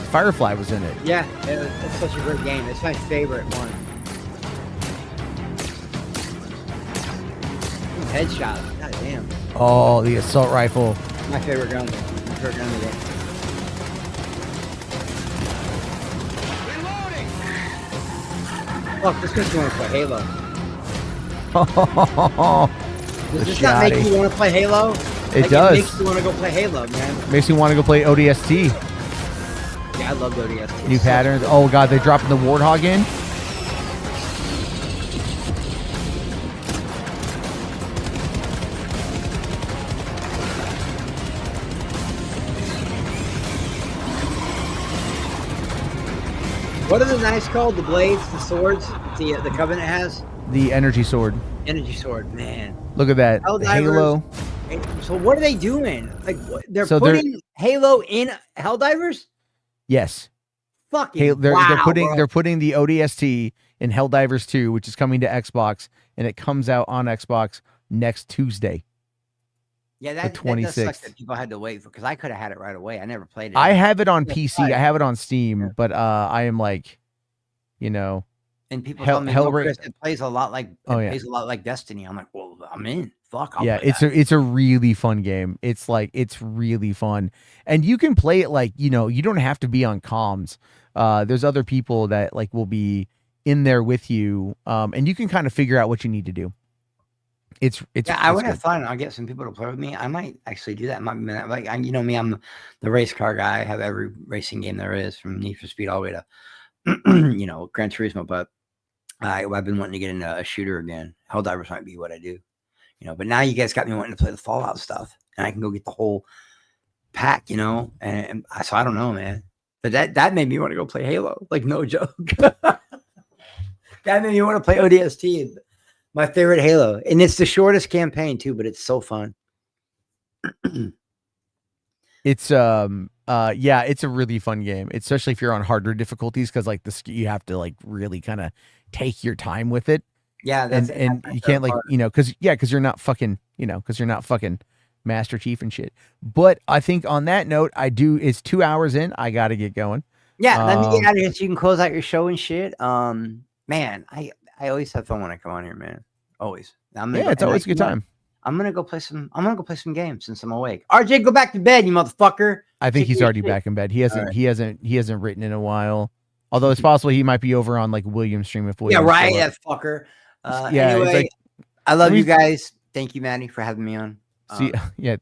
Firefly was in it. Yeah, it's such a great game. It's my favorite one. Headshot. God damn. Oh, the assault rifle. My favorite gun. My favorite gun of the game. Look, this makes you want to play Halo. Does this not make you want to play Halo? It does. It makes you want to go play Halo, man. Makes me want to go play ODST. Yeah, I love ODST. New patterns. Oh, God, they're dropping the Warthog in? What are the knives called? The blades, the swords, the Covenant has? The energy sword. Energy sword, man. Look at that. Helldivers. Halo. So what are they doing? Like they're So putting Halo in Helldivers? Yes. Fucking they're bro. they're putting the ODST in Helldivers 2, which is coming to Xbox, and it comes out on Xbox next Tuesday. Yeah, that does suck that people had to wait for, because I could have had it right away. I never played it. I have it on PC. I have it on Steam, but I am like, you know, and people tell me, Chris, it plays a lot like plays a lot like Destiny. I'm like, well, I'm in. fuck. Yeah, it's a really fun game. It's really fun, and you can play it like you don't have to be on comms. There's other people that like will be in there with you, and you can kind of figure out what you need to do. I would have fun. I'll get some people to play with me. I might actually do that. Like you know me, I'm the race car guy. I have every racing game there is, from Need for Speed all the way to Gran Turismo. But I've been wanting to get into a shooter again. Helldivers might be what I do. But now you guys got me wanting to play the Fallout stuff, and I can go get the whole pack. And so I don't know, man. But that made me want to go play Halo. Like, no joke. That made me want to play ODST. My favorite Halo, and it's the shortest campaign too, but it's so fun. It's it's a really fun game, especially if you're on harder difficulties, because like you have to like really kind of take your time with it. Yeah, and you can't like because you're not fucking Master Chief and shit. But I think on that note, it's 2 hours in. I got to get going. Yeah, let me get out of here so you can close out your show and shit. Man, I always have fun when I come on here, man. Always. It's always a good time. I'm gonna go play some games since I'm awake. RJ, go back to bed, you motherfucker. I think he's already back in bed. He hasn't written in a while. Although it's possible he might be over on like William's stream if William. Yeah, right. That fucker. Anyway, I love you guys. Thank you, Maddie, for having me on.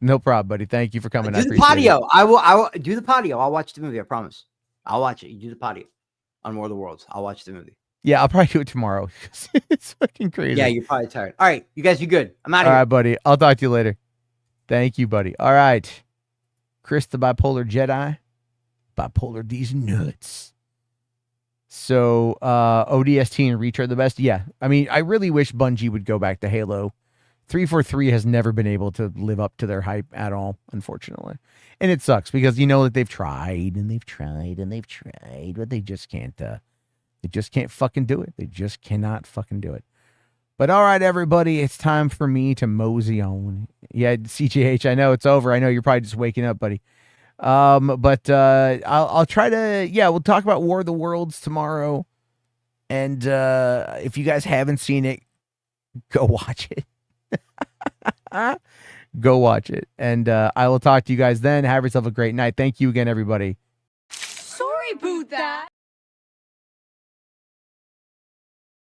No problem, buddy. Thank you for coming. Do the patio. I will do the patio. I'll watch the movie. I promise. I'll watch it. You do the patio on War of the Worlds. I'll watch the movie. Yeah, I'll probably do it tomorrow. It's fucking crazy. Yeah, you're probably tired. All right, you guys, you good? I'm out of here. All right, buddy. I'll talk to you later. Thank you, buddy. All right. Chris, the bipolar Jedi. Bipolar these nuts. So, ODST and Reach are the best. Yeah. I mean, I really wish Bungie would go back to Halo. 343 has never been able to live up to their hype at all, unfortunately. And it sucks because that they've tried and they've tried and they've tried, but they just can't fucking do it. They just cannot fucking do it. But all right, everybody, it's time for me to mosey on. Yeah, CJH, I know it's over. I know you're probably just waking up, buddy. But I'll try to, we'll talk about War of the Worlds tomorrow. And if you guys haven't seen it, go watch it. Go watch it. And I will talk to you guys then. Have yourself a great night. Thank you again, everybody. Sorry about that.